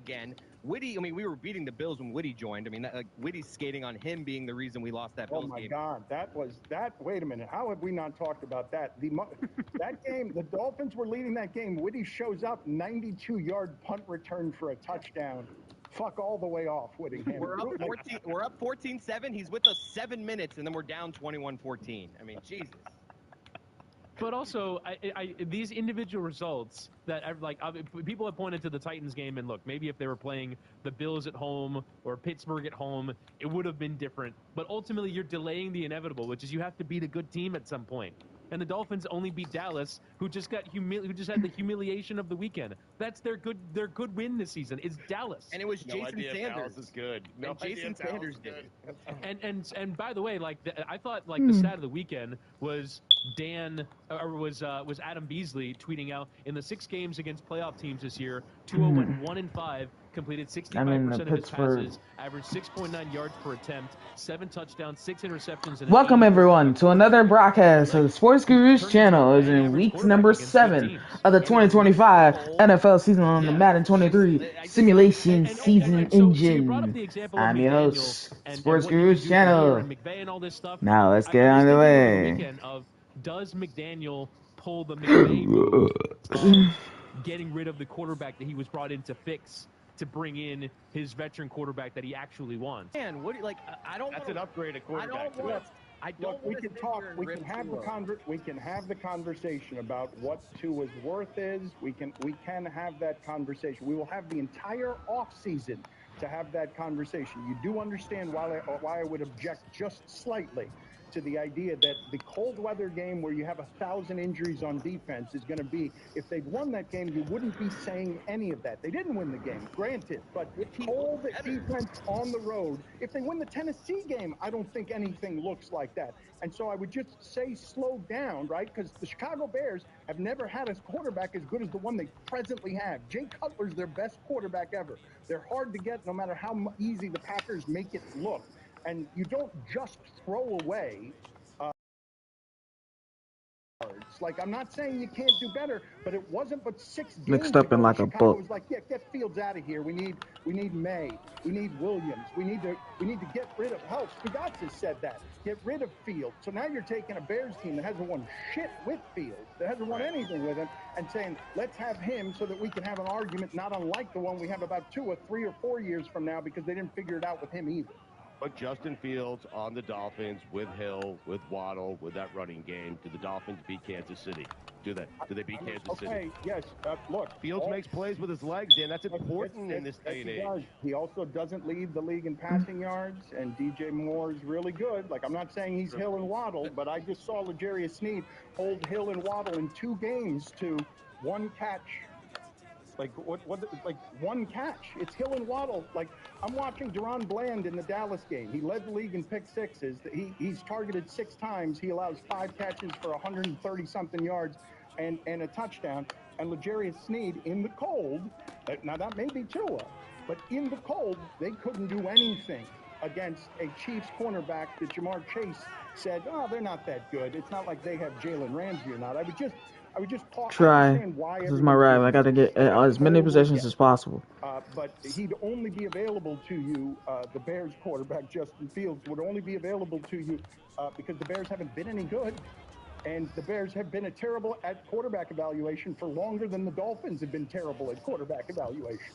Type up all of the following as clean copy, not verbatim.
again. Whitty, I mean, we were beating the Bills when Whitty joined. I mean, Whitty's skating on him being the reason we lost that Bills game. Oh, my God. Wait a minute. How have we not talked about that? That game, the Dolphins were leading that game. Whitty shows up, 92-yard punt return for a touchdown. Fuck all the way off, Whittingham. We're up 14-7. He's with us 7 minutes, and then we're down 21-14. I mean, Jesus. But also, these individual results that people have pointed to the Titans game, and look, maybe if they were playing the Bills at home or Pittsburgh at home, it would have been different. But ultimately, you're delaying the inevitable, which is you have to beat a good team at some point. And the Dolphins only beat Dallas, who just had the humiliation of the weekend. That's their good win this season. It's Dallas, and it was Jason Sanders. Dallas is good. Jason Sanders did. And by the way, I thought the stat of the weekend was was Adam Beasley tweeting out in the 6 games against playoff teams this year, Tua went 1-5. Completed 65% of his passes, averaged 6.9 yards per attempt, 7 touchdowns, 6 interceptions. And welcome everyone to another broadcast of the Sports Gurus channel. Is in week number 7 of the 2025 NFL season on the Madden 23 simulation season engine. I'm your host, Sports Gurus channel. Now let's get on the way. Does McDaniel pull the McVay move, getting rid of the quarterback that he was brought in to fix, to bring in his veteran quarterback that he actually wants? Man, what do you, I don't. That's an upgraded quarterback. I don't. We can talk. We can have the conversation about what Tua's worth is. We can have that conversation. We will have the entire off season to have that conversation. You do understand why I would object just slightly to the idea that the cold weather game where you have 1,000 injuries on defense is going to be, if they'd won that game, you wouldn't be saying any of that. They didn't win the game, granted, but cold defense on the road, if they win the Tennessee game, I don't think anything looks like that. And so I would just say slow down, right? Because the Chicago Bears have never had a quarterback as good as the one they presently have. Jay Cutler's their best quarterback ever. They're hard to get no matter how easy the Packers make it look. And you don't just throw away like, I'm not saying you can't do better, but it wasn't but 6 games mixed up in like a Chicago book. was like, yeah, get Fields out of here. We need May. We need Williams. We need to get rid of Helps. Spagazzi said that. Get rid of Fields. So now you're taking a Bears team that hasn't won shit with Fields, that hasn't won anything with him, and saying, let's have him so that we can have an argument not unlike the one we have about 2 or 3 or 4 years from now, because they didn't figure it out with him either. But Justin Fields on the Dolphins with Hill, with Waddle, with that running game. Do the Dolphins beat Kansas City? Do they beat Kansas City? Yes. Look, Fields makes plays with his legs, Dan. That's important in this day and age. He also doesn't lead the league in passing yards, and DJ Moore is really good. Like, I'm not saying he's Hill and Waddle, but I just saw L'Jarius Sneed hold Hill and Waddle in 2 games to 1 catch. Like one catch. It's Hill and Waddle. Like, I'm watching Deron Bland in the Dallas game. He led the league in pick sixes. He's targeted 6 times. He allows 5 catches for 130-something yards and a touchdown. And L'Jarius Sneed in the cold, now that may be Tua, but in the cold, they couldn't do anything against a Chiefs cornerback that Jamar Chase said, oh, they're not that good. It's not like they have Jalen Ramsey or not. I would just talk. Try. This is my ride. I got to get as many possessions as possible. But he'd only be available to you, the Bears quarterback, Justin Fields, would only be available to you because the Bears haven't been any good. And the Bears have been terrible at quarterback evaluation for longer than the Dolphins have been terrible at quarterback evaluation.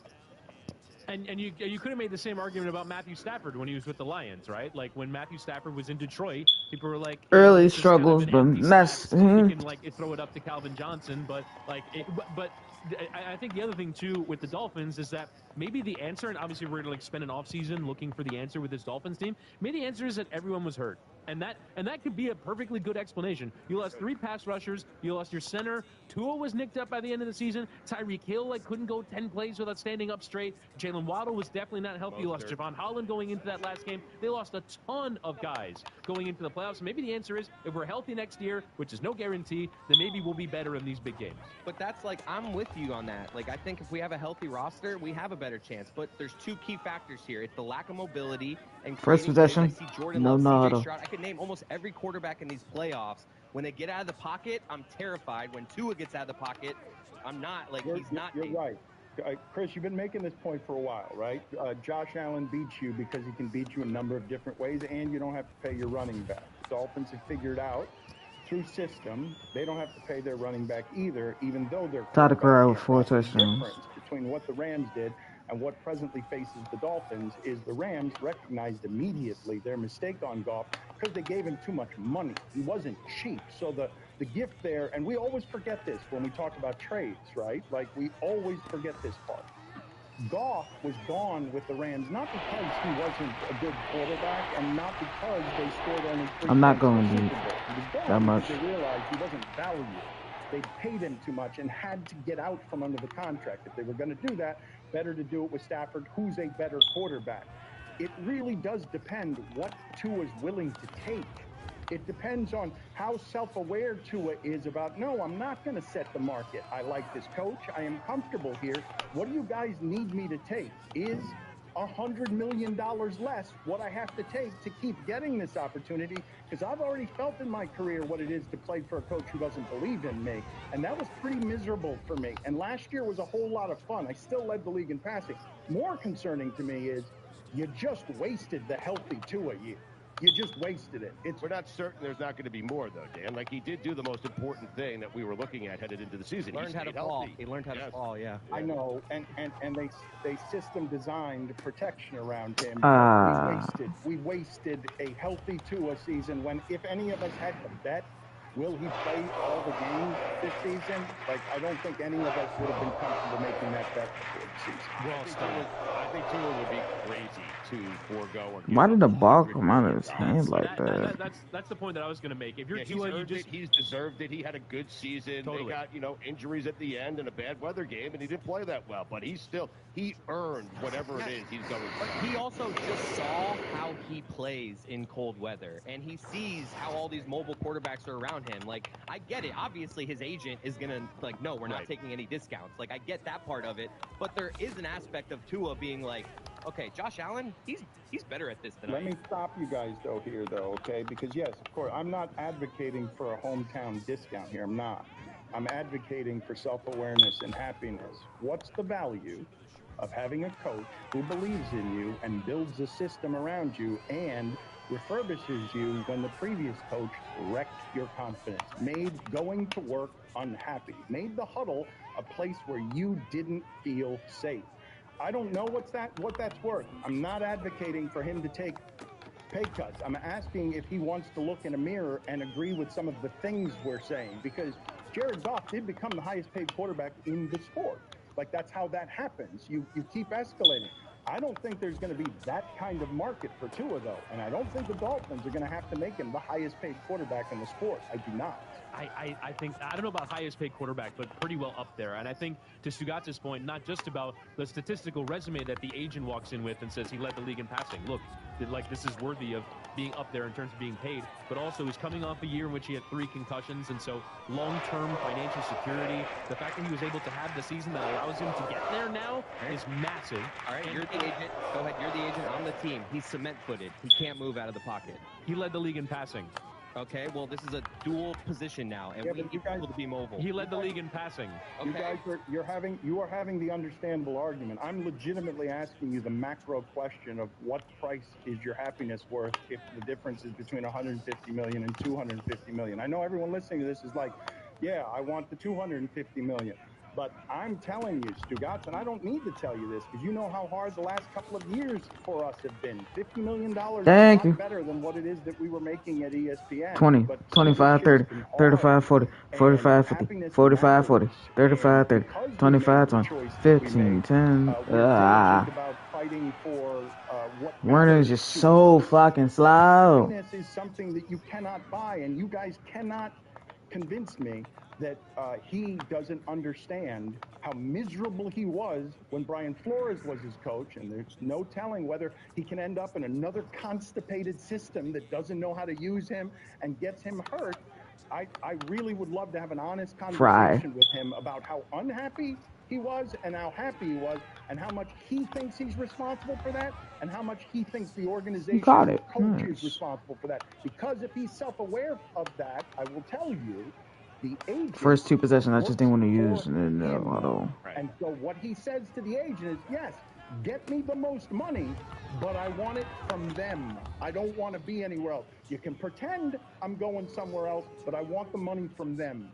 And you could have made the same argument about Matthew Stafford when he was with the Lions, right? Like, when Matthew Stafford was in Detroit, people were like, early struggles, but that's you can throw it up to Calvin Johnson, but I think the other thing too with the Dolphins is that maybe the answer, and obviously we're going to spend an offseason looking for the answer with this Dolphins team. Maybe the answer is that everyone was hurt. And that could be a perfectly good explanation. You lost 3 pass rushers. You lost your center. Tua was nicked up by the end of the season. Tyreek Hill couldn't go 10 plays without standing up straight. Jalen Waddle was definitely not healthy. You lost Javon Holland going into that last game. They lost a ton of guys going into the playoffs. Maybe the answer is, if we're healthy next year, which is no guarantee, then maybe we'll be better in these big games. But that's I'm with you on that. I think if we have a healthy roster, we have a better chance. But there's 2 key factors here. It's the lack of mobility and first possession. No, I could name almost every quarterback in these playoffs. When they get out of the pocket, I'm terrified. When Tua gets out of the pocket, I'm not. He's not. You're right. Chris, you've been making this point for a while, right? Josh Allen beats you because he can beat you a number of different ways, and you don't have to pay your running back. The Dolphins have figured out through system they don't have to pay their running back either, even though their Todd Corral with 4 The touchdowns. difference between what the Rams did and what presently faces the Dolphins is the Rams recognized immediately their mistake on Goff because they gave him too much money. He wasn't cheap. So the gift there, and we always forget this when we talk about trades, right? Like, we always forget this part. Goff was gone with the Rams not because he wasn't a good quarterback and not because they scored only 3 I'm not going points to in do the Super Bowl. He was gone that much. because they realized he wasn't valued. They paid him too much and had to get out from under the contract. If they were going to do that, better to do it with Stafford, who's a better quarterback. It really does depend what Tua is willing to take. It depends on how self-aware Tua is about, no, I'm not going to set the market. I like this coach. I am comfortable here. What do you guys need me to take? Is $100 million less what I have to take to keep getting this opportunity? Because I've already felt in my career what it is to play for a coach who doesn't believe in me. And that was pretty miserable for me. And last year was a whole lot of fun. I still led the league in passing. More concerning to me is you just wasted the healthy Tua year. You just wasted it. We're not certain there's not going to be more, though, Dan. Like, he did do the most important thing that we were looking at headed into the season. Learned how to fall. He learned how to fall, yeah. I know, and they system designed protection around him. We wasted a healthy Tua season when, if any of us had to bet, will he play all the games this season? Like, I don't think any of us would have been comfortable making that bet before the season. Well, I think Tua would be crazy to forego. Why did the ball come out of his hand like that? That's the point that I was going to make. If you're Tua, he's deserved it. He had a good season. Totally. They got injuries at the end and a bad weather game, and he didn't play that well. But he earned whatever it is he's going to. But he also just saw how he plays in cold weather, and he sees how all these mobile quarterbacks are around him. Like, I get it. Obviously, his agent is gonna no, we're not taking any discounts. Like, I get that part of it, but there is an aspect of Tua being like, okay, Josh Allen, he's better at this than I am. Let me stop you guys here, okay? Because yes, of course, I'm not advocating for a hometown discount here. I'm not. I'm advocating for self-awareness and happiness. What's the value of having a coach who believes in you and builds a system around you and refurbishes you when the previous coach wrecked your confidence, made going to work unhappy, made the huddle a place where you didn't feel safe? I don't know what that's worth. I'm not advocating for him to take pay cuts. I'm asking if he wants to look in a mirror and agree with some of the things we're saying, because Jared Goff did become the highest paid quarterback in the sport. Like, that's how that happens. You keep escalating. I don't think there's going to be that kind of market for Tua, though. And I don't think the Dolphins are going to have to make him the highest paid quarterback in the sport. I do not. I think, I don't know about highest paid quarterback, but pretty well up there. And I think, to Sugat's point, not just about the statistical resume that the agent walks in with and says he led the league in passing. Look, this is worthy of being up there in terms of being paid, but also he's coming off a year in which he had 3 concussions, and so long-term financial security, the fact that he was able to have the season that allows him to get there now is massive. All right, you're the agent. Go ahead, you're the agent. I'm the team. He's cement-footed. He can't move out of the pocket. He led the league in passing. Okay, well, this is a dual position now, and we need people to be mobile. He led the league in passing. Okay. You guys you are having the understandable argument. I'm legitimately asking you the macro question of what price is your happiness worth if the difference is between 150 million and 250 million. I know everyone listening to this is like, yeah, I want the 250 million. But I'm telling you, Stugotz, and I don't need to tell you this because you know how hard the last couple of years for us have been. $50 million is a lot better than what it is that we were making at ESPN. 20, 25, 30, 35, 40, 45, 50, 45, 40, 35, 30, 25, 20, 15, 10. Werner's just so fucking slow. Happiness is something that you cannot buy, and you guys cannot convince me that he doesn't understand how miserable he was when Brian Flores was his coach, and there's no telling whether he can end up in another constipated system that doesn't know how to use him and gets him hurt. I really would love to have an honest conversation with him about how unhappy he was and how happy he was and how much he thinks he's responsible for that and how much he thinks the organization and coach is responsible for that. Because if he's self-aware of that, I will tell you, The agent First 2 possessions, I just didn't want to use him. auto. And so what he says to the agent is, yes, get me the most money, but I want it from them. I don't want to be anywhere else. You can pretend I'm going somewhere else, but I want the money from them.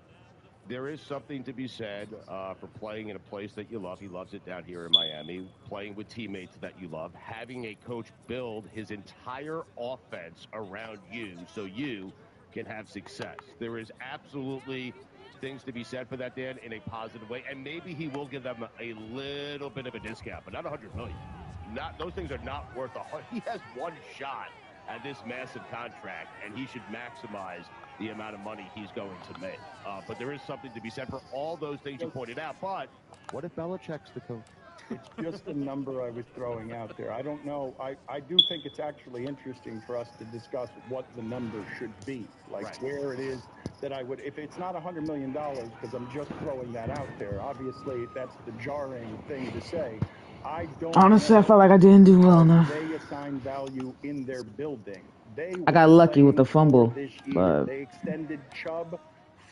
There is something to be said for playing in a place that you love. He loves it down here in Miami, playing with teammates that you love, having a coach build his entire offense around you so you can have success. There is absolutely things to be said for that, Dan, in a positive way. And maybe he will give them a little bit of a discount, but not $100 million. Those things are not worth he has one shot at this massive contract, and he should maximize the amount of money he's going to make. But there is something to be said for all those things you pointed out. But what if Belichick's the coach? It's just a number I was throwing out there. I don't know. I do think it's actually interesting for us to discuss what the number should be, where it is that I would, if it's not $100 million, because I'm just throwing that out there. Obviously, that's the jarring thing to say. I don't Honestly, I felt like I didn't do well enough. They assign value in their building. I got lucky with the fumble, this year. But They extended Chubb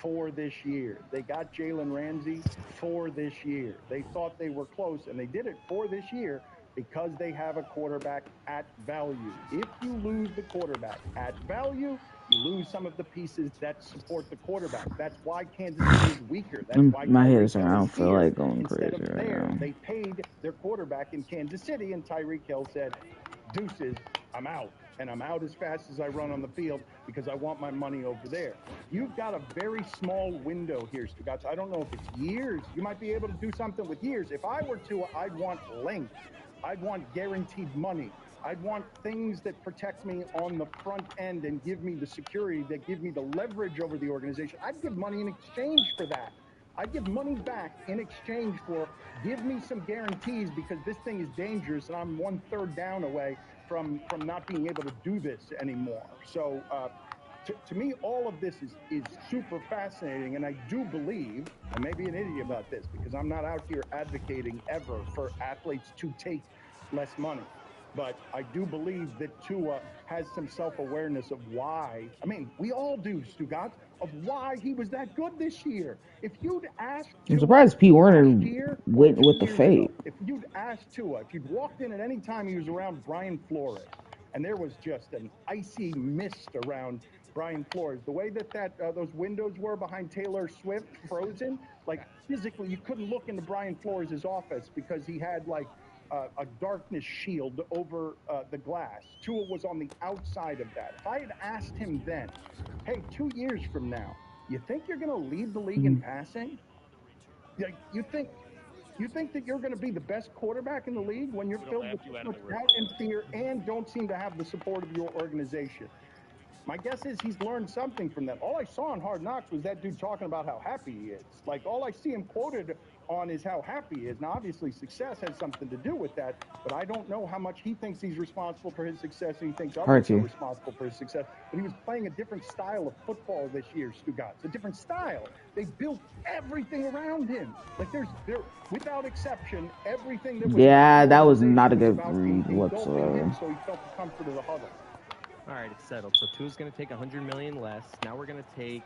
for this year. They got Jalen Ramsey for this year. They thought they were close, and they did it for this year because they have a quarterback at value. If you lose the quarterback at value, you lose some of the pieces that support the quarterback. That's why Kansas City is weaker. That's why my head is hurting. I don't feel like going crazy right now. They paid their quarterback in Kansas City, and Tyreek Hill said, deuces, I'm out. And I'm out as fast as I run on the field because I want my money over there. You've got a very small window here, Stugotz. I don't know if it's years. You might be able to do something with years. If I were to, I'd want length. I'd want guaranteed money. I'd want things that protect me on the front end and give me the security, that give me the leverage over the organization. I'd give money in exchange for that. I'd give money back in exchange for give me some guarantees because this thing is dangerous and I'm 1/3 down away from not being able to do this anymore. So to me, all of this is super fascinating, and I do believe, I may be an idiot about this because I'm not out here advocating ever for athletes to take less money. But I do believe that Tua has some self-awareness of why. I mean, we all do, Stugotz, of why he was that good this year. If you'd asked I'm surprised P. Warner went with the fade. If you'd asked Tua, if you'd walked in at any time he was around Brian Flores, and there was just an icy mist around Brian Flores, the way that those windows were behind Taylor Swift, frozen, like physically, you couldn't look into Brian Flores' office because he had like a darkness shield over the glass. Tua was on the outside of that. If I had asked him then, hey, 2 years from now, you think you're going to lead the league in passing? Like, you think that you're going to be the best quarterback in the league when you're filled with doubt and fear and don't seem to have the support of your organization? My guess is he's learned something from that. All I saw on Hard Knocks was that dude talking about how happy he is. Like, all I see him quoted on is how happy he is. Now, obviously, success has something to do with that, but I don't know how much he thinks he's responsible for his success and he thinks others are responsible for his success. But he was playing a different style of football this year, Stugotz. A different style. They built everything around him. Like, there, without exception, everything that was... Yeah, that was not a good read whatsoever. So he felt the comfort of the huddle. All right, it's settled. So Tua's going to take $100 million less. Now we're going to take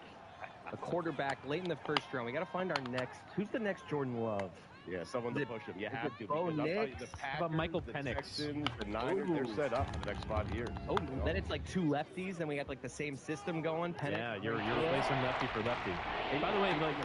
a quarterback late in the first round. We got to find our next. Who's the next Jordan Love? Yeah, someone to push him. You have to. Bo Nix? The Packers, about Michael the Penix? Texans, the Niners, they're set up for the next 5 years. Oh, then it's like 2 lefties, and we got like the same system going. Penix, yeah, you're replacing lefty for lefty. And by the way, like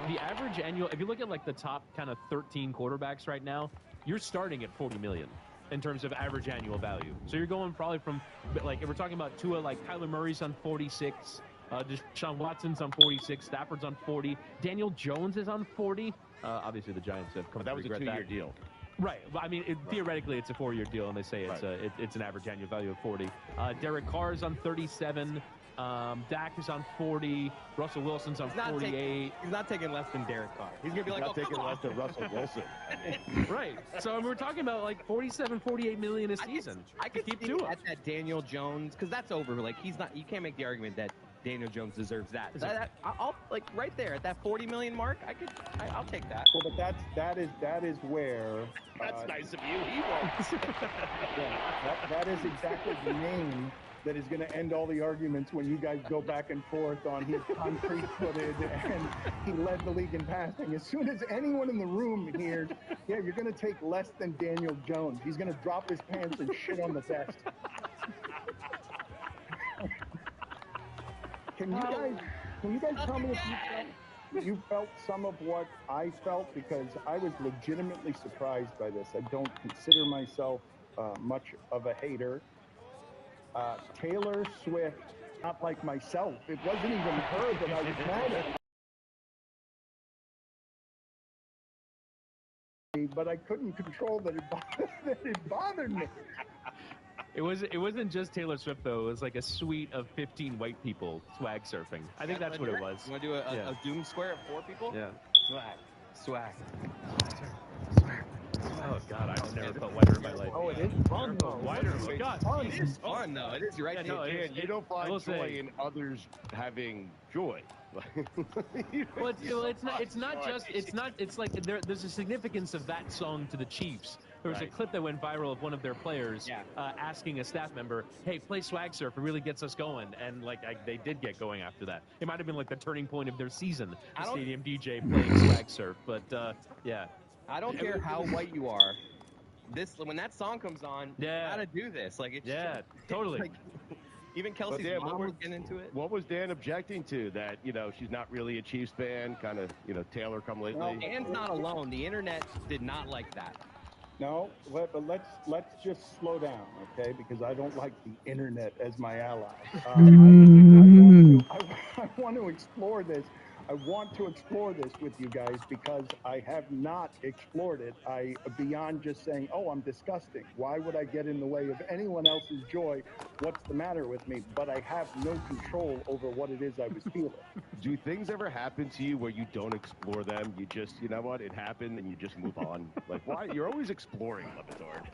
the average annual, if you look at like the top kind of 13 quarterbacks right now, you're starting at $40 million. In terms of average annual value. So you're going probably from, like, if we're talking about Tua, like Kyler Murray's on 46, Deshaun Watson's on 46, Stafford's on 40, Daniel Jones is on 40. Obviously, the Giants have come to regret that. That was a 2-year deal. Right. I mean, theoretically, it's a 4-year deal, and they say it's an average annual value of 40. Derek Carr is on 37. Dak is on 40. Russell Wilson's on 48. He's not taking less than Derek Carr. He's going to be like, not taking less than Russell Wilson. Right. So we're talking about like 47, 48 million a season. I could keep Tua at that Daniel Jones, because that's over. Like, he's not. You can't make the argument that Daniel Jones deserves that. I'll like right there at that 40 million mark. I'll take that. Well, but that is where. That's nice of you. He won't. Yeah, that is exactly the name that is going to end all the arguments when you guys go back and forth on he's concrete-footed and he led the league in passing. As soon as anyone in the room hears, yeah, you're going to take less than Daniel Jones, he's going to drop his pants and shit on the desk. Can you guys tell me if you felt some of what I felt? Because I was legitimately surprised by this. I don't consider myself much of a hater. Taylor Swift, not like myself. It wasn't even her that I was mad at. But I couldn't control that it bothered me. It wasn't just Taylor Swift though. It was like a suite of 15 white people swag surfing. I think that's what it was. You want to do a doom square of 4 people? Yeah. Swag. Oh God, I've never felt whiter in my life. Oh, it is fun though. Whiter. Oh God. It is fun though. It is right. Yeah, no, Dan, you don't find joy in others having joy. Well, it's like there's a significance of that song to the Chiefs. There was a clip that went viral of one of their players asking a staff member, "Hey, play Swag Surf. It really gets us going." And they did get going after that. It might have been like the turning point of their season. The stadium DJ playing Swag Surf, but yeah. I don't care how white you are. When that song comes on, you gotta do this. Like it's totally. Like, even Kelsey's mom was getting into it. What was Dan objecting to? That she's not really a Chiefs fan. Kind of Taylor come lately. Well, Dan's not alone. The internet did not like that. No, but let's just slow down, okay? Because I don't like the internet as my ally. I want to explore this. I want to explore this with you guys because I have not explored it. Beyond just saying, oh, I'm disgusting. Why would I get in the way of anyone else's joy? What's the matter with me? But I have no control over what it is I was feeling. Do things ever happen to you where you don't explore them? You just, you know what, it happened and you just move on? Like, why? You're always exploring, Lebatard.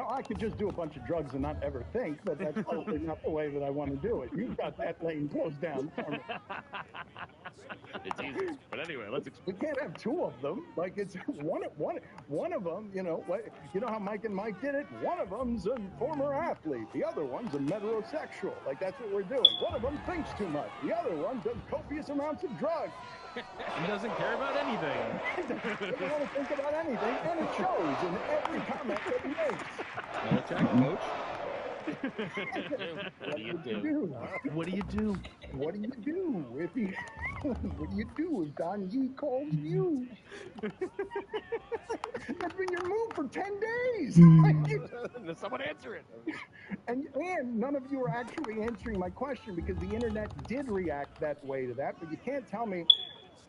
I could just do a bunch of drugs and not ever think, but that's totally not the way that I want to do it. You've got that lane closed down for me. It's easy. But anyway, we can't have 2 of them. Like it's one of them, you know how Mike and Mike did it? One of them's a former athlete. The other one's a metrosexual. Like that's what we're doing. One of them thinks too much. The other one does copious amounts of drugs. He doesn't care about anything. He doesn't want to think about anything, and it shows in every comment that he makes. Coach. What do you do? What do you do? What do you do if he? What do you do if Don Yee calls you? That's been your move for 10 days. Someone answer it. And none of you are actually answering my question because the internet did react that way to that. But you can't tell me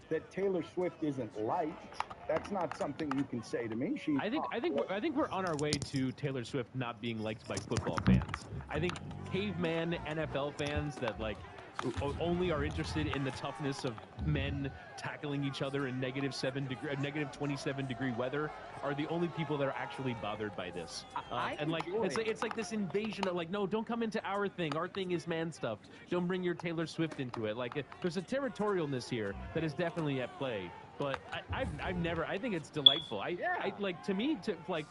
that Taylor Swift isn't liked. That's not something you can say to me. I think we're on our way to Taylor Swift not being liked by football fans. I think caveman NFL fans that only are interested in the toughness of men tackling each other in negative 27 degree weather are the only people that are actually bothered by this. It's like this invasion of no, don't come into our thing. Our thing is man stuff. Don't bring your Taylor Swift into it. There's a territorialness here that is definitely at play. But I think it's delightful.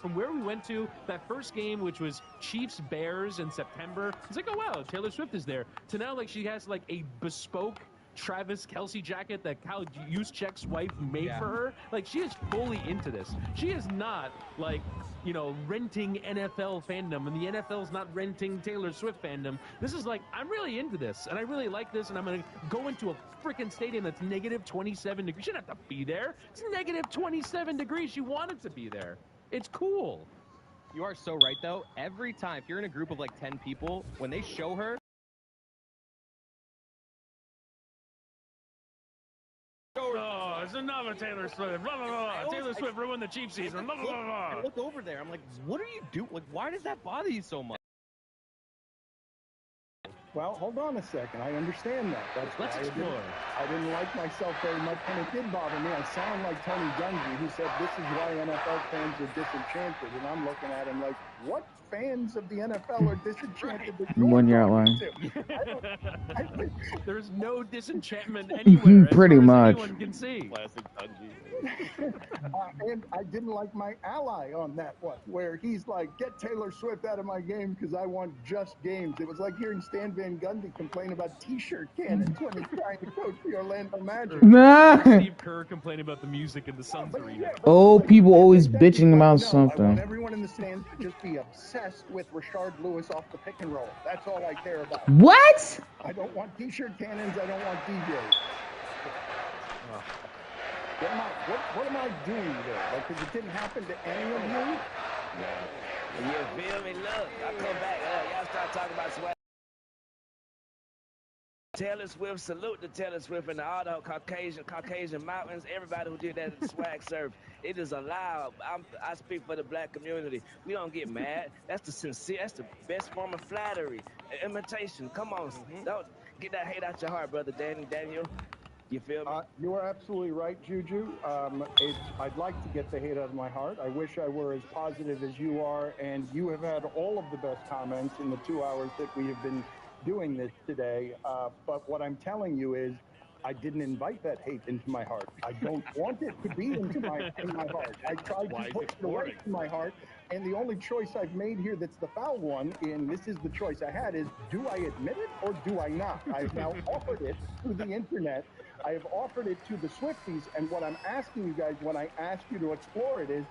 From where we went to that first game, which was Chiefs Bears in September, it's like, oh wow, Taylor Swift is there. To now, she has a bespoke Travis Kelce jacket that Kyle Juszczyk's wife made for her. She is fully into this. She is not renting NFL fandom, and the NFL's not renting Taylor Swift fandom. This is I'm really into this, and I really like this, and I'm going to go into a freaking stadium that's negative 27 degrees. She didn't have to be there. It's negative 27 degrees. She wanted to be there. It's cool. You are so right, though. Every time, if you're in a group of 10 people, when they show her, oh, it's another Taylor Swift. Blah, blah, blah. Taylor Swift ruined the Chiefs season. Blah, blah, blah, blah. I look over there. I'm like, what are you doing? Why does that bother you so much? Well, hold on a second. I understand that. Let's explore. I didn't like myself very much, and it did bother me. I sound like Tony Dungy, who said this is why NFL fans are disenchanted, and I'm looking at him like, what fans of the NFL are disenchanted? When you're outline. There's no disenchantment anywhere, as Pretty far much. as anyone can see. Classic Dungy. And I didn't like my ally on that one, where he's like, get Taylor Swift out of my game because I want just games. It was like hearing Stan Van Gundy complain about T-shirt cannons when he's trying to coach the Orlando Magic. Steve Kerr complaining about the music in the Suns arena. People always bitching about I something. want everyone in the stands to just be obsessed with Rashard Lewis off the pick and roll. That's all I care about. What? I don't want T-shirt cannons. I don't want DJs. What am I doing there? Like, because it didn't happen to any of you? You feel me? Look, I come back. Y'all start talking about swag. Taylor Swift, salute to Taylor Swift and all the Caucasian mountains, everybody who did that at the swag surf. It is allowed. I speak for the black community. We don't get mad. That's the best form of flattery. Imitation. Come on. Don't get that hate out your heart, brother Daniel. You feel me? You are absolutely right, Juju. I'd like to get the hate out of my heart. I wish I were as positive as you are, and you have had all of the best comments in the 2 hours that we have been doing this today. But what I'm telling you is, I didn't invite that hate into my heart. I don't want it to be in my heart. I tried to put it away from my heart, and the only choice I've made here that's the foul one, and this is the choice I had, is do I admit it or do I not? I've now offered it to the internet. I have offered it to the Swifties, and what I'm asking you guys when I ask you to explore it is,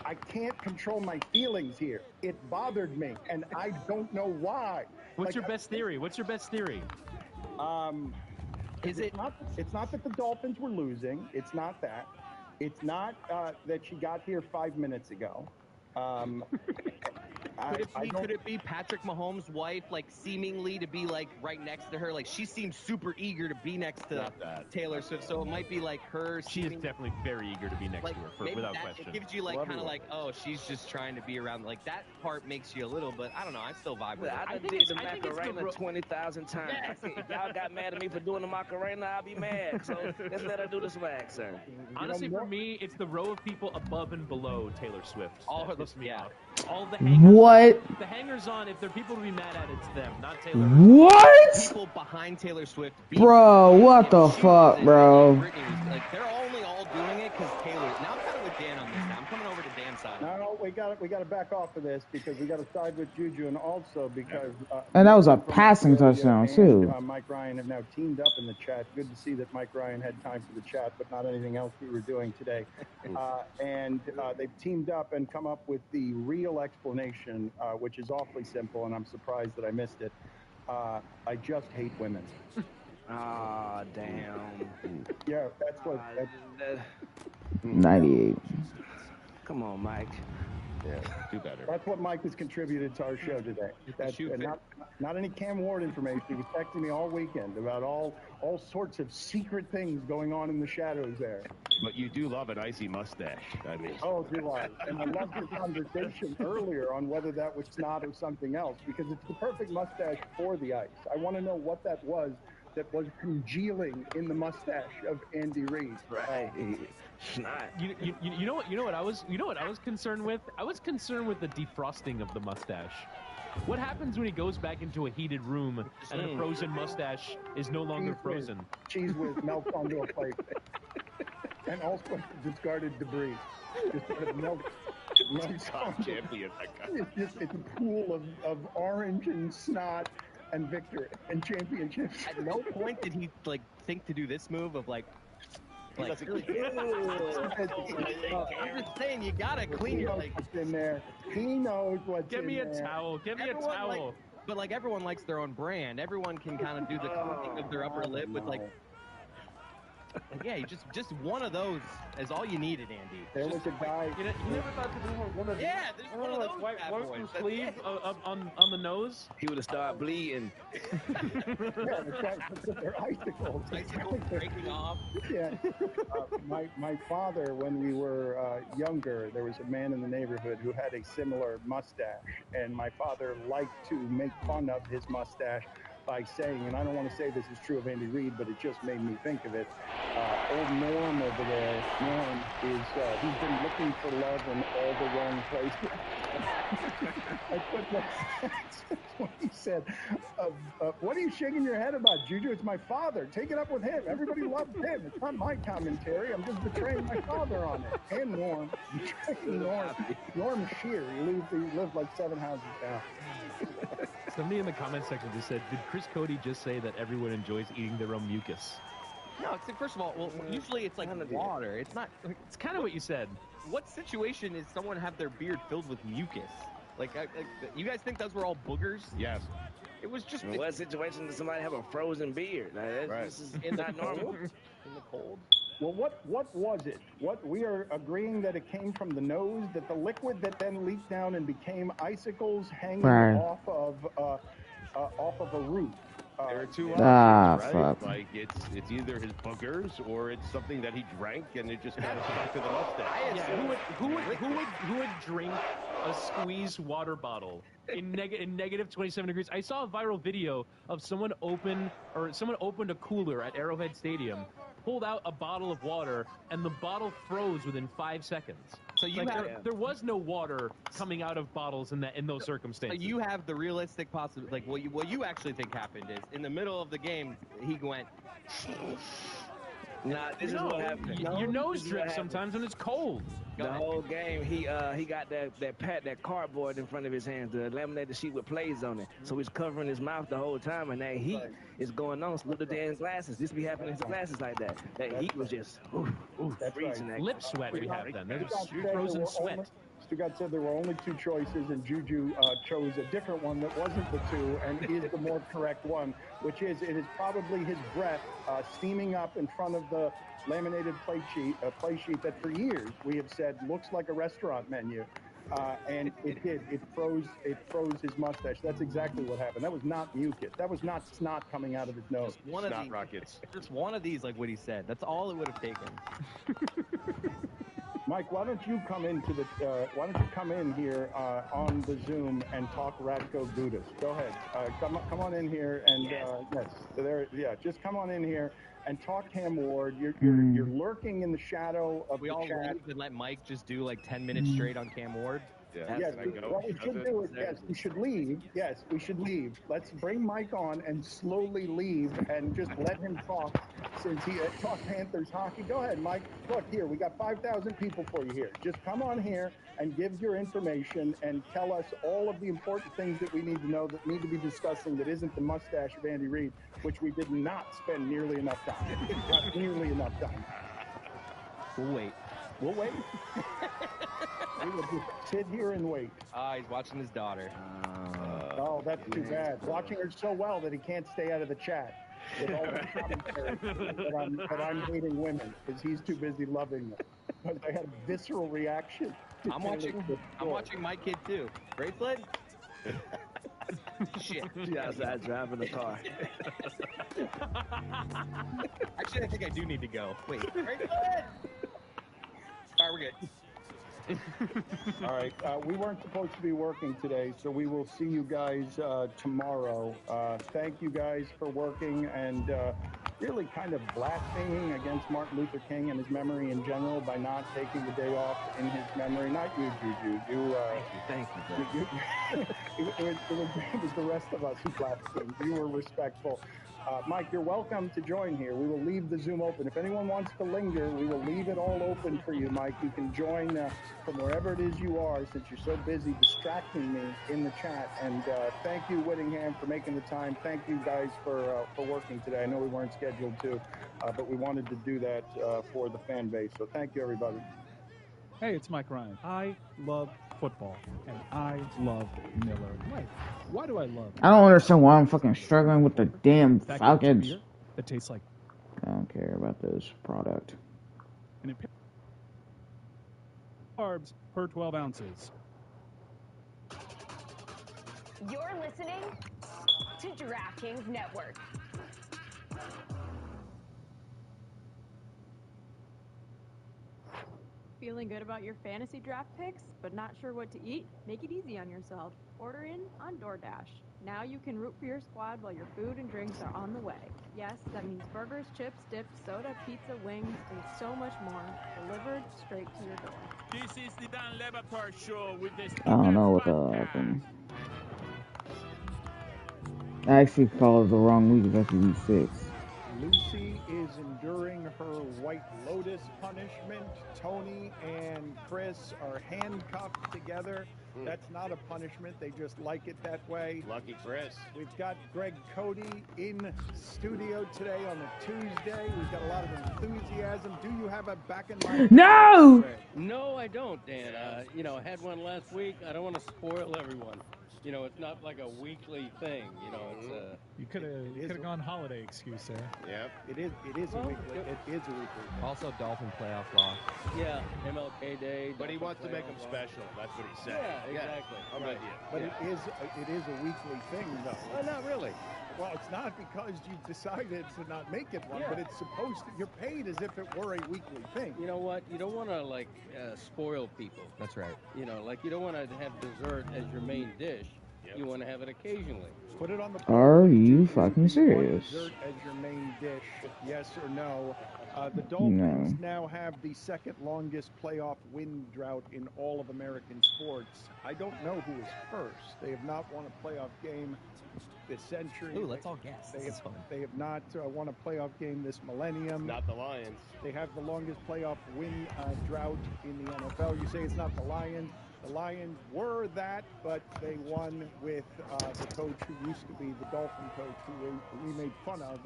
I can't control my feelings here. It bothered me, and I don't know why. What's your best theory? What's your best theory? It's not that the Dolphins were losing. It's not that. It's not that she got here 5 minutes ago. Could it be Patrick Mahomes' wife, like seemingly to be like right next to her? Like she seems super eager to be next to Taylor Swift, so it might be like her. She is definitely very eager to be next to her, without question. It gives you like kind of like, oh, she's just trying to be around. Like that part makes you a little, but I don't know. I still vibe with it. I did the Macarena 20,000 times. If y'all got mad at me for doing the Macarena, I'll be mad. So let's let her do the swag, sir. Honestly, for me, it's the row of people above and below Taylor Swift. All her, all the hangers. What? The hangers on, if there are people to be mad at, it's them, not Taylor. What? People behind Taylor Swift. Bro, what the fuck, bro? Like they're only all doing it because Taylor. Now I'm kind of with Dan on this. Now I'm coming over to Dan's side. No, we got to back off of this because we got to side with Juju, and also because. And that was a passing touchdown too. Mike Ryan have now teamed up in the chat. Good to see that Mike Ryan had time for the chat, but not anything else we were doing today. And they've teamed up and come up with the real explanation, which is awfully simple, and I'm surprised that I missed it. I just hate women. Ah, damn. Yeah, that's what. 98. Come on, Mike. Yeah, do better. That's what Mike has contributed to our show today. That's not any Cam Ward information. He was texting me all weekend about all sorts of secret things going on in the shadows there. But you do love an icy mustache. I mean. Oh, do I? And I loved your conversation earlier on whether that was snot or something else, because it's the perfect mustache for the ice. I want to know what that was congealing in the mustache of Andy Reid. Right. You know what I was concerned with? I was concerned with the defrosting of the mustache. What happens when he goes back into a heated room and the frozen mustache is no longer frozen? Cheese whiz melts onto a plate. And also discarded debris. Just sort of melts Champion, it's a pool of orange and snot and victory and championships. At no point did he like think to do this move of like I'm just saying, you gotta clean your what's in there. He knows what's Get me a towel. Get me a towel. But like everyone likes their own brand. Everyone can kind of do the coating of their upper lip with like yeah, just one of those is all you needed, Andy. There was a guy. You never thought to do one of these? Yeah, there's one of those bad boys. Sleeve on the nose. He would have started bleeding. Yeah, they're icicles. Icicles breaking off. Yeah. My father, when we were younger, there was a man in the neighborhood who had a similar mustache, and my father liked to make fun of his mustache by saying, and I don't want to say this is true of Andy Reid, but it just made me think of it. Old Norm over there, Norm, he's been looking for love in all the wrong places. That's what he said. What are you shaking your head about, Juju? It's my father. Take it up with him. Everybody loves him. It's not my commentary. I'm just betraying my father on it. And Norm. Betraying Norm. Norm Shear. He lived like 7 houses down. Somebody in the comment section just said, did Chris Cody just say that everyone enjoys eating their own mucus? No, first of all, usually it's like water. It's not. It's kind of what you said. What situation is someone have their beard filled with mucus? Like, you guys think those were all boogers? Yes. It was just. In what situation does somebody have a frozen beard? Like, this is not normal. In the cold. Well, what was it? What we are agreeing that it came from the nose, that the liquid that then leaked down and became icicles hanging off of a roof. There are two options, right? Fuck. Like it's either his boogers or it's something that he drank and it just kind of stuck to the mustache. Yeah, who would drink a squeezed water bottle in negative 27 degrees? I saw a viral video of someone opened a cooler at Arrowhead Stadium, pulled out a bottle of water, and the bottle froze within 5 seconds. So there was no water coming out of bottles in those circumstances. So you have the realistic possibility. Like what you actually think happened is in the middle of the game he went. Nah, this is what happened. Your nose drips sometimes when it's cold. The whole game, he got that cardboard in front of his hands, the laminated sheet with plays on it. So he's covering his mouth the whole time, and that heat is going on. So look at the damn glasses. This be happening to his glasses like that. That heat was just freezing. Right. Lip sweat we have then. There's frozen sweat. Stugat said there were only 2 choices, and Juju chose a different one that wasn't the 2 and is the more correct one, which is it is probably his breath steaming up in front of the laminated play sheet that for years we have said looks like a restaurant menu. And it did. It froze his mustache. That's exactly what happened. That was not mucus. That was not snot coming out of his nose. Snot rockets. Just one of these, like what he said. That's all it would have taken. Mike, why don't you come in here on the Zoom and talk Ratko Gudas? Go ahead. Come on in here and just come on in here and talk Cam Ward. You're lurking in the shadow of the chat. We all leave and let Mike just do like 10 minutes straight on Cam Ward. Yeah. Yes, what we should do is, we should leave. Yes, we should leave. Let's bring Mike on and slowly leave and just let him talk since he talked Panthers hockey. Go ahead, Mike. Look, here, we got 5,000 people for you here. Just come on here and give your information and tell us all of the important things that we need to know that need to be discussing that isn't the mustache of Andy Reid, which we did not spend nearly enough time. Not nearly enough time. We'll wait. We'll wait. We will just sit here and wait. He's watching his daughter. Oh, that's too bad. Watching her so well that he can't stay out of the chat. With all the commentary that I'm hating women because he's too busy loving them. Because I had a visceral reaction. I'm watching my kid too. Bracelet? Shit. She's outside driving the car. Actually, I think I do need to go. Wait. Bracelet? All right, we're good. All right. We weren't supposed to be working today, so we will see you guys tomorrow. Thank you guys for working and really kind of blaspheming against Martin Luther King and his memory in general by not taking the day off in his memory. Not you, Juju. Thank you. It was the rest of us who blasphemed. You were respectful. Mike, you're welcome to join here. We will leave the Zoom open. If anyone wants to linger, we will leave it all open for you, Mike. You can join from wherever it is you are since you're so busy distracting me in the chat. And thank you, Whittingham, for making the time. Thank you guys for working today. I know we weren't scheduled to, but we wanted to do that for the fan base. So thank you, everybody. Hey, it's Mike Ryan. I love football, and I love Miller Lite. Why do I love it? I don't understand why I'm fucking struggling with the damn Falcons. It tastes like... I don't care about this product. And it carbs per 12 ounces. You're listening to DraftKings Network. Feeling good about your fantasy draft picks, but not sure what to eat? Make it easy on yourself. Order in on DoorDash. Now you can root for your squad while your food and drinks are on the way. Yes, that means burgers, chips, dips, soda, pizza, wings, and so much more, delivered straight to your door. This is the Dan Le Batard Show with the I don't know what the hell happened. I actually called it the wrong week. It's actually week 6. Lucy is enduring her White Lotus punishment. Tony and Chris are handcuffed together. That's not a punishment. They just like it that way. Lucky Chris. We've got Greg Cody in studio today on a Tuesday. We've got a lot of enthusiasm. Do you have a back in mind? No! No, I don't, Dan. I had one last week. I don't want to spoil everyone. It's not like a weekly thing. It's You could have gone holiday excuse there. Yep. It is a weekly. It is a weekly. Also, Dolphin playoff loss. yeah, MLK Day. But he wants to make them playoff. special. That's what he said. Yeah, exactly. I'm with you. But it is a weekly thing, though. Well, not really. Well, it's not because you've decided to not make it one, but it's supposed to. You're paid as if it were a weekly thing. You know what? You don't want to spoil people. That's right. You don't want to have dessert as your main dish. Yep. You want to have it occasionally. Put it on the. Are you fucking serious? Dessert as your main dish, yes or no? The Dolphins now have the second longest playoff win drought in all of American sports. I don't know who is first. They have not won a playoff game this century. Ooh, let's all guess. They have not won a playoff game this millennium. Not the Lions. They have the longest playoff win drought in the NFL. You say it's not the Lions. The Lions were that, but they won with the coach who used to be the Dolphin coach, who we made fun of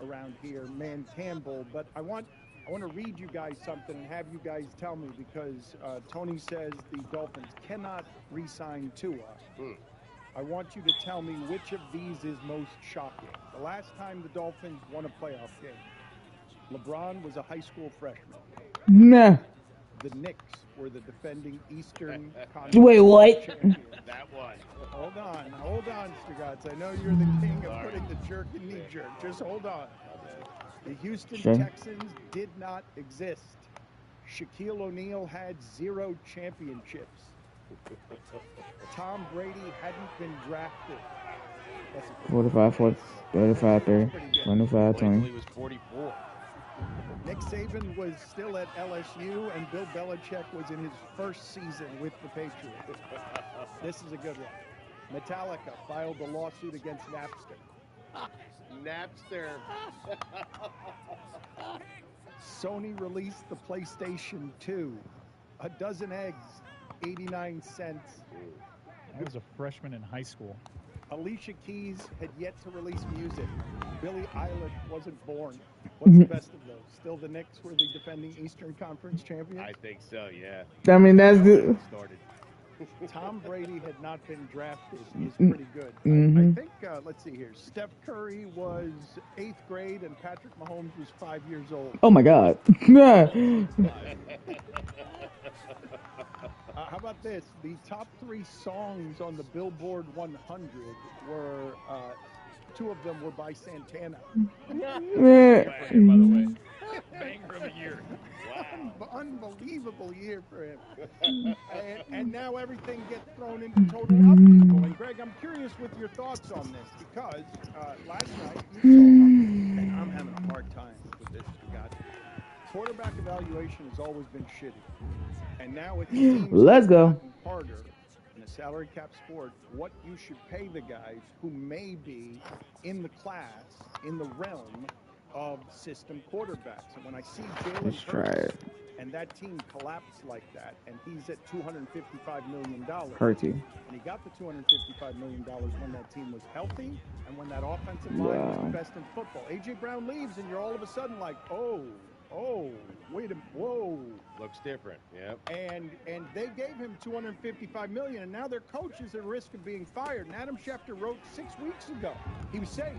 around here, Man Campbell. But I want to read you guys something and have you guys tell me, because Tony says the Dolphins cannot re-sign Tua. I want you to tell me which of these is most shocking. The last time the Dolphins won a playoff game, LeBron was a high school freshman. Nah. The Knicks were the defending Eastern Conference Wait, what? champions. That one. Hold on, Stugatz. I know you're the king of putting the jerk in knee jerk. Just hold on. The Houston Texans did not exist. Shaquille O'Neal had 0 championships. Tom Brady hadn't been drafted. 45, 40, 35, 30, 25, 20. He was 44. Nick Saban was still at LSU, and Bill Belichick was in his first season with the Patriots. This is a good one. Metallica filed a lawsuit against Napster. Napster. Sony released the PlayStation 2. A dozen eggs, 89 cents. I was a freshman in high school. Alicia Keys had yet to release music. Billie Eilish wasn't born. What's the best of those? Still the Knicks were the defending Eastern Conference champions? I think so, yeah. I mean, that's the... Tom Brady had not been drafted is pretty good. I think, let's see here, Steph Curry was 8th grade and Patrick Mahomes was 5 years old. Oh, my God. How about this? The top 3 songs on the Billboard 100 were, 2 of them were by Santana. By the way. Banger of the year. Wow. Unbelievable year for him. and now everything gets thrown into total upheaval. And Greg, I'm curious with your thoughts on this, because last night you saw, and I'm having a hard time with this, Scott. Quarterback evaluation has always been shitty. And now it seems Let's go. harder in a salary cap sport what you should pay the guys who may be in the class, in the realm of system quarterbacks. And when I see Jalen Hurts and that team collapse like that, and he's at $255 million. Hurts you. And he got the $255 million when that team was healthy and when that offensive line was the best in football. A.J. Brown leaves and you're all of a sudden like, oh, wait a minute, whoa. Looks different, yeah. And they gave him $255 million, and now their coach is at risk of being fired. And Adam Schefter wrote 6 weeks ago, he was safe.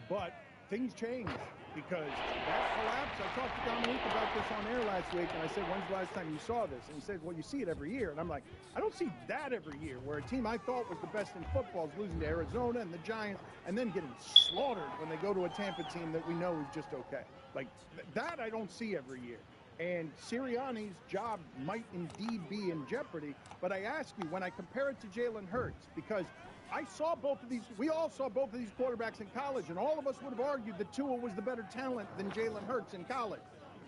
But things change, because that collapse, I talked to Dominique about this on air last week, and I said, when's the last time you saw this? And he said, well, you see it every year. And I'm like, I don't see that every year, where a team I thought was the best in football is losing to Arizona and the Giants, and then getting slaughtered when they go to a Tampa team that we know is just okay. Like, that I don't see every year. And Sirianni's job might indeed be in jeopardy. But I ask you, when I compare it to Jalen Hurts, because I saw both of these, we all saw both of these quarterbacks in college, and all of us would have argued that Tua was the better talent than Jalen Hurts in college.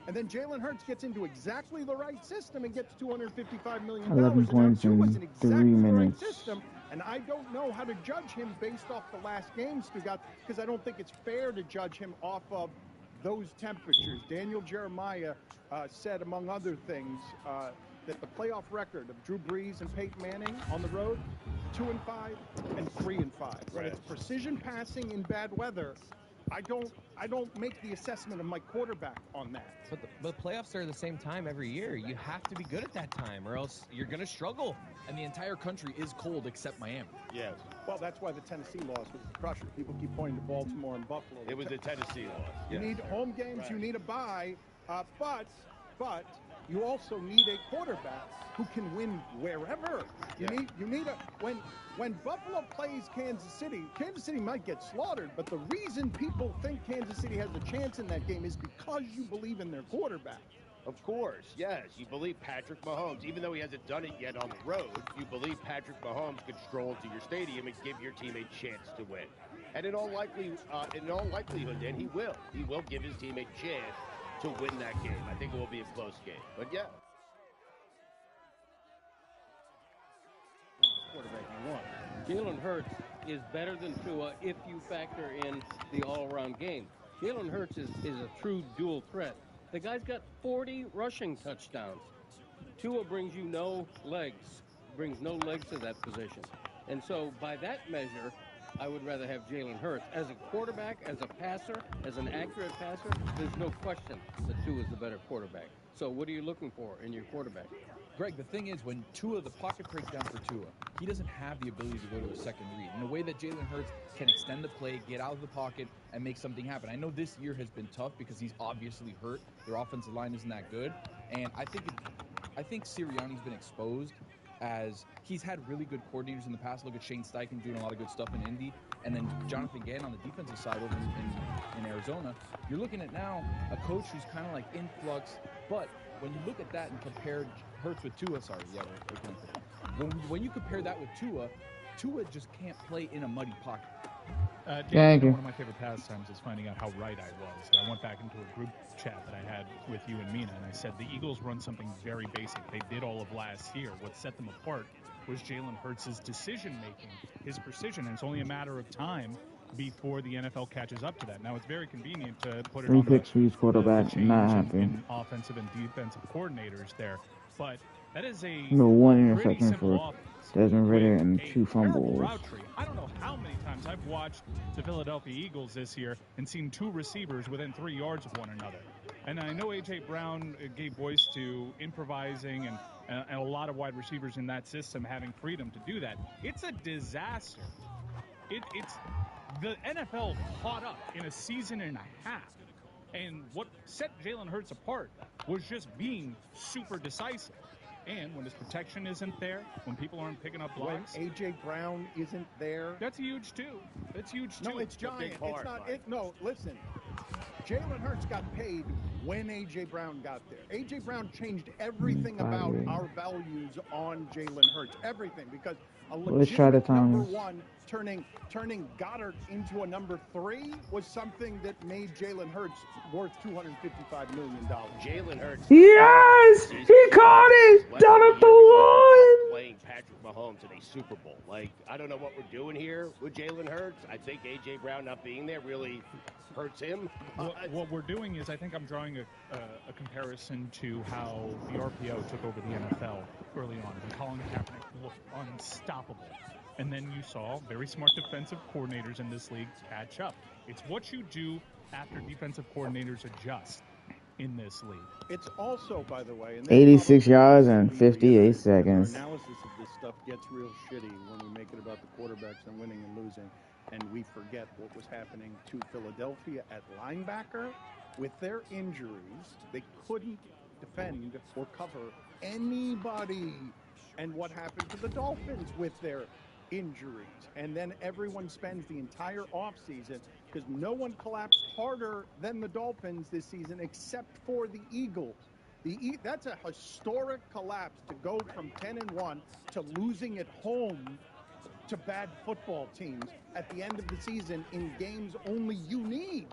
And then Jalen Hurts gets into exactly the right system and gets $255 million. 11 points in 3 minutes. System, and I don't know how to judge him based off the last game, Stugat, because I don't think it's fair to judge him off of those temperatures. Daniel Jeremiah said, among other things, that the playoff record of Drew Brees and Peyton Manning on the road, 2-5 and 3-5. When it's precision passing in bad weather, I don't make the assessment of my quarterback on that. But playoffs are the same time every year. You have to be good at that time, or else you're going to struggle. And the entire country is cold except Miami. Yes. Well, that's why the Tennessee loss was the crusher. People keep pointing to Baltimore and Buffalo. It was the Tennessee loss. You need home games. Right. You need a bye. But you also need a quarterback who can win wherever. You need a when Buffalo plays Kansas City might get slaughtered, but the reason people think Kansas City has a chance in that game is because you believe in their quarterback. Of course, yes. You believe Patrick Mahomes, even though he hasn't done it yet on the road, you believe Patrick Mahomes could stroll into your stadium and give your team a chance to win. And in all likelihood, then he will. He will give his team a chance to win that game. I think it will be a close game. But yeah. Quarterback you want. Jalen Hurts is better than Tua if you factor in the all-around game. Jalen Hurts is a true dual threat. The guy's got 40 rushing touchdowns. Tua brings you no legs, brings no legs to that position. And so by that measure, I would rather have Jalen Hurts. As a quarterback, as a passer, as an accurate passer, there's no question that Tua is the better quarterback. So what are you looking for in your quarterback? Greg, the thing is, when the pocket breaks down for Tua, he doesn't have the ability to go to a second read in a way that Jalen Hurts can extend the play, get out of the pocket, and make something happen. I know this year has been tough because he's obviously hurt. Their offensive line isn't that good, and I think Sirianni's been exposed as he's had really good coordinators in the past. Look at Shane Steichen doing a lot of good stuff in Indy, and then Jonathan Gann on the defensive side over in Arizona. You're looking at now a coach who's kind of like in flux, but when you look at that and compare Hurts with Tua, when you compare that with Tua just can't play in a muddy pocket. One of my favorite pastimes is finding out how right I was. I went back into a group chat that I had with you and Mina, and I said the Eagles run something very basic. They did all of last year. What set them apart was Jalen Hurts' decision-making, his precision, and it's only a matter of time before the NFL catches up to that. Now, it's very convenient to put it on the quarterback not happy. In offensive and defensive coordinators there, but that is a one interception for Desmond Ridder and 2 fumbles. I don't know how many times I've watched the Philadelphia Eagles this year and seen 2 receivers within 3 yards of one another. And I know A.J. Brown gave voice to improvising and a lot of wide receivers in that system having freedom to do that. It's a disaster. It's the NFL caught up in a season and a half. And what set Jalen Hurts apart was just being super decisive. And when his protection isn't there, when people aren't picking up blocks. When A.J. Brown isn't there. That's huge, too. That's huge, too. No, it's giant. It's not. No, listen. Jalen Hurts got paid when A.J. Brown got there. A.J. Brown changed everything about our values on Jalen Hurts. Everything. Because a legitimate number one turning Goddard into a number 3 was something that made Jalen Hurts worth $255 million. Jalen Hurts. Yes! He caught it! Down at the line! Playing Patrick Mahomes in a Super Bowl. Like, I don't know what we're doing here with Jalen Hurts. I think A.J. Brown not being there really hurts him. What we're doing is, I think I'm drawing a comparison to how the RPO took over the NFL early on. And Colin Kaepernick looked unstoppable. And then you saw very smart defensive coordinators in this league catch up. It's what you do after defensive coordinators adjust in this league. It's also, by the way, 86 yards and 58 seconds. Our analysis of this stuff gets real shitty when we make it about the quarterbacks and winning and losing, and we forget what was happening to Philadelphia at linebacker. With their injuries, they couldn't defend or cover anybody. And what happened to the Dolphins with their injuries? And then everyone spends the entire offseason, because no one collapsed harder than the Dolphins this season except for the Eagles. That's a historic collapse to go from 10-1 to losing at home to bad football teams at the end of the season in games only you need.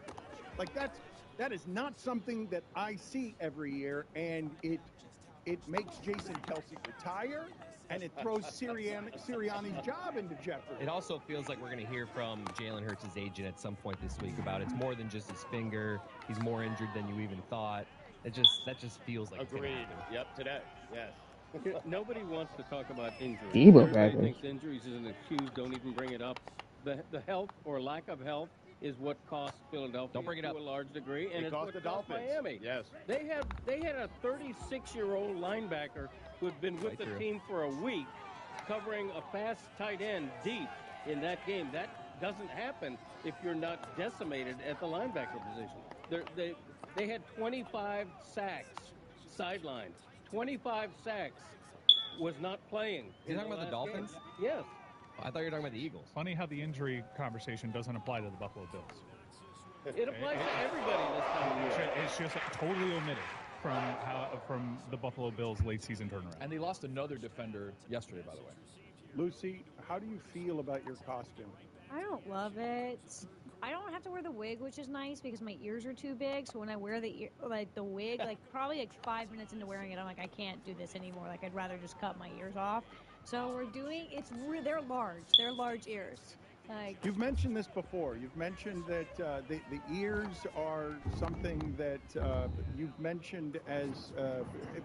Like that is not something that I see every year, and it makes Jason Kelsey retire, and it throws Sirianni's job into jeopardy. It also feels like we're going to hear from Jalen Hurts' agent at some point this week about it's more than just his finger. He's more injured than you even thought. That just feels like agreed. Yep, today. Yes. Nobody wants to talk about injuries. Debo Everybody Packers. thinks injuries is an excuse. Don't even bring it up. The health or lack of health is what cost Philadelphia Don't bring it up. to a large degree, and It it's cost what the cost Dolphins. Miami. Yes. They had a 36-year-old linebacker who had been with the team for a week, covering a fast tight end deep in that game. That doesn't happen if you're not decimated at the linebacker position. They had 25 sacks sidelined. 25 sacks. Was not playing. You're talking about the Dolphins? Game. Yes. I thought you were talking about the Eagles. Funny how the injury conversation doesn't apply to the Buffalo Bills. It applies to everybody this time of year. It's just totally omitted from the Buffalo Bills' late season turnaround. And they lost another defender yesterday, by the way. Lucy, how do you feel about your costume? I don't love it. I don't have to wear the wig, which is nice because my ears are too big. So when I wear the wig, probably 5 minutes into wearing it, I'm like, I can't do this anymore. Like, I'd rather just cut my ears off. So they're large. They're large ears. Like, you've mentioned this before. You've mentioned that the ears are something that you've mentioned as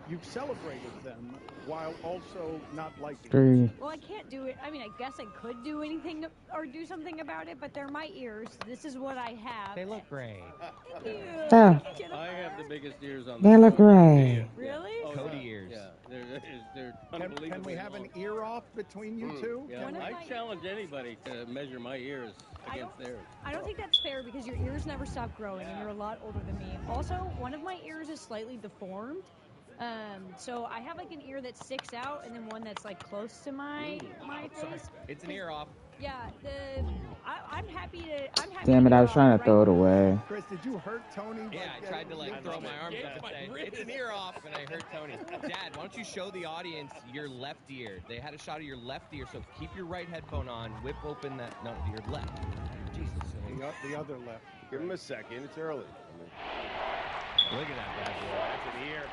you've celebrated them while also not liking them. Well, I can't do it. I mean, I guess I could do anything or do something about it, but they're my ears. This is what I have. They look great. Thank you. Yeah. I have the biggest ears on They look great. Really? Oh, Cody ears. Yeah, they're unbelievably Can we have long. an ear off between you two? Yeah, I challenge anybody to measure my ears against theirs. I don't think that's fair because your ears never stop growing, and you're a lot older than me. Also, one of my ears is slightly deformed. So I have like an ear that sticks out, and then one that's like close to my face. It's an ear off. Yeah, I'm happy to. Damn it, I was trying to throw it away. Chris, did you hurt Tony? Yeah, I tried to throw my arms up and say, it's an ear off, and I hurt Tony. Dad, why don't you show the audience your left ear? They had a shot of your left ear, so keep your right headphone on, whip open your left. Jesus. The other left. Give him a second. It's early. Look at that bad boy. That's an ear.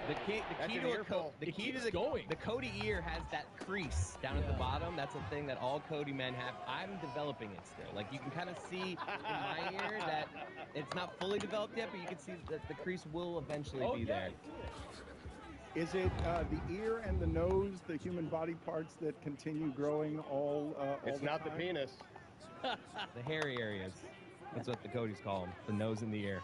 The key to the Cody ear has that crease down at the bottom. That's a thing that all Cody men have. I'm developing it still. Like, you can kind of see in my ear that it's not fully developed yet, but you can see that the crease will eventually be there. Is it the ear and the nose, the human body parts that continue growing all It's not the penis. The hairy areas. That's what the Codys call them. The nose and the ear.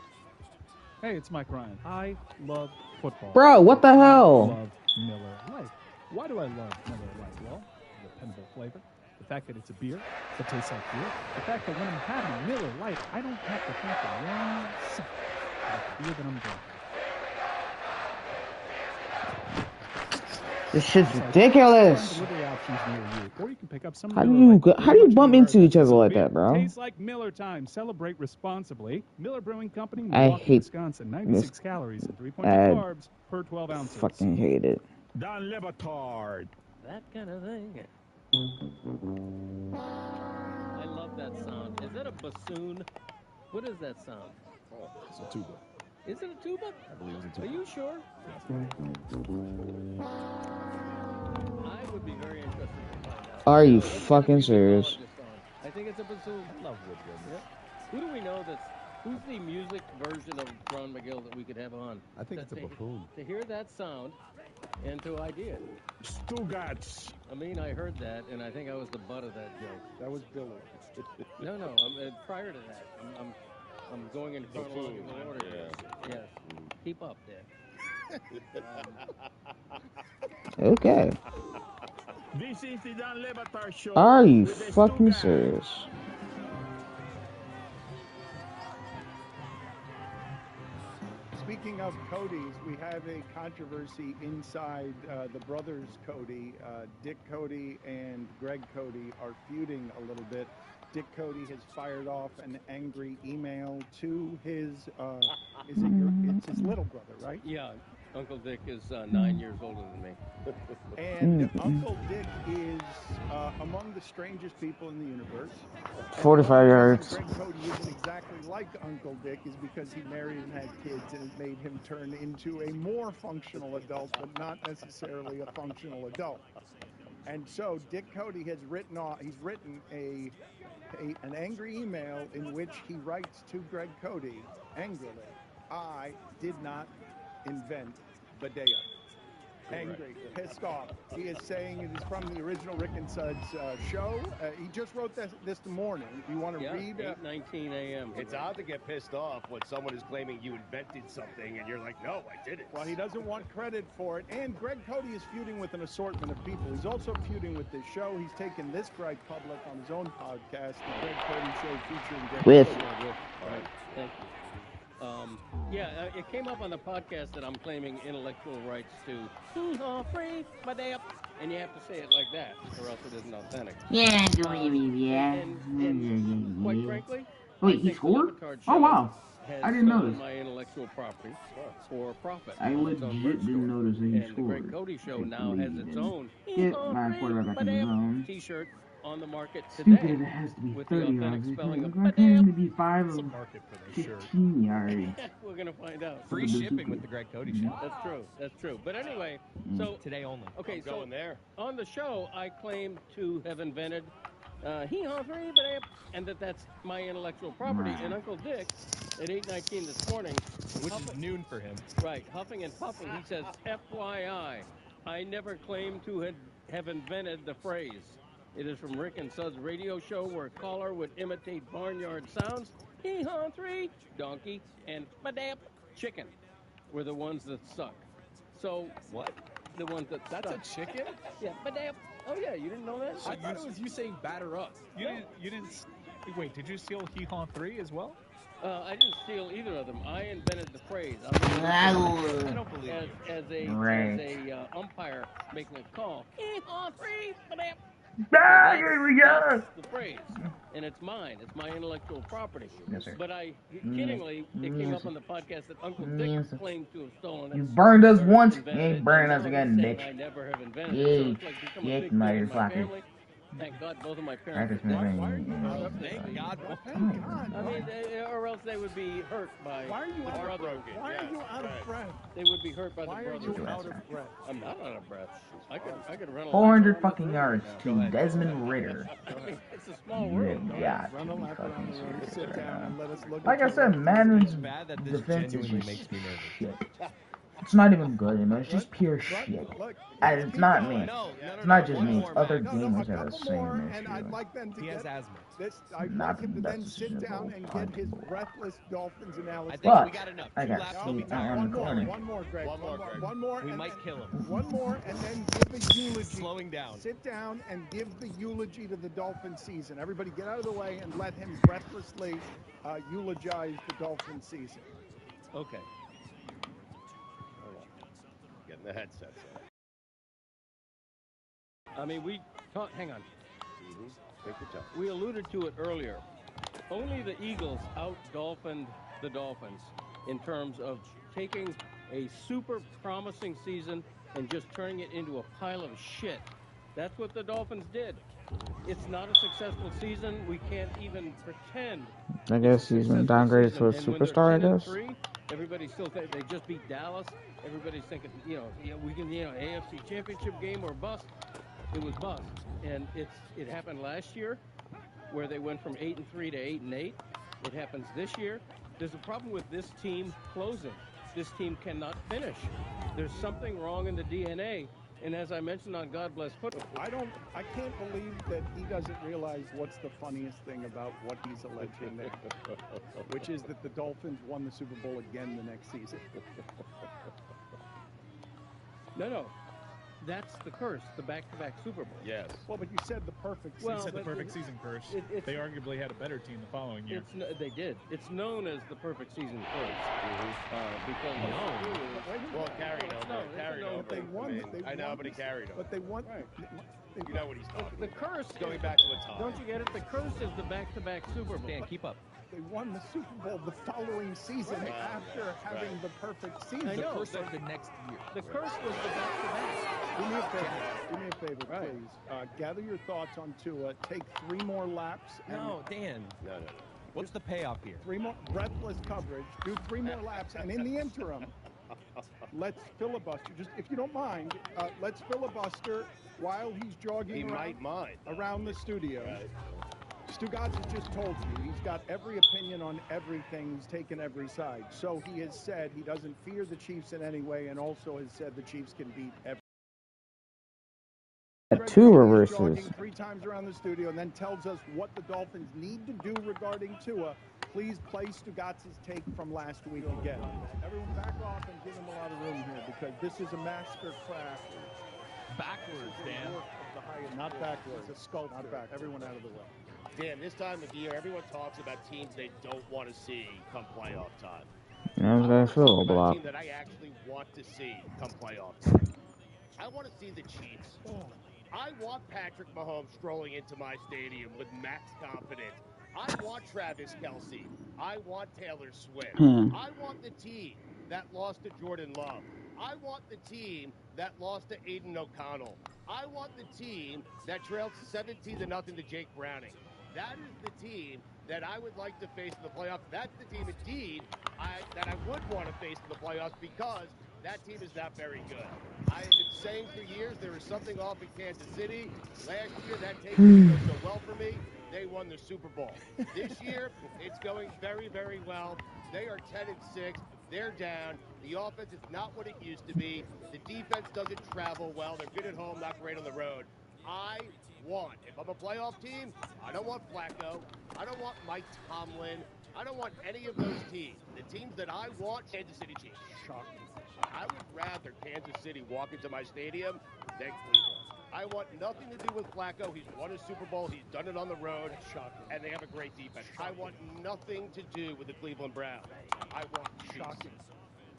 Hey, it's Mike Ryan. I love football. Bro, what the hell? I love Miller Lite. Why do I love Miller Lite? Well, the dependable flavor, the fact that it's a beer that tastes like beer, the fact that when I'm having Miller Lite, I don't have to think for 1 second about the beer that I'm drinking. This shit's ridiculous. Delivery options near you, or you can pick up some How do you bump into each other like that, bro? Tastes like Miller time. Celebrate responsibly. Miller Brewing Company, I Milwaukee, hate Wisconsin. 96 calories and 3.2 carbs per 12 ounces. Fucking hate it. Don Lebatard. That kind of thing. I love that sound. Is that a bassoon? What is that sound? Oh, it's a tuba. Is it a tuba? I believe it's a tuba. Are you sure? I would be very interested to find out. Are you fucking serious? I think it's a bassoon. I love woodwind. Yeah. Who do we know who's the music version of Ron McGill that we could have on? I think it's a buffoon. To hear that sound and to idea. Stugats. I mean, I heard that, and I think I was the butt of that joke. That was Billy. No, prior to that, I'm going in chronological order. Yes. Keep up, Dad. Okay. This is the Don Lebatard Show. Are you fucking serious? Speaking of Cody's, we have a controversy inside the brothers Cody. Dick Cody and Greg Cody are feuding a little bit. Dick Cody has fired off an angry email to his, it's his little brother, right? Yeah. Uncle Dick is 9 years older than me. And Uncle Dick is among the strangest people in the universe. 45 yards. Greg Cody isn't exactly like Uncle Dick is because he married and had kids, and it made him turn into a more functional adult, but not necessarily a functional adult. And so Dick Cody has written an angry email in which he writes to Greg Cody angrily, "I did not invent Badea." Angry, pissed off. He is saying it is from the original Rick and Suds show. He just wrote this morning. Do you want to read? 8:19 a.m. It's odd to get pissed off when someone is claiming you invented something and you're like, no, I didn't. Well, he doesn't want credit for it. And Greg Cody is feuding with an assortment of people. He's also feuding with this show. He's taken this gripe public on his own podcast, the Greg Cody Show, featuring Greg Cody. Right. Thank you. It came up on the podcast that I'm claiming intellectual rights to free, and you have to say it like that, or else it isn't authentic. Yeah, And quite frankly, wait, he scored? Oh wow, I didn't notice. My intellectual property for profit. I legit didn't notice that he and scored. The Greg Cody Show now has its own Get my quarterback back in his zone. T-shirt on the market Stupid today. if it has to be with 30 the yards. spelling of Why can't it be 5 There's a or market for this shirt. 15 yards? We're gonna find out. Free shipping with the Greg Cody Show. That's true. That's true. But anyway, so today only. Okay, I'm going there. On the show, I claim to have invented and that's my intellectual property. Right. And Uncle Dick, at 8:19 this morning, Which is noon for him. right, huffing and puffing, he says, "FYI, I never claimed to have invented the phrase. It is from Rick and Suds radio show where a caller would imitate barnyard sounds. Hee-haw 3, donkey, and badap, chicken were the ones that suck. So what? The ones that That's stuck. a chicken? Yeah, badap. Oh yeah, you didn't know that? I thought it was you saying batter up. You didn't. Wait, did you steal Hee-Haw 3 as well? I didn't steal either of them. I invented the phrase. I don't believe as a umpire making a call. Hee-haw 3, badap. Ah, here we go. That's the phrase, and it's mine. It's my intellectual property. Yes, sir. But kiddingly, it came up on the podcast that Uncle Dick claimed to have stolen it. You burned us once, you Invented ain't it. burning Now us he's again, saying bitch. I never have invented Yeah, it. So it's like become a shit, big thing in my motherfucker. family. Thank God both of my parents. Thank Thank God. I mean, or else they would be hurt by Why are you the out of brother. Why are you out of breath? They would be hurt by Why the are brother. you out of breath? I'm not out of breath. I could run a 400 lap fucking around yards the to Desmond Ritter. I mean, it's a small You world. have got Run a to be lap around fucking the room, serious sit right down, now. and let us look Like at I you. said, Madden's It's bad that this defense is genuinely just makes me nervous. shit. It's not even good, you know, it's just pure shit. And it's not me. It's not just me, it's other gamers that are the same And I'd issue. like them to He has get asthma. this. I'd Not like him to then that's sit down and get his possible. breathless Dolphins analysis. I think we But got enough. I Two got laps, Steve we'll be tired. on the corner. One more, Greg. One more. We and might then- kill him. One more, and then give the eulogy. Slowing down. Sit down and give the eulogy to the Dolphin season. Everybody get out of the way and let him breathlessly eulogize the Dolphin season. Okay. Getting the headsets on. I mean, hang on. Take your time. We alluded to it earlier. Only the Eagles out-dolphined the Dolphins in terms of taking a super promising season and just turning it into a pile of shit. That's what the Dolphins did. It's not a successful season. We can't even pretend. I guess he's been downgraded to a superstar, I guess. Everybody still think they just beat Dallas. Everybody's thinking, we can, AFC Championship game or bust. It was bust, and it happened last year, where they went from 8-3 to 8-8. It happens this year. There's a problem with this team closing. This team cannot finish. There's something wrong in the DNA. And as I mentioned on God Bless Football, I can't believe that he doesn't realize what's the funniest thing about what he's alleging there, which is that the Dolphins won the Super Bowl again the next season. No. That's the curse, the back-to-back Super Bowl. Yes. Well, but you said the perfect season. Well, He said the but perfect season curse. it's- They arguably had a better team the following year. They did. It's known as the perfect season curse. Because Well, it carried over. No, It carried no, over. But they won. I know, but it carried over. But they won. You know what he's talking The about. curse Going back to a time. Don't you get it? The curse is the back-to-back Super Bowl. Dan, keep up. They won the Super Bowl the following season after having the perfect season. I know. The curse started the next year. The curse was the back-to-back. Do me a favor. Do me a favor, please. Gather your thoughts on Tua. Take 3 more laps. And No, Dan. No. What's the payoff here? 3 more breathless coverage. Do 3 more laps, and in the interim, let's filibuster. Just if you don't mind, let's filibuster while he's jogging around the studio. Right. Stugotz has just told you he's got every opinion on everything. He's taken every side. So he has said he doesn't fear the Chiefs in any way, and also has said the Chiefs can beat every. 2 reverses. Jogging 3 times around the studio, and then tells us what the Dolphins need to do regarding Tua. Please play Stugotz's take from last week again. Everyone back off and give him a lot of room here, because this is a master craft. Backwards, Dan. Not backwards. It's a sculpture. Not back. Everyone out of the way. Dan, this time of year, everyone talks about teams they don't want to see come playoff time. How's that feel, A Block? team that I actually want to see come playoff time. I want to see the Chiefs. I want Patrick Mahomes strolling into my stadium with max confidence. I want Travis Kelce. I want Taylor Swift. I want the team that lost to Jordan Love. I want the team that lost to Aiden O'Connell. I want the team that trailed 17-0 to Jake Browning. That is the team that I would like to face in the playoffs. That's the team, indeed, that I would want to face in the playoffs, because that team is not very good. I have been saying for years there is something off in Kansas City. Last year, that take didn't go so well for me. They won the Super Bowl. This year, it's going very, very well. They are 10-6. They're down. The offense is not what it used to be. The defense doesn't travel well. They're good at home, not great on the road. If I'm a playoff team, I don't want Flacco. I don't want Mike Tomlin. I don't want any of those teams. The teams that I want, Kansas City Chiefs. Shocking. I would rather Kansas City walk into my stadium than Cleveland. I want nothing to do with Flacco. He's won a Super Bowl. He's done it on the road. And they have a great defense. I want nothing to do with the Cleveland Browns. I want Chiefs.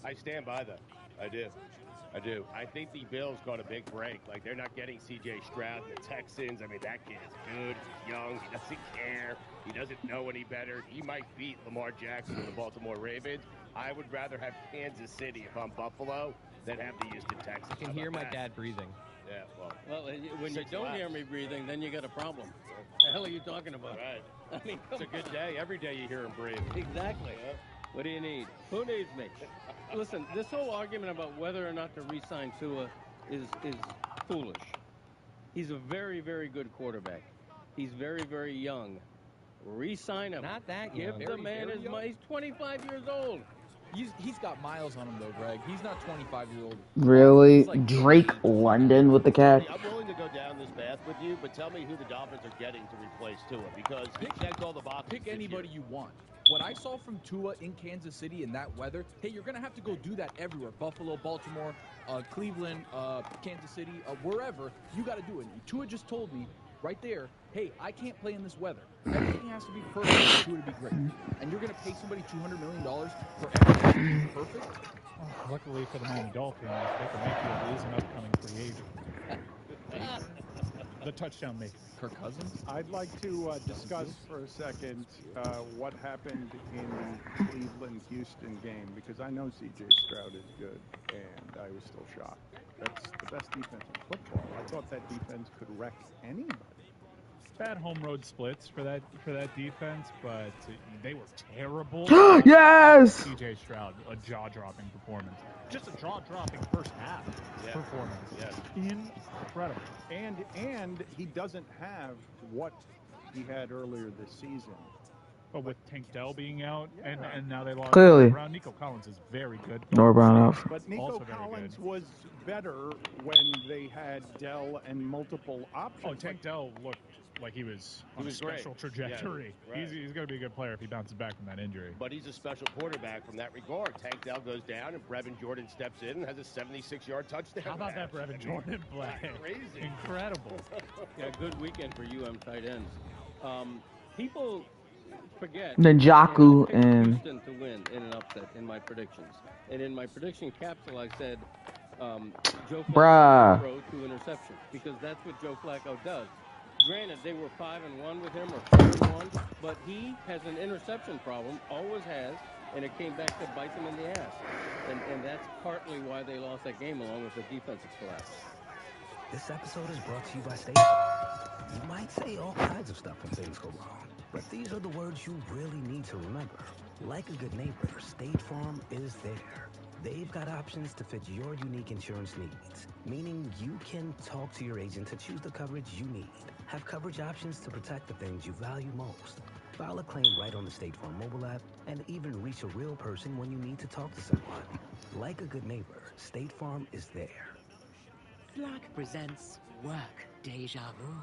I stand by them. I do. I think the Bills got a big break. Like, they're not getting C.J. Stroud and the Texans. I mean, that kid is good. He's young. He doesn't care. He doesn't know any better. He might beat Lamar Jackson and the Baltimore Ravens. I would rather have Kansas City if I'm Buffalo than have the Houston Texans. I can hear my dad breathing. Yeah, Well, when you don't hear me breathing, then you got a problem. What the hell are you talking about? Right. I mean, It's a good day. Every day you hear him breathe. Exactly. Yeah. What do you need? Who needs me? Listen, this whole argument about whether or not to re-sign Tua is foolish. He's a very, very good quarterback. He's very, very young. Re-sign him. Not that young. Give the man his money. He's 25 years old. He's got miles on him, though, Greg. He's not 25-year-old. Really? Drake London with the catch? I'm willing to go down this path with you, but tell me who the Dolphins are getting to replace Tua, because he checked all the boxes. Pick anybody you want. What I saw from Tua in Kansas City in that weather, hey, you're going to have to go do that everywhere. Buffalo, Baltimore, Cleveland, Kansas City, wherever. You got to do it. Tua just told me right there, hey, I can't play in this weather. Everything has to be perfect for Tua to be great. And you're going to pay somebody $200 million for everything to be perfect? Oh, luckily for the Miami Dolphins, Baker Mayfield is an upcoming free agent. The touchdown maker. Kirk Cousins? I'd like to discuss for a second what happened in the Cleveland-Houston game, because I know C.J. Stroud is good, and I was still shocked. That's the best defense in football. I thought that defense could wreck anybody. Bad home road splits for that defense, but they were terrible. Yes! C.J. Stroud, a jaw-dropping performance. Just a jaw-dropping first half performance. Yeah. Incredible. And he doesn't have what he had earlier this season. But with Tank Dell being out, and now they lost Clearly. Brown, Nico Collins is very good. Nor Brown out. But Nico Collins was better when they had Dell and multiple options. Oh, Tank Dell looked like he was on a special trajectory. Yeah, right. He's going to be a good player if he bounces back from that injury. But he's a special quarterback from that regard. Tank Dell goes down, and Brevin Jordan steps in and has a 76-yard touchdown. How about that Brevin Jordan play? Crazy. Incredible. Yeah, good weekend for UM tight ends. People forget. Njoku I picked and Houston to win in an upset in my predictions. And in my prediction capsule, I said Joe Bruh. Flacco throw to interception because that's what Joe Flacco does. Granted, they were 5-1 with him or 4-1, but he has an interception problem, always has, and it came back to bite them in the ass. And that's partly why they lost that game, along with the defensive collapse. This episode is brought to you by State Farm. You might say all kinds of stuff when things go wrong, but these are the words you really need to remember. Like a good neighbor, State Farm is there. They've got options to fit your unique insurance needs, meaning you can talk to your agent to choose the coverage you need. Have coverage options to protect the things you value most. File a claim right on the State Farm mobile app, and even reach a real person when you need to talk to someone. Like a good neighbor, State Farm is there. Slack presents Work Deja Vu.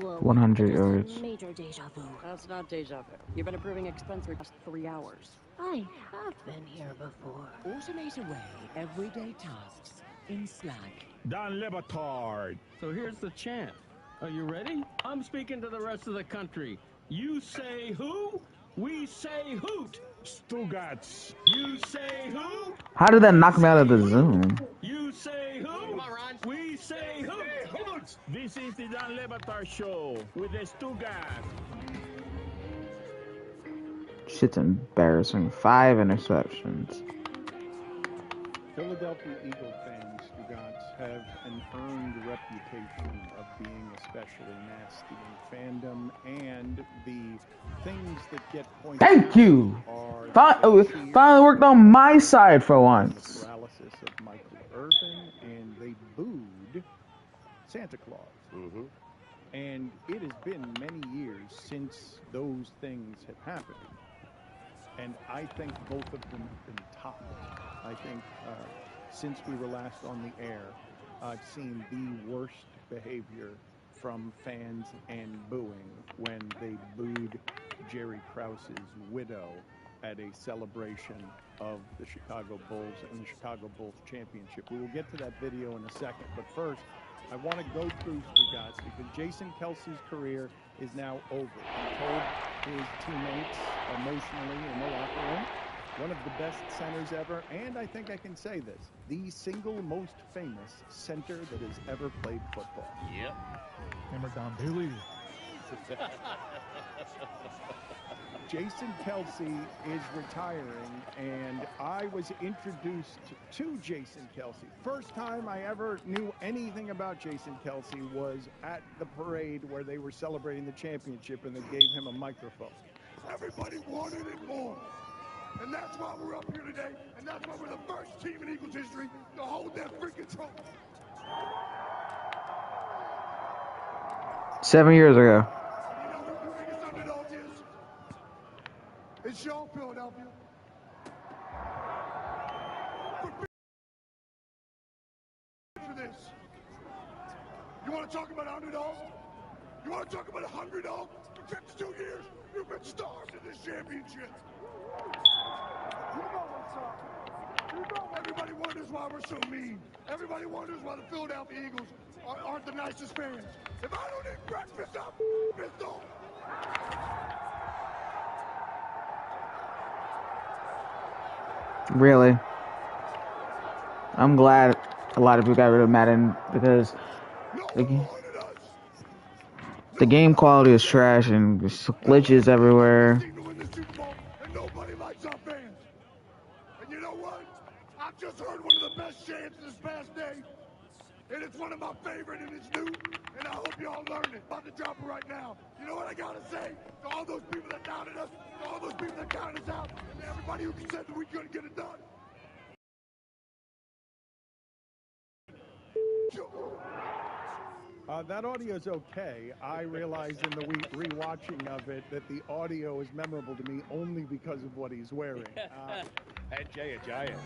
Whoa, 100 yards. Major deja vu. That's not deja vu. You've been approving expense for just 3 hours. I have been here before. Automate away everyday tasks in Slack. Dan Le Batard. So here's the chant. Are you ready? I'm speaking to the rest of the country. You say who? We say hoot. Stugatz. You say who? How did that knock me out of the Zoom? You say who? Come on, Ron. We say hoot. This is the Dan Le Batard Show with the Stugatz. Shit's embarrassing. 5 interceptions. Philadelphia Eagle fans, Stugatz, have an earned reputation of being especially nasty in fandom, and the things that get pointed Thank you! Finally worked on my side for once. Paralysis of Michael Irvin, and they booed Santa Claus. Mm-hmm. And it has been many years since those things have happened. And I think both of them have been topped. I think since we were last on the air, I've seen the worst behavior from fans and booing when they booed Jerry Krause's widow at a celebration of the Chicago Bulls and the Chicago Bulls championship. We will get to that video in a second, but first, I want to go through Stugatz because Jason Kelsey's career is now over. He told his teammates emotionally in the locker room, one of the best centers ever, and I think I can say this, the single most famous center that has ever played football. Yep. Hammer Don Billy. Jason Kelsey is retiring, and I was introduced to Jason Kelsey. First time I ever knew anything about Jason Kelsey was at the parade where they were celebrating the championship, and they gave him a microphone. Everybody wanted it more. And that's why we're up here today, and that's why we're the first team in Eagles history to hold that freaking trophy. 7 years ago. You know who the biggest underdog is? It's y'all, Philadelphia. For this. You want to talk about underdogs? You want to talk about a hungry dog? For 52 years, you've been starved in this championship. You know what's up. You know everybody wonders why we're so mean. Everybody wonders why the Philadelphia Eagles aren't the nicest fans. If I don't eat breakfast, I'm pissed off. Really. I'm glad a lot of people got rid of Madden because the game quality is trash and there's glitches everywhere. And nobody likes our fans. And you know what? I've just heard one of the best chants this past day. And it's one of my favorite, and it's new. And I hope y'all learned it. I'm about to drop it right now. You know what I gotta say to all those people that doubted us, to all those people that counted us out, and everybody who said that we couldn't get it done. That audio is okay. I realized in the rewatching of it that the audio is memorable to me only because of what he's wearing. And Jay a Giant.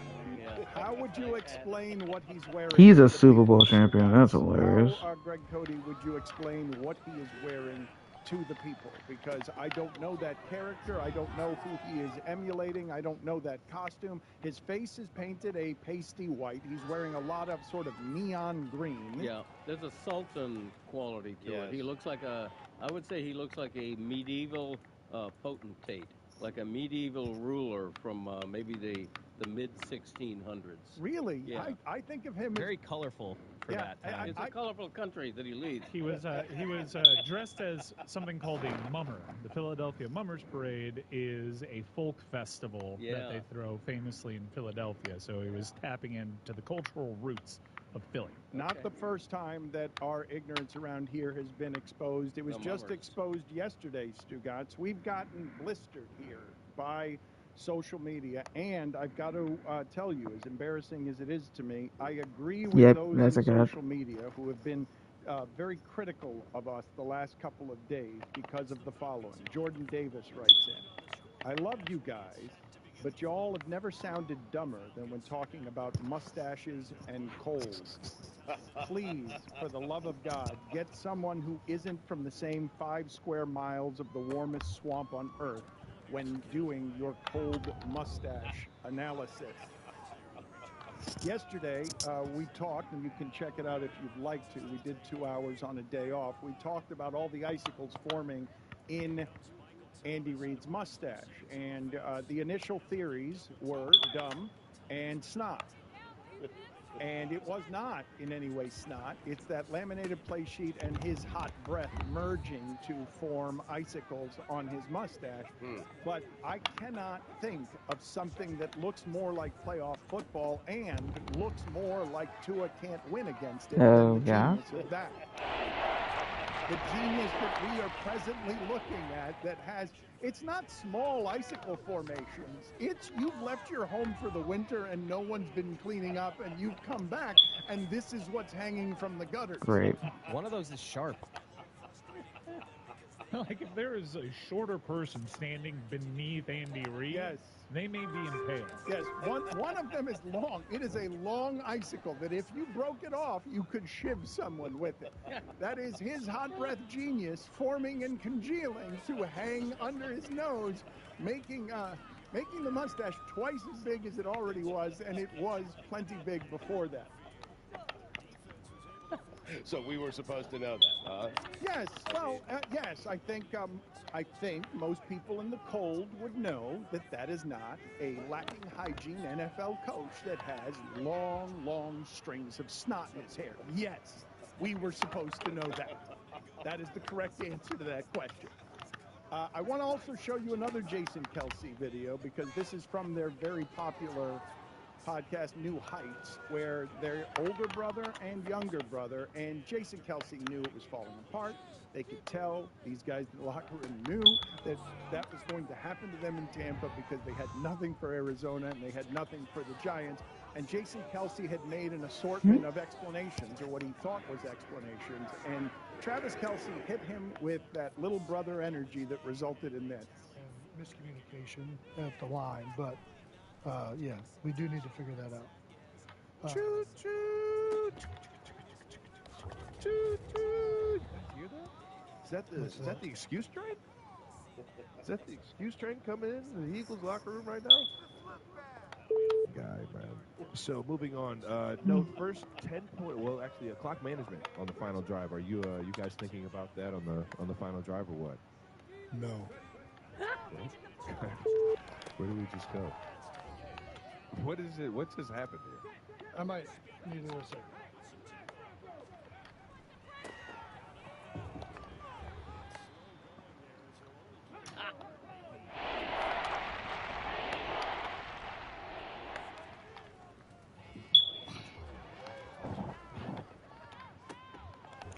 How would you explain what he's wearing? He's a Super Bowl champion. That's hilarious. How, Greg Cody, would you explain what he is wearing to the people? Because I don't know that character. I don't know who he is emulating. I don't know that costume. His face is painted a pasty white. He's wearing a lot of sort of neon green. Yeah, there's a sultan quality to it. He looks like I would say he looks like a medieval potentate, like a medieval ruler from maybe the the mid-1600s. Really? Yeah. I think of him very colorful for that time. It's a colorful country that he leads. He was dressed as something called a mummer. The Philadelphia Mummers Parade is a folk festival that they throw famously in Philadelphia. So he was tapping into the cultural roots of Philly. Not the first time that our ignorance around here has been exposed. It was just exposed yesterday, Stugotz. We've gotten blistered here by social media, and I've got to tell you, as embarrassing as it is to me, I agree with those in social media who have been very critical of us the last couple of days because of the following. Jordan Davis writes in, I love you guys, but y'all have never sounded dumber than when talking about mustaches and coals. Please, for the love of God, get someone who isn't from the same 5 square miles of the warmest swamp on earth when doing your cold mustache analysis. Yesterday, we talked, and you can check it out if you'd like to. We did 2 hours on a day off. We talked about all the icicles forming in Andy Reid's mustache. And the initial theories were dumb and snot. And it was not in any way snot. It's that laminated play sheet and his hot breath merging to form icicles on his mustache. But I cannot think of something that looks more like playoff football and looks more like Tua can't win against it than the genius of that. The genius that we are presently looking at that has, it's not small icicle formations. It's you've left your home for the winter and no one's been cleaning up and you've come back and this is what's hanging from the gutters. Great. One of those is sharp. Like if there is a shorter person standing beneath Andy Reid, they may be impaled. Yes, one of them is long. It is a long icicle that if you broke it off, you could shiv someone with it. That is his hot breath genius forming and congealing to hang under his nose, making the mustache twice as big as it already was, and it was plenty big before that. So we were supposed to know that, huh? Yes. Well, yes. I think most people in the cold would know that that is not a lacking hygiene NFL coach that has long, long strings of snot in his hair. Yes, we were supposed to know that. That is the correct answer to that question. I want to also show you another Jason Kelsey video because this is from their very popular podcast New Heights, where their older brother and younger brother, and Jason Kelsey knew it was falling apart. They could tell. These guys in the locker room knew that that was going to happen to them in Tampa because they had nothing for Arizona and they had nothing for the Giants. And Jason Kelsey had made an assortment of explanations, or what he thought was explanations, and Travis Kelsey hit him with that little brother energy that resulted in this. Miscommunication at the line, but yeah, we do need to figure that out. Choo choo, choo choo. Hear that? Is that the excuse train? Is that the excuse train coming in the Eagles locker room right now? Guy, man. So moving on. No, first 10-point. Well, actually, clock management on the final drive. Are you guys thinking about that on the final drive or what? No. Where do we just go? What is it? What just happened here? I might need a second.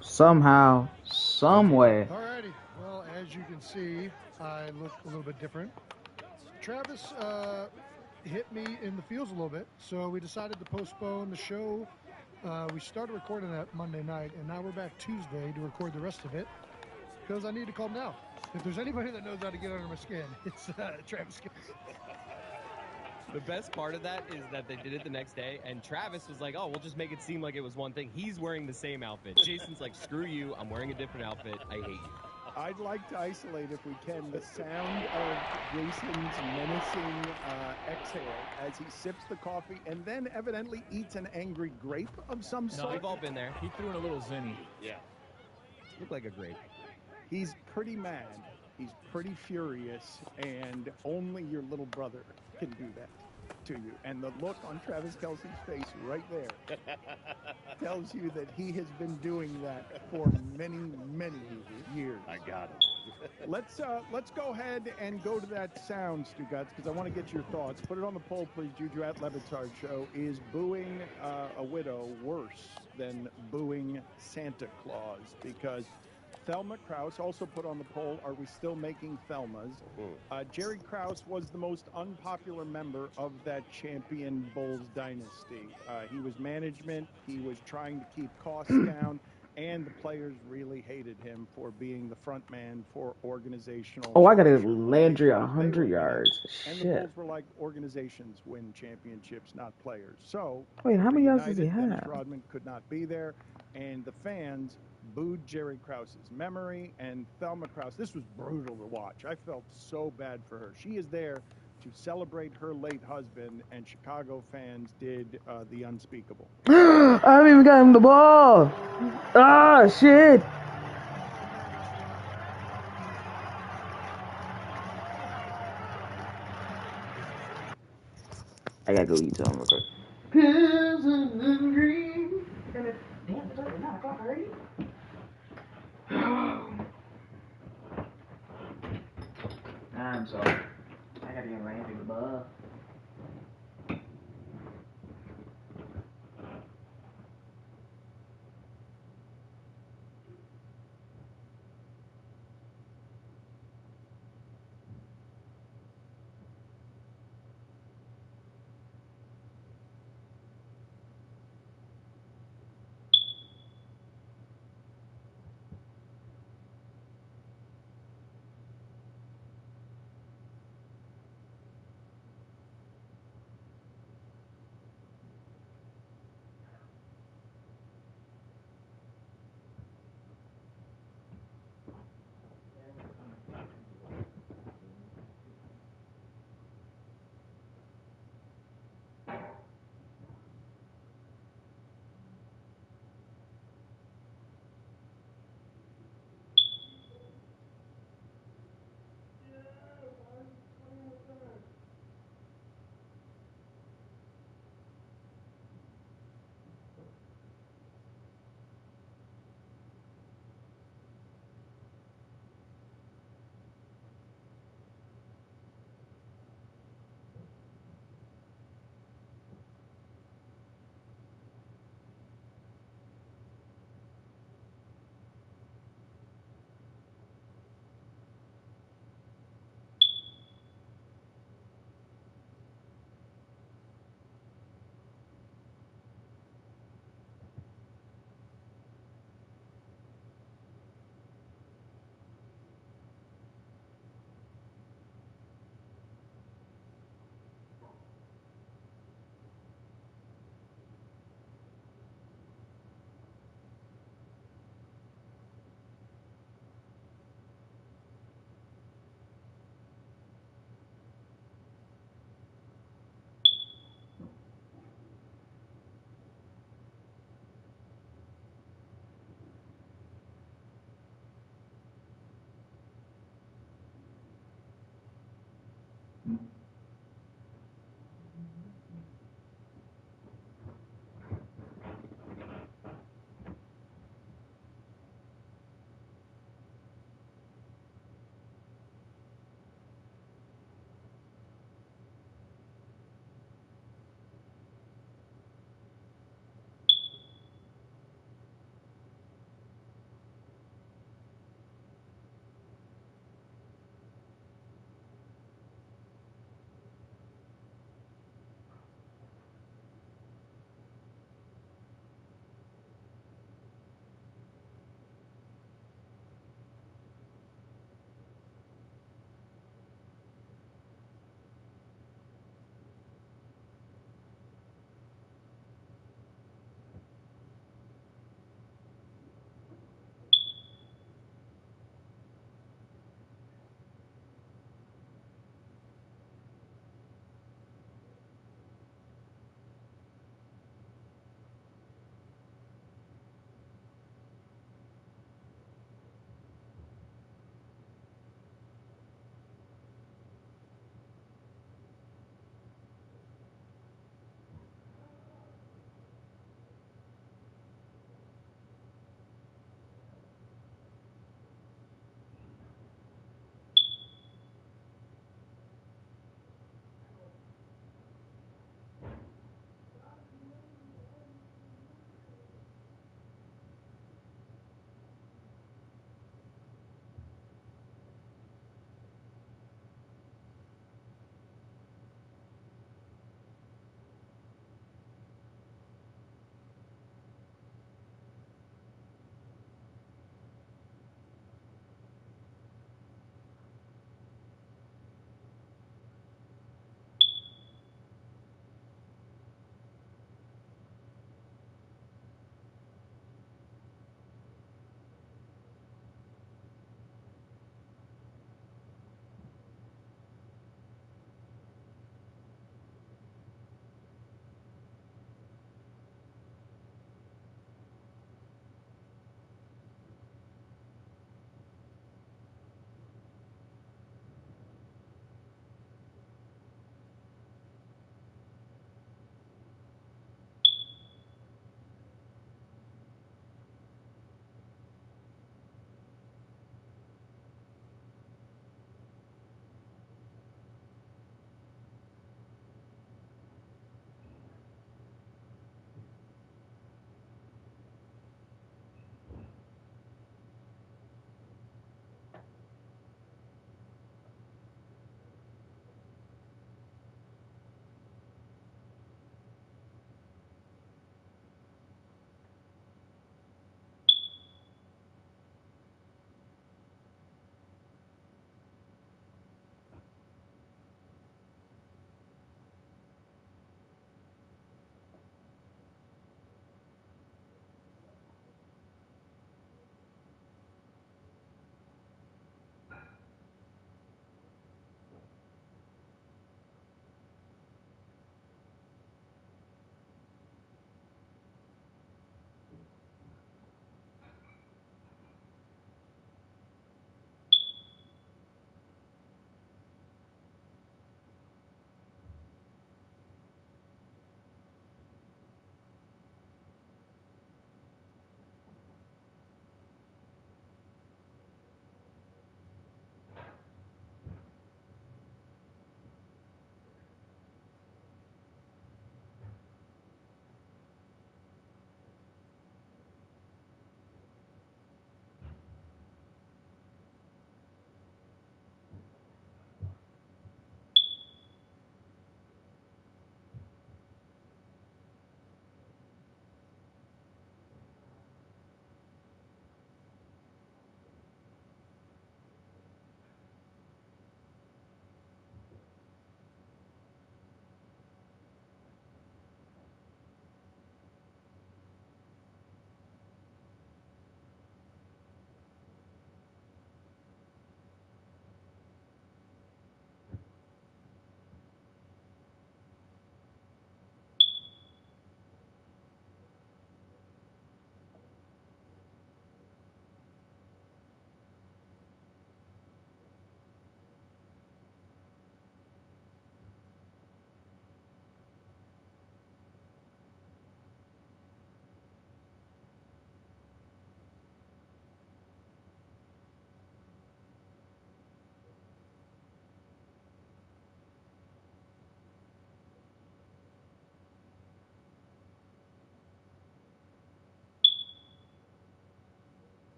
Somehow, some way. Alrighty. Well, as you can see, I look a little bit different. Travis hit me in the feels a little bit, so we decided to postpone the show. We started recording that Monday night, and now we're back Tuesday to record the rest of it because I need to calm down. If there's anybody that knows how to get under my skin, it's Travis. The best part of that is that they did it the next day, and Travis was like, oh, we'll just make it seem like it was one thing. He's wearing the same outfit. Jason's like, screw you, I'm wearing a different outfit. I hate you. I'd like to isolate, if we can, the sound of Jason's menacing exhale as he sips the coffee and then evidently eats an angry grape of some sort. We've all been there. He threw in a little zinni. Yeah. Looked like a grape. He's pretty mad. He's pretty furious, and only your little brother can do that. to you. And the look on Travis Kelce's face right there tells you that he has been doing that for many, many years. I got him. Let's go ahead and go to that sound, Stu Guts, because I want to get your thoughts. Put it on the poll, please, Juju at Levitard Show. Is booing a widow worse than booing Santa Claus? Because Thelma Krause also put on the poll, are we still making Thelmas? Jerry Krause was the most unpopular member of that champion Bulls dynasty. He was management. He was trying to keep costs down. And the players really hated him for being the front man for organizational. Oh, I got a Landry 100 yards. And Shit. the Bulls were like, organizations win championships, not players. So, Wait, how many yards does he Dennis have? Rodman could not be there, and the fans booed Jerry Krause's memory and Thelma Krause. This was brutal to watch. I felt so bad for her. She is there to celebrate her late husband, and Chicago fans did the unspeakable. I haven't even got him the ball. Ah, shit. I gotta go eat something real quick. Damn, it's already 9 o'clock already? I'm sorry. I gotta get Landry the ball.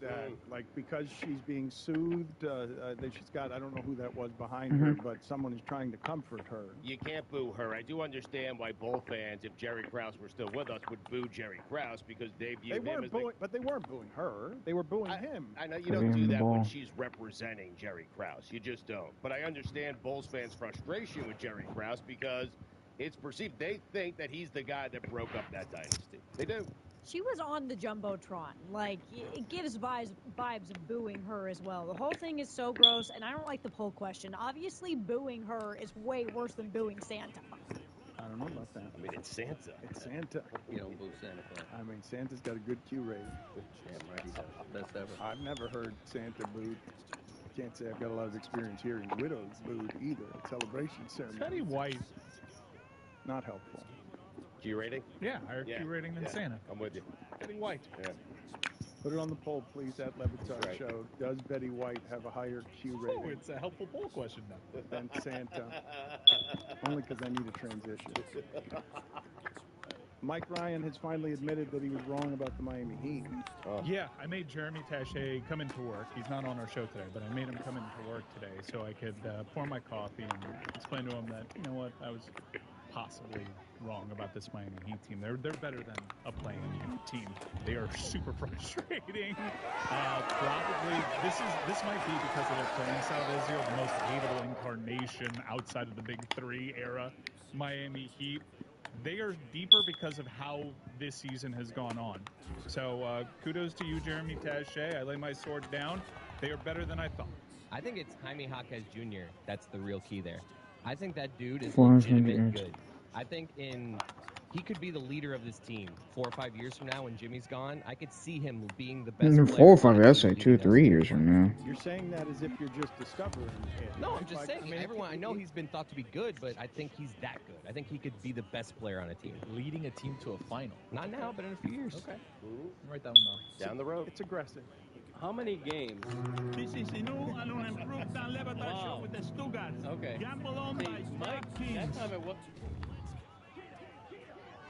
that. Like, because she's being soothed, that she's got, I don't know who that was behind her, but someone is trying to comfort her. You can't boo her. I do understand why Bull fans, if Jerry Krause were still with us, would boo Jerry Krause because they view him as but they weren't booing her. They were booing him. I know you don't do that when she's representing Jerry Krause. You just don't. But I understand Bulls fans' frustration with Jerry Krause because it's perceived. They think that he's the guy that broke up that dynasty. They do. She was on the Jumbotron. Like, it gives vibes of booing her as well. The whole thing is so gross, and I don't like the poll question. Obviously, booing her is way worse than booing Santa. I don't know about that. I mean, it's Santa. It's Santa. You don't boo Santa Claus. I mean, Santa's got a good Q rating. Damn right he does. Best ever. I've never heard Santa booed. Can't say I've got a lot of experience hearing widows booed either at celebration ceremonies. Betty White. Not helpful. Q rating? Yeah, higher Q rating than Santa. I'm with you. Betty White. Yeah. Put it on the poll, please, at Levitar Show. Does Betty White have a higher Q rating? Oh, it's a helpful poll question now. Than Santa. Only because I need a transition. Mike Ryan has finally admitted that he was wrong about the Miami Heat. Yeah, I made Jeremy Taché come into work. He's not on our show today, but I made him come into work today so I could pour my coffee and explain to him that, you know what, I was possibly wrong about this Miami Heat team. They're better than a playing team. They are super frustrating. Probably this might be because of their playing style. They're the most hateable incarnation outside of the Big Three era. Miami Heat. They are deeper because of how this season has gone on. So kudos to you, Jeremy Taché. I lay my sword down. They are better than I thought. I think it's Jaime Jaquez Jr. that's the real key there. I think that dude is 400 legitimate yards. good. I think he could be the leader of this team 4 or 5 years from now when Jimmy's gone. I could see him being the best player. 4 or 5, that's like 2 or 3 years from now. You're saying that as if you're just discovering it. No, I'm just saying. I know he's been thought to be good, but I think he's that good. I think he could be the best player on a team. Leading a team to a final. Not now, but in a few years. Okay. Write that one down. Down the road. It's aggressive. How many games? This is the new and unimproved Dan Levitar show with the Stuttgarts. Okay. Gamble on by Mike, DraftKings. that time it was...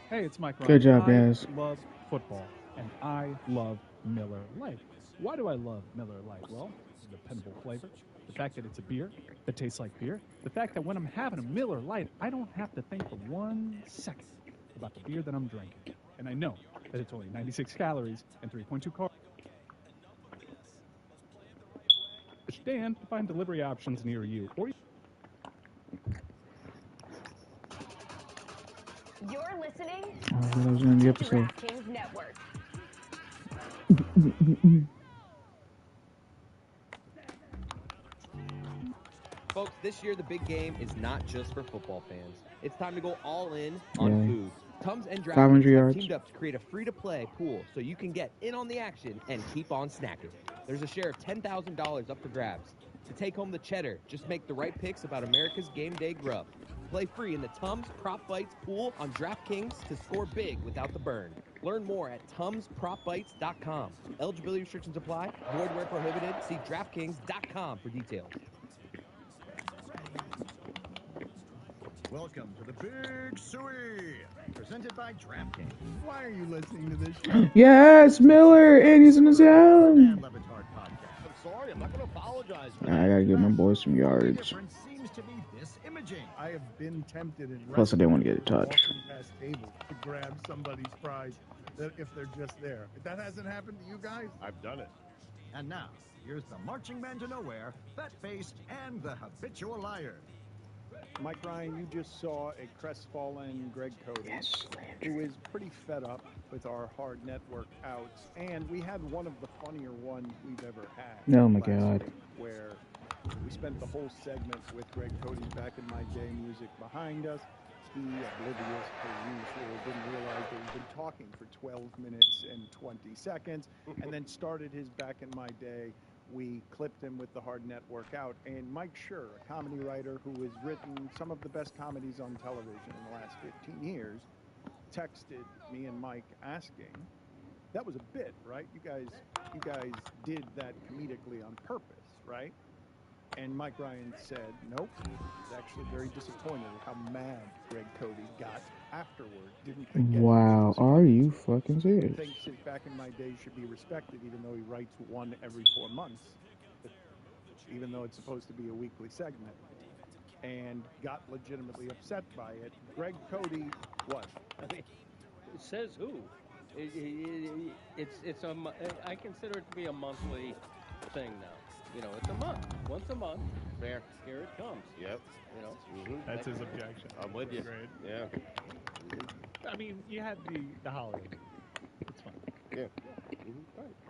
Hey, it's Mike Ryan. Good job, guys. I love football, and I love Miller Lite. Why do I love Miller Lite? Well, the dependable flavor, the fact that it's a beer that tastes like beer, the fact that when I'm having a Miller Lite, I don't have to think for 1 second about the beer that I'm drinking. And I know that it's only 96 calories and 3.2 carbs. Stand to find delivery options near you. Or You're listening That was in the to episode. DraftKings Network. Folks, this year the big game is not just for football fans. It's time to go all in on food. Tums and 500 DraftKings yards. have teamed up to create a free-to-play pool so you can get in on the action and keep on snacking. There's a share of $10,000 up for grabs. To take home the cheddar, just make the right picks about America's game day grub. Play free in the Tums Prop Bites pool on DraftKings to score big without the burn. Learn more at TumsPropBites.com. Eligibility restrictions apply. Void where prohibited. See DraftKings.com for details. Welcome to the Big Suey, presented by DraftKings. Why are you listening to this show? Yes, Miller, and he's in the zone. I'm sorry, I'm not going to apologize. I gotta give my boys some The yards. difference seems to be this imaging. I have been tempted in Plus, I didn't want to get a touch. walking past tables to grab somebody's prize if they're just there. If that hasn't happened to you guys, I've done it. And now, here's the marching man to nowhere, fat-faced, and the habitual liar. Mike Ryan, you just saw a crestfallen Greg Cody, who is pretty fed up with our hard network outs, and we had one of the funnier ones we've ever had. Oh my last God. week, where we spent the whole segment with Greg Cody's Back in My Day music behind us. He, oblivious per usual, didn't realize that he'd been talking for 12 minutes and 20 seconds, and then started his Back in My Day. We clipped him with the hard network out, and Mike Schur, a comedy writer who has written some of the best comedies on television in the last 15 years, texted me and Mike asking, that was a bit, right? You guys did that comedically on purpose, right? And Mike Ryan said, nope. He's actually very disappointed at how mad Greg Cody got afterward. Didn't think Wow, are you fucking serious? Thinks his back in my day should be respected, even though he writes one every 4 months, even though it's supposed to be a weekly segment, and got legitimately upset by it. Greg Cody, what? I mean, it says who? I consider it to be a monthly thing now. You know, it's a month. Once a month, here it comes. Yep. You know, That's his objection. I'm with you. Great. Yeah. I mean, you had the holiday. It's fine. Yeah.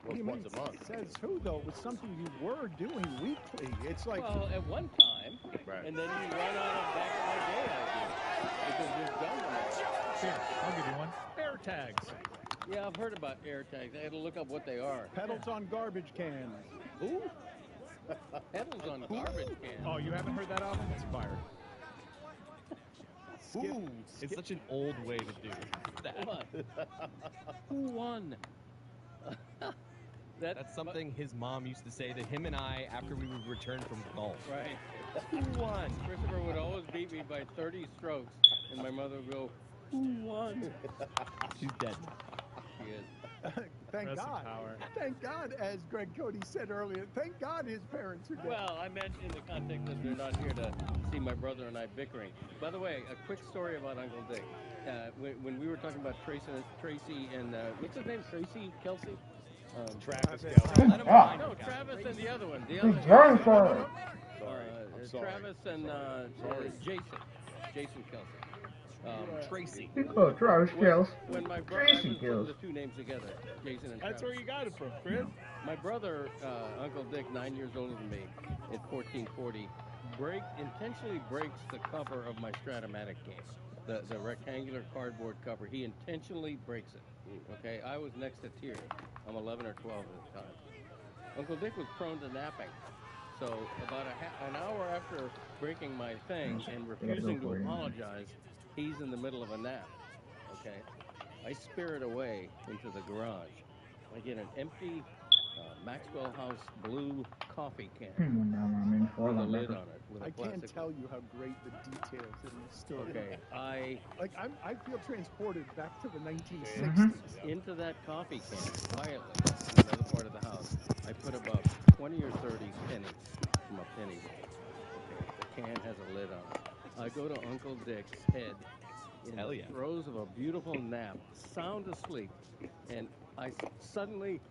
Well, once a month. Says who, though? It was something you were doing weekly. It's like... Well, at one time, right. And then you run out of back in my day ideas because we've done them. Here, I'll give you one. Air tags. Yeah, I've heard about air tags. I had to look up what they are. Pedals on garbage cans. Who? Pedals on garbage cans. Oh, you haven't heard that album? It's fire. Ooh, it's such an old way to do that. Who won? That's something his mom used to say to him and I after we would return from golf. Right. Who won? Christopher would always beat me by 30 strokes, and my mother would go, who won? She's dead. She is. Thank God. Thank God, as Greg Cody said earlier, thank God his parents are dead. Well, I meant in the context that they're not here to see my brother and I bickering. By the way, a quick story about Uncle Dick. When we were talking about Tracy and, what's his name? Tracy Kelsey? Travis Kelsey. No, Travis and the other one. The other Very sorry. I'm sorry. Travis and Jason Kelsey. Tracy. Oh, Travis Kills. When my brother, I was putting the two names together, Jason and Travis. That's where you got it from, Chris. My brother, Uncle Dick, 9 years older than me, at 1440, intentionally breaks the cover of my Stratomatic game. The rectangular cardboard cover. He intentionally breaks it. Okay, I was next to tears. I'm 11 or 12 at the time. Uncle Dick was prone to napping. So about an hour after breaking my thing and refusing to apologize, he's in the middle of a nap. Okay, I spirit away into the garage. I get an empty Maxwell House blue coffee can with a lid on it. With a I plastic can't tell you how great the details in this story. Okay, I feel transported back to the 1960s. Into that coffee can, quietly, in another part of the house, I put about 20 or 30 pennies from a penny roll. Okay, the can has a lid on it. I go to Uncle Dick's head in the throes of a beautiful nap, sound asleep, and I suddenly,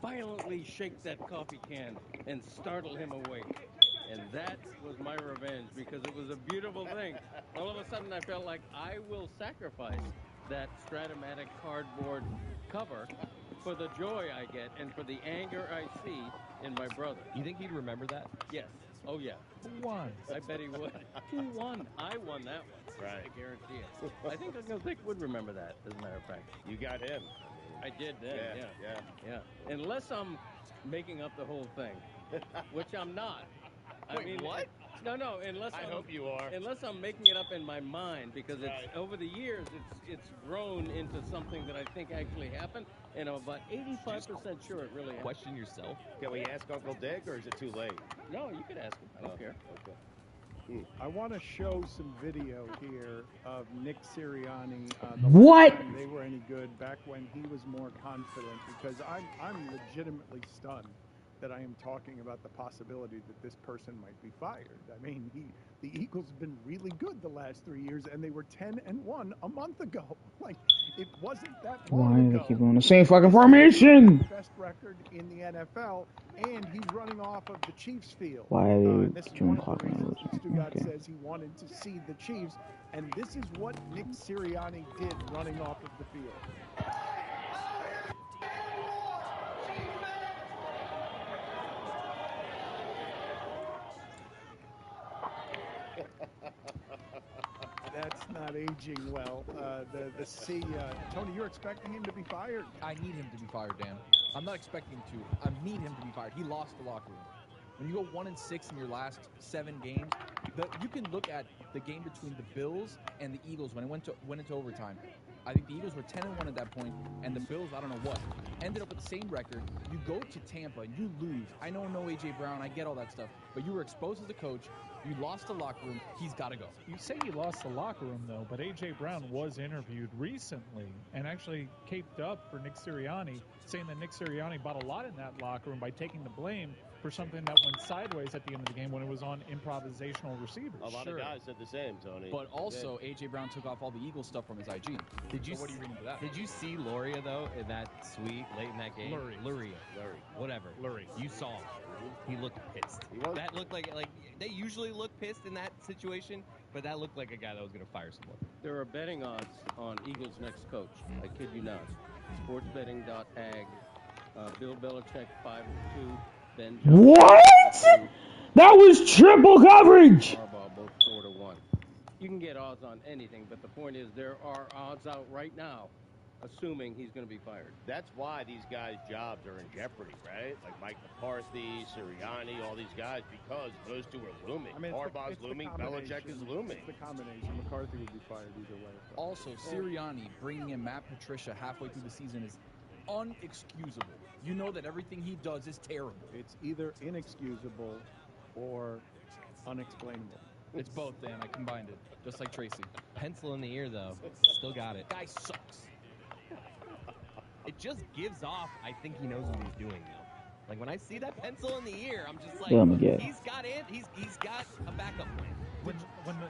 violently shake that coffee can and startle him awake. And that was my revenge because it was a beautiful thing. All of a sudden, I felt like I will sacrifice that Stratomatic cardboard cover for the joy I get and for the anger I see in my brother. You think he'd remember that? Yes. Oh, yeah. Who won? I bet he would. Who won? I won that one. Right. I guarantee it. I think Uncle Dick would remember that, as a matter of fact. You got him. I did then, yeah. Unless I'm making up the whole thing, which I'm not. Wait, what? No, unless I hope you are. Unless I'm making it up in my mind, because it's over the years, it's grown into something that I think actually happened, and I'm about 85% sure it really happened. Question yourself. Can we ask Uncle Dick, or is it too late? No, you can ask him. I don't care. Okay. I want to show some video here of Nick Sirianni. What? They were any good back when he was more confident, because I'm legitimately stunned that I am talking about the possibility that this person might be fired. I mean, the Eagles have been really good the last 3 years, and they were 10-1 a month ago. Like, it wasn't that long Why do ago. they keep on the same fucking formation? Best record in the NFL, and he's running off of the Chiefs field. Why This is 2 one of the o'clock in the reasons morning? Stugat says he wanted to see the Chiefs, and this is what Nick Sirianni did running off of the field. That's not aging well. Tony, you're expecting him to be fired? I need him to be fired, Dan. I'm not expecting him to. I need him to be fired. He lost the locker room. When you go 1-6 in your last 7 games, you can look at the game between the Bills and the Eagles when it went into overtime. I think the Eagles were 10-1 at that point, and the Bills, I don't know what, ended up with the same record. You go to Tampa and you lose. I know no A.J. Brown. I get all that stuff. But you were exposed as a coach. You lost the locker room. He's got to go. You say you lost the locker room, though, but A.J. Brown was interviewed recently and actually caped up for Nick Sirianni, saying that Nick Sirianni bought a lot in that locker room by taking the blame for something that went sideways at the end of the game when it was on improvisational receivers. A lot of guys said the same, Tony. But also, A.J. Brown took off all the Eagles stuff from his IG. Did you what are you reading for that? Did you see Luria, though, in that suite late in that game? Luria. Whatever. You saw him. He looked pissed. That looked like they usually look pissed in that situation, but that looked like a guy that was going to fire someone. There are betting odds on Eagles' next coach. I kid you not. Sportsbetting.ag. Bill Belichick 5-2. Ben Johnson, What? That was triple coverage. Harbaugh both 4-1. You can get odds on anything, but the point is there are odds out right now, assuming he's going to be fired. That's why these guys' jobs are in jeopardy, right? Like Mike McCarthy, Sirianni, all these guys, because those two are looming. I mean, Harbaugh's looming, Belichick is looming. It's the combination. McCarthy would be fired either way. Also, Sirianni bringing in Matt Patricia halfway through the season is unexcusable. You know that everything he does is terrible. It's either inexcusable or unexplainable. It's both, Dan. I combined it, just like Tracy. Pencil in the ear, though. Still got it. Guy sucks. It just gives off, I think he knows what he's doing, though. Like, when I see that pencil in the ear, I'm just like, he's got it. He's got a backup plan. When the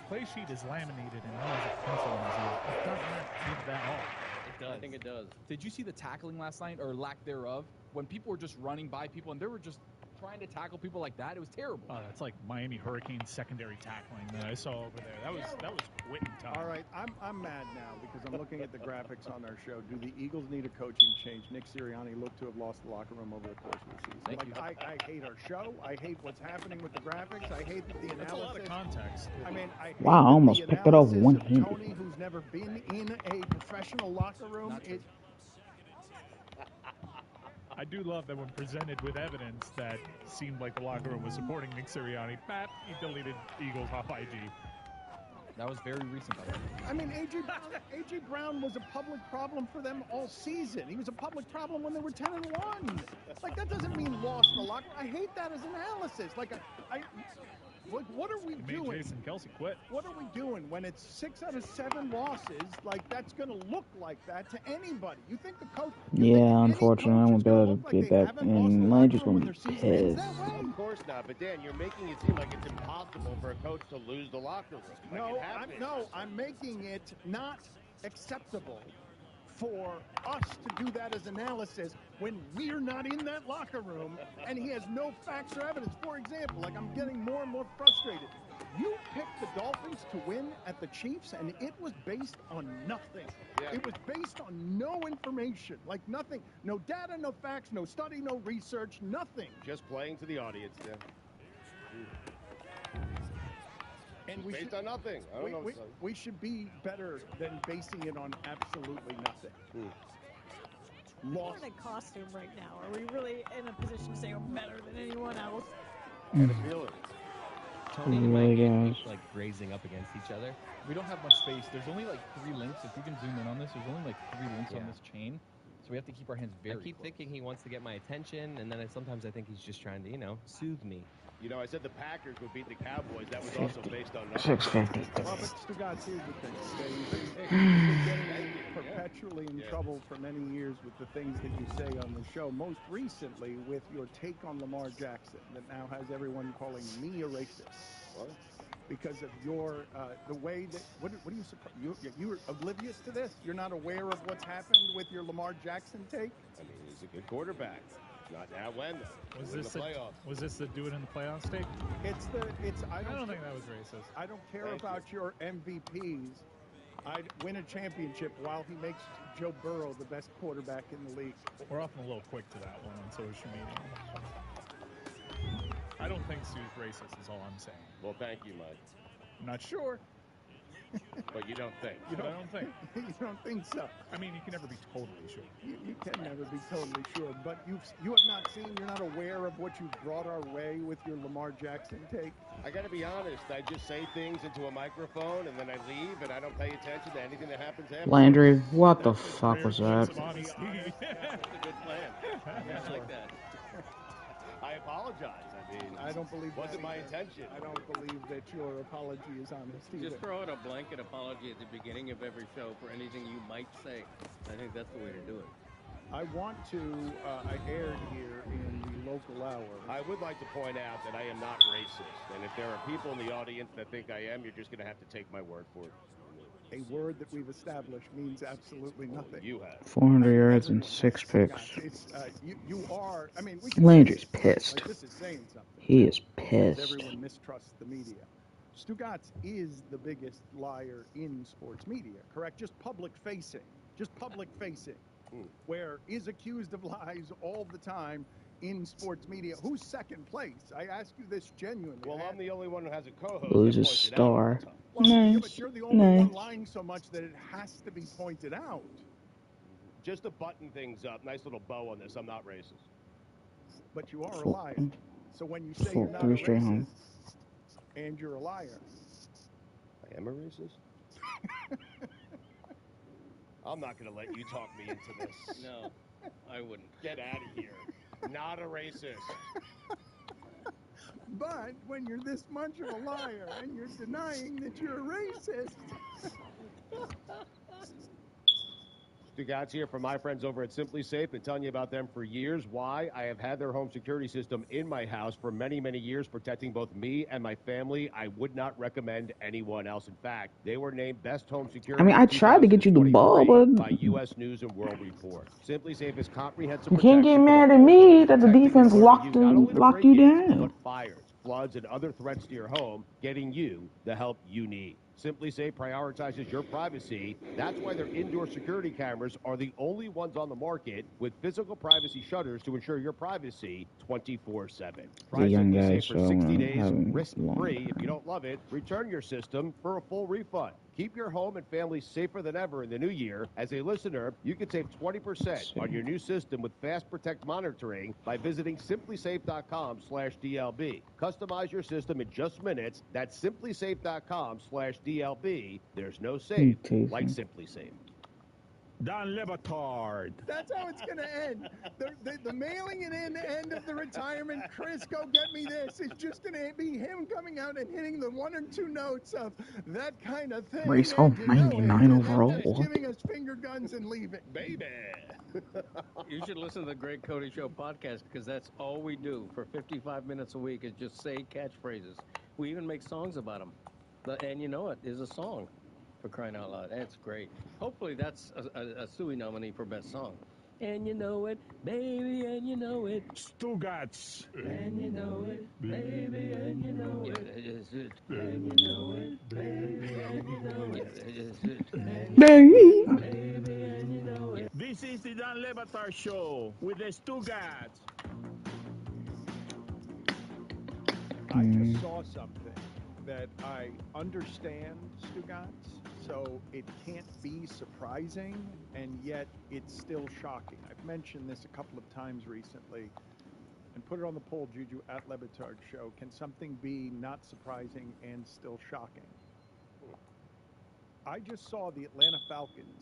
play sheet is laminated and he has a pencil in his ear, it doesn't give that off. It does. I think it does. Did you see the tackling last night, or lack thereof? When people were just running by people and they were just trying to tackle people like that, it was terrible. Oh, that's like Miami Hurricanes secondary tackling that I saw over there. That was quitting time. All right, I'm mad now because I'm looking at the graphics on our show. Do the Eagles need a coaching change? Nick Sirianni looked to have lost the locker room over the course of the season. I hate our show. I hate what's happening with the graphics. I hate the analysis. That's a lot of context. I mean, I hate Wow, I almost the picked it off analysis one of hand. Tony, who's never been in a professional locker room. I do love that when presented with evidence that seemed like the locker room was supporting Nick Sirianni, he deleted Eagles off IG. That was very recent, by the way. I mean, A.J. Brown was a public problem for them all season. He was a public problem when they were 10-1. Like, that doesn't mean lost the locker. I hate that as analysis. Like, what are we doing? Made Jason Kelsey quit. What are we doing when it's 6 out of 7 losses? Like, that's going to look like that to anybody. You think the coach? Yeah, unfortunately, I won't be able to get that, and I'm just going to be pissed. Of course not, but Dan, you're making it seem like it's impossible for a coach to lose the locker room. I'm making it not acceptable for us to do that as analysis when we're not in that locker room and he has no facts or evidence. For example, like, I'm getting more and more frustrated. You picked the Dolphins to win at the Chiefs, and it was based on nothing. Yeah. It was based on no information, like nothing. No data, no facts, no study, no research, nothing. Just playing to the audience, Dan. And based on nothing. We should be better than basing it on absolutely nothing. We're in a costume right now. Are we really in a position to say we're better than anyone else? And a feeling. Tony and Mike are like grazing up against each other. We don't have much space. There's only like 3 links. If we can zoom in on this, there's only like 3 links on this chain. So we have to keep our hands very I keep thinking he wants to get my attention, and then sometimes I think he's just trying to, soothe me. You know, I said the Packers would beat the Cowboys. That was also based on nothing. 650. Well, but Stugatz, here's the thing. You've been getting perpetually in trouble for many years with the things that you say on the show. Most recently with your take on Lamar Jackson that now has everyone calling me a racist. What? Because of your, the way that, what do you suppose? You're oblivious to this? You're not aware of what's happened with your Lamar Jackson take? I mean, he's a good quarterback. Not now when, though. Was this the do it in the playoffs take? I don't think that was racist. I don't care about your MVPs. I'd win a championship while he makes Joe Burrow the best quarterback in the league. We're often a little quick to that one on social media. I don't think Sue's racist is all I'm saying. Well, thank you, Mike. I'm not sure. But you don't think? I don't think. You don't think so? I mean, you can never be totally sure. You can never be totally sure, but you have not seen, you're not aware of what you've brought our way with your Lamar Jackson take. I got to be honest. I just say things into a microphone, and then I leave, and I don't pay attention to anything that happens after. Landry, what the fuck was that? That's a good plan. I like that. I apologize. I mean, I don't believe wasn't that my either. intention. I don't believe that your apology is honest either. Just throw out a blanket apology at the beginning of every show for anything you might say. I think that's the way to do it. I want to, I aired here in the local hour. I would like to point out that I am not racist, and if there are people in the audience that think I am, you're just going to have to take my word for it. A word that we've established means absolutely nothing. You have 400 yards and 6 picks. It's, you are, I mean, we Landry's pissed. Like, this is saying something. He is pissed. Everyone mistrusts the media. Stugatz is the biggest liar in sports media, correct? Just public facing. Where is accused of lies all the time in sports media. Who's second place? I ask you this genuinely. Well, I'm the only one who has a co-host. Lose a star. Well, yeah, Nice. but you're the only one Nice. lying so much that it has to be pointed out. Just to button things up, nice little bow on this. I'm not racist. But you are a liar. So when you say Four- you're not a three straight racist home. and you're a liar, I am a racist? I'm not going to let you talk me into this. No, I wouldn't. Get out of here. Not a racist. but when you're this much of a liar and you're denying that you're a racist, Stugatz here from my friends over at Simply Safe. Been telling you about them for years. Why? I have had their home security system in my house for many, many years, protecting both me and my family. I would not recommend anyone else. In fact, they were named best home security. I mean, I tried to get you the ball, but by U.S. News and World Report. Simply Safe is comprehensive. you can't get mad at me that the defense locked you down. But fires, floods, and other threats to your home, getting you the help you need. Simply Safe prioritizes your privacy. That's why their indoor security cameras are the only ones on the market with physical privacy shutters to ensure your privacy 24/7. The young Simply guy, Safe so for 60 days, having risk-free. If you don't love it, return your system for a full refund. Keep your home and family safer than ever in the new year. As a listener, you can save 20% on your new system with Fast Protect monitoring by visiting simplysafe.com/DLB. Customize your system in just minutes. That's simplysafe.com/DLB. There's no safe like Simply Safe. Don Lebatard. that's how it's going to end. The mailing it in end of the retirement, Chris, go get me this. It's just going to be him coming out and hitting the 1 or 2 notes of that kind of thing. Race and home you know 99 it, overall. and just giving us finger guns and leaving. Baby. You should listen to the Great Cody Show podcast because that's all we do for 55 minutes a week is just say catchphrases. We even make songs about them. And you know it is a song, for crying out loud. That's great. Hopefully that's a Suey nominee for best song. And you know it, baby, and you know it. Stugatz. And you know it, baby, and you know it. And you know it, baby, and you know it. Baby, and you know it. This is the Don Lebatard Show with the Stugatz. I just saw something that I understand, Stugatz, so it can't be surprising, and yet it's still shocking. I've mentioned this a couple of times recently, and put it on the poll, Juju, at Lebitard Show. Can something be not surprising and still shocking? I just saw the Atlanta Falcons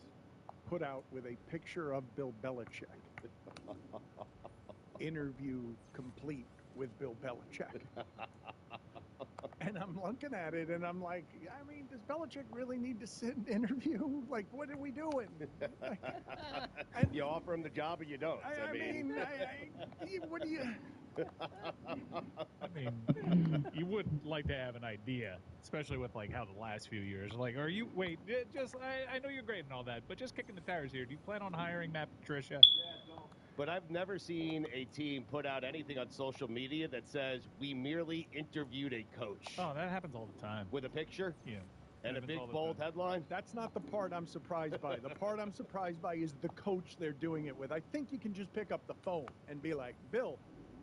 put out with a picture of Bill Belichick. Interview complete with Bill Belichick. And I'm looking at it, and I'm like, I mean, does Belichick really need to sit and interview? Like, what are we doing? You offer him the job or you don't. I mean, what do you... I mean, you would like to have an idea, especially with like how the last few years. Like, are you I know you're great and all that, but just kicking the tires here. Do you plan on hiring Matt Patricia? But I've never seen a team put out anything on social media that says we merely interviewed a coach. Oh, that happens all the time. With a picture? Yeah. And a big bold headline? That's not the part I'm surprised by. The part I'm surprised by is the coach they're doing it with. I think you can just pick up the phone and be like, Bill,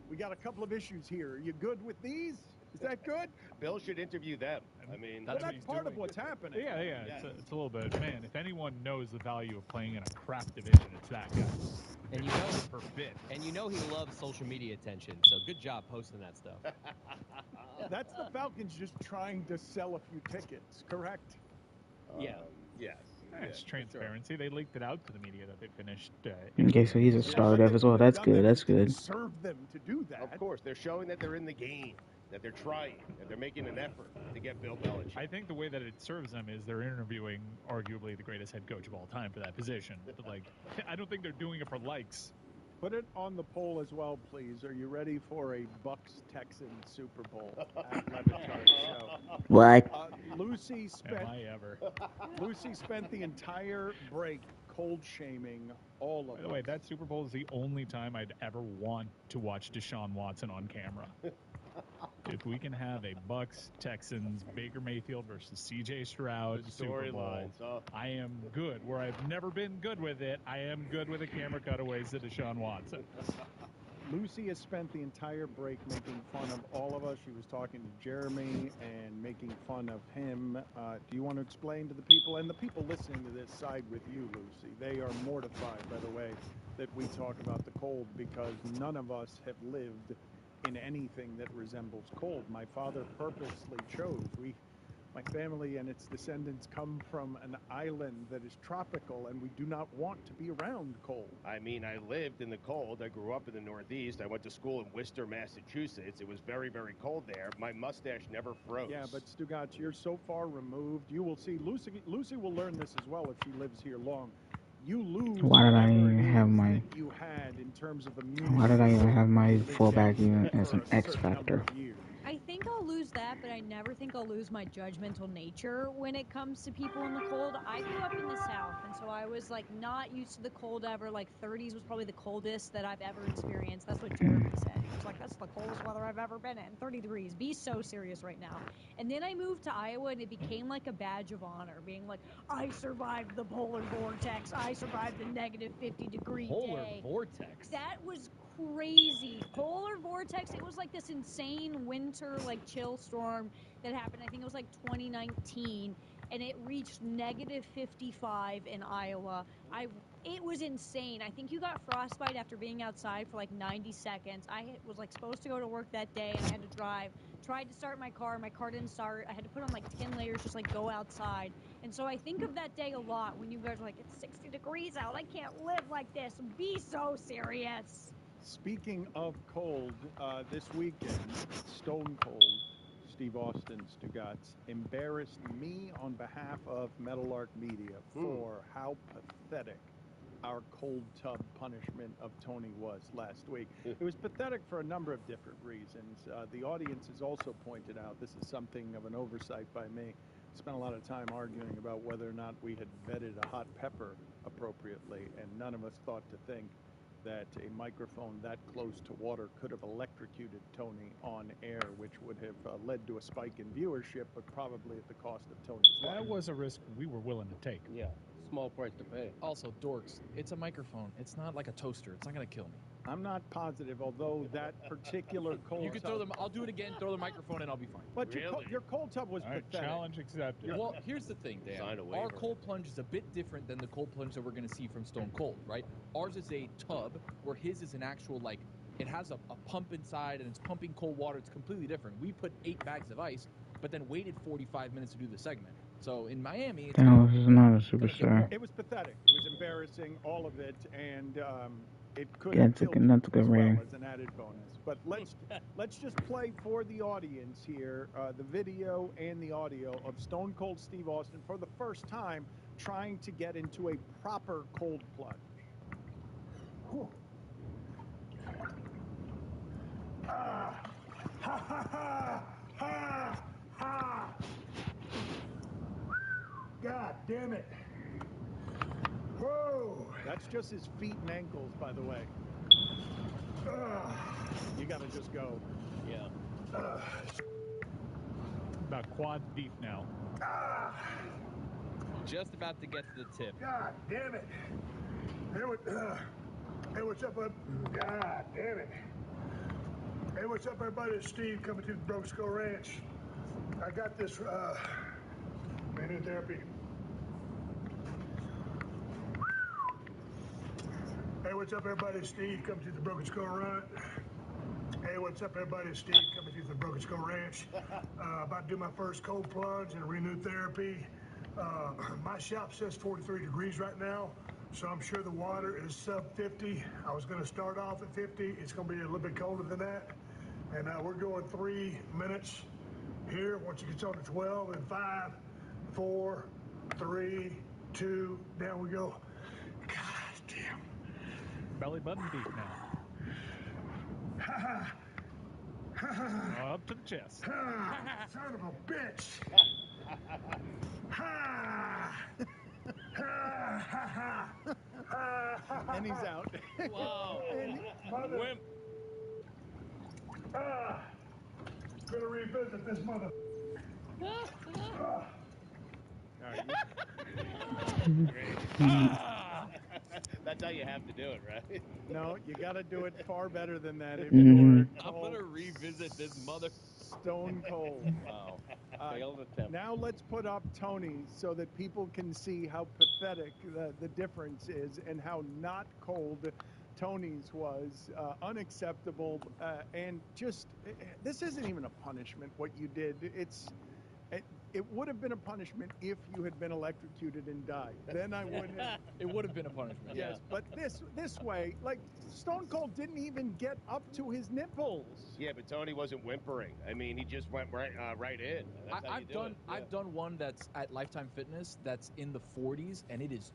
we got a couple of issues here. Are you good with these? Is that good? Bill should interview them. I mean, Well, that's part of what's happening. Yeah, yeah. Yeah. It's a little bit. Man, if anyone knows the value of playing in a crap division, it's that guy. And you know, per bit. And you know he loves social media attention, so good job posting that stuff. That's the Falcons just trying to sell a few tickets, correct? Yeah. Yes. Yeah, it's transparency. They leaked it out to the media that they finished. Okay, so he's a star dev as well. That's good. That's good. Serve them to do that. Of course, they're showing that they're in the game, that they're trying, that they're making an effort to get Bill Belichick. I think the way that it serves them is they're interviewing arguably the greatest head coach of all time for that position. But like, I don't think they're doing it for likes. Put it on the poll as well, please. Are you ready for a Bucks-Texans Super Bowl at Levitar's show? What? Lucy spent. Am I ever? Lucy spent the entire break cold shaming all of us. By the way, that Super Bowl is the only time I'd ever want to watch Deshaun Watson on camera. If we can have a Bucks, Texans, Baker Mayfield versus C.J. Stroud Super Bowl, I am good. Where I've never been good with it, I am good with the camera cutaways to Deshaun Watson. Lucy has spent the entire break making fun of all of us. She was talking to Jeremy and making fun of him. Do you want to explain to the people, and the people listening to this side with you, Lucy? They are mortified, by the way, that we talk about the cold because none of us have lived in anything that resembles cold. My father purposely chose. My family and its descendants come from an island that is tropical, and we do not want to be around cold. I mean, I lived in the cold. I grew up in the Northeast. I went to school in Worcester, Massachusetts. It was very, very cold there. My mustache never froze. Yeah, but Stugatz, you're so far removed. You will see, Lucy will learn this as well if she lives here long. You lose Why did I even have my? that you had in terms of immunity. Why did I even have my fullback even as an X factor? I think I'll lose that, but I never think I'll lose my judgmental nature when it comes to people in the cold. I grew up in the South, and so I was like not used to the cold ever. Like 30s was probably the coldest that I've ever experienced. That's what Jeremy said. He was like, that's the coldest weather I've ever been in. 30 degrees. Be so serious right now. And then I moved to Iowa, and it became like a badge of honor, being like, I survived the polar vortex. I survived the negative 50-degree Polar day. vortex. That was crazy. Polar vortex. It was like this insane winter, like chill storm that happened. I think it was like 2019, and it reached negative 55 in Iowa. It was insane. I think you got frostbite after being outside for like 90 seconds. I was like supposed to go to work that day, and I had to drive. Tried to start my car didn't start. I had to put on like 10 layers, just like go outside. And so I think of that day a lot when you guys are like, it's 60 degrees out. I can't live like this. Be so serious. Speaking of cold, this weekend, Stone Cold Steve Austin, Stugatz, embarrassed me on behalf of Metal Arc Media for how pathetic our cold tub punishment of Tony was last week. It was pathetic for a number of different reasons. The audience has also pointed out this is something of an oversight by me. Spent a lot of time arguing about whether or not we had vetted a hot pepper appropriately, and none of us thought to think that a microphone that close to water could have electrocuted Tony on air, which would have led to a spike in viewership, but probably at the cost of Tony's life. That was a risk we were willing to take. Yeah, small price to pay. Also, dorks, it's a microphone. It's not like a toaster. It's not going to kill me. I'm not positive, although that particular cold You can throw them. I'll do it again. Throw the microphone, and I'll be fine. But your cold tub was pathetic. Challenge accepted. Well, here's the thing, Dan. Our cold plunge is a bit different than the cold plunge that we're going to see from Stone Cold, right? Ours is a tub, where his is an actual, like, it has a pump inside, and it's pumping cold water. It's completely different. We put 8 bags of ice, but then waited 45 minutes to do the segment. So in Miami, No, this is not a superstar. It was pathetic. It was embarrassing, all of it, and it could Yeah, have that's a killed good, that's a good as well rating. as an added bonus. But let's just play for the audience here the video and the audio of Stone Cold Steve Austin for the first time trying to get into a proper cold plunge. Ha ha ha ha ha! God damn it! Whoa! That's just his feet and ankles, by the way. You gotta just go. Yeah. About quad deep now. Just about to get to the tip. God damn it! Hey, what's up, bud? God damn it! Hey, what's up, everybody? It's Steve coming to the Broke Skull Ranch. I got this manual therapy. Hey, what's up, everybody? It's Steve coming to the Broken Skull Run. Hey, what's up, everybody? It's Steve coming to the Broken Skull Ranch. About to do my first cold plunge and renewed therapy. My shop says 43 degrees right now, so I'm sure the water is sub 50. I was going to start off at 50. It's going to be a little bit colder than that. And we're going 3 minutes here. Once it gets on to 12, and 5, 4, 3, 2, down we go. God damn. Belly button deep now. Up to the chest. Son of a bitch. And he's out. Wow. Wimp. Gonna revisit this mother. That's how you have to do it, right? No, you got to do it far better than that. If Mhm. you're I'm gonna revisit this mother. Stone cold. Wow. Failed attempt. Now let's put up Tony so that people can see how pathetic the difference is and how not cold Tony's was. Unacceptable. And just, this isn't even a punishment, what you did. It would have been a punishment if you had been electrocuted and died. Then I would have. It would have been a punishment. Yes, but this way, like, Stone Cold didn't even get up to his nipples. Yeah, but Tony wasn't whimpering. I mean, he just went right in. That's how you do it. Yeah. I've done one that's at Lifetime Fitness that's in the 40s, and it is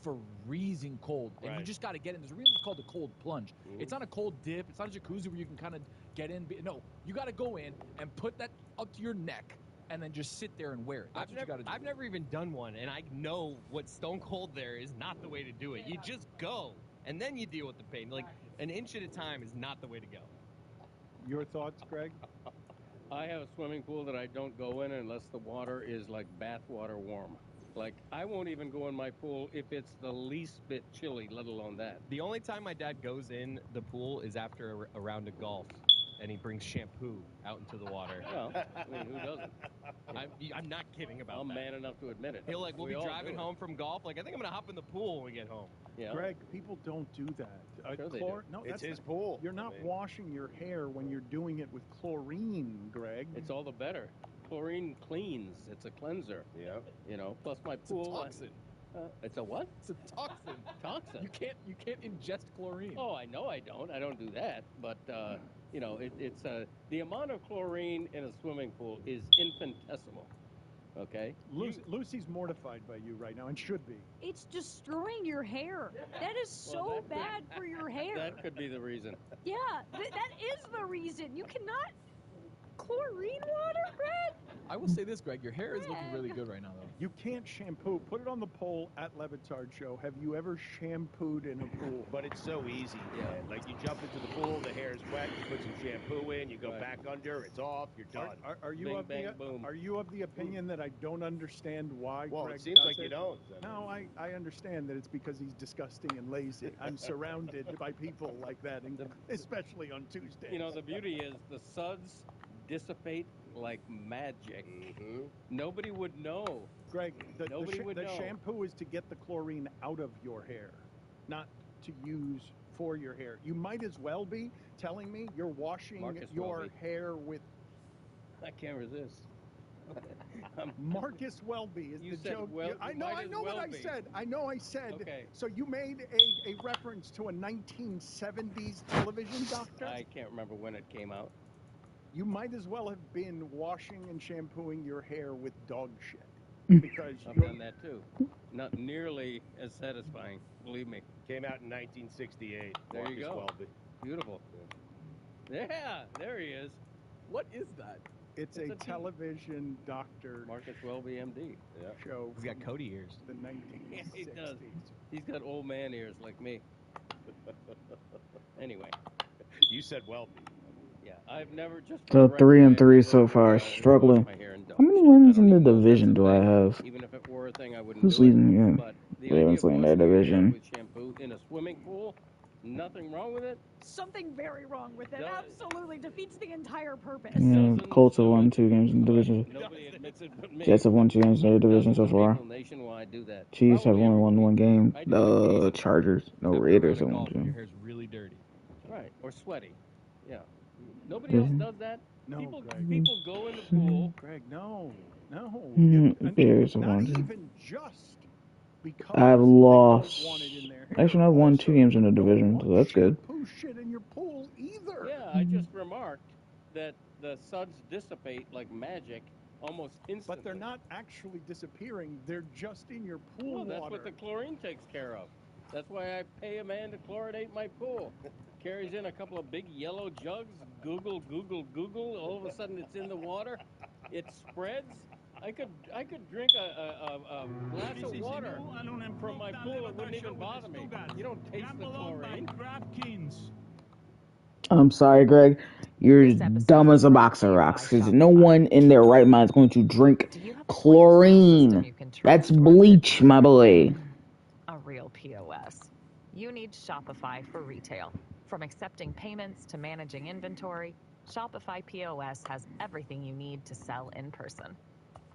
freezing cold. And you just got to get in. There's a reason it's called the cold plunge. It's not a cold dip. It's not a jacuzzi where you can kind of get in. No, you got to go in and put that up to your neck and then just sit there and wear it. That's what you got to do. I've never even done one, and I know what Stone Cold there is not the way to do it. You just go, and then you deal with the pain. Like, an inch at a time is not the way to go. Your thoughts, Greg? I have a swimming pool that I don't go in unless the water is like bath water warm. Like, I won't even go in my pool if it's the least bit chilly, let alone that. The only time my dad goes in the pool is after a round of golf, and he brings shampoo out into the water. Well, I mean, who doesn't? I'm not kidding about I'm that. man enough to admit it. We'll be all driving do it. home from golf. Like, I think I'm gonna hop in the pool when we get home. Yeah. Greg, people don't do that. Sure they do. No, It's that's his not, pool. You're not washing your hair when you're doing it with chlorine, Greg. It's all the better. Chlorine cleans. It's a cleanser. Yeah. You know, plus my pool. It's a toxin. It's a what? It's a toxin. Toxin. You can't ingest chlorine. Oh, I know I don't. I don't do that. But you know, it's the amount of chlorine in a swimming pool is infinitesimal. Okay. Lucy's mortified by you right now, and should be. It's destroying your hair. That is so bad for your hair. That could be the reason. Yeah, that is the reason. You cannot chlorine water, Greg. I will say this, Greg. Your hair is looking really good right now, though. You can't shampoo. Put it on the poll at Levitard Show. Have you ever shampooed in a pool? But it's so easy, man. Like, you jump into the pool, the hair's wet, you put some shampoo in, you go back under, it's off, you're done. Are you of the opinion that I don't understand why Well, Greg it seems does like it? you don't. No, I understand that it's because he's disgusting and lazy. I'm surrounded by people like that, and especially on Tuesdays. You know, the beauty is the suds dissipate like magic. Nobody would know. Greg, the know. shampoo is to get the chlorine out of your hair, not to use for your hair. You might as well be telling me you're washing your hair with... I can't resist. Marcus Welby is You the said joke. I know what I said. I know I said. Okay. So you made a reference to a 1970s television doctor? I can't remember when it came out. You might as well have been washing and shampooing your hair with dog shit. Because I've done that too. Not nearly as satisfying, believe me. Came out in 1968. There Marcus you go. Welby. Beautiful. Yeah, there he is. What is that? It's a television doctor Marcus Welby, MD. show. He's got Cody ears. The 1960s. Yeah, he does. He's got old man ears like me. Anyway. You said Welby. Yeah, I've never just... So 3-3 so far, struggling. How many wins in the division do I have? Even if it were a thing, I wouldn't Who's do leading? it. Yeah, But the Ravens idea leading of their washing your hair division. with shampoo in a swimming pool, nothing wrong with it. something very wrong with it. Absolutely defeats the entire purpose. Yeah, Colts have won 2 games in the division. Nobody admits it but me. Jets have won 2 games in their division so far. People nationwide do that. Chiefs have Probably only won 1 game. I do it occasionally. The Chargers, no Raiders have won 2. Your hair's really dirty. Right, or sweaty. Yeah. Nobody else does that. No, people Greg. go in the pool. Greg, no. Bears have Not won 2. even just because I've they lost. don't want it in their hair. Actually, I've won 2 games in the division, so that's good. Shampoo shit in your pool either. Yeah, I just remarked that the suds dissipate like magic almost instantly. But they're not actually disappearing. They're just in your pool Well, that's water. what the chlorine takes care of. That's why I pay a man to chlorinate my pool. Carries in a couple of big yellow jugs. Google. All of a sudden, it's in the water. It spreads. I could drink a glass of water from my pool. It wouldn't even bother me. You don't taste the chlorine. I'm sorry, Greg. You're dumb as a box of rocks. Because no one in their right mind is going to drink chlorine. That's bleach, my boy. A real POS. You need Shopify for retail. From accepting payments to managing inventory, Shopify POS has everything you need to sell in person.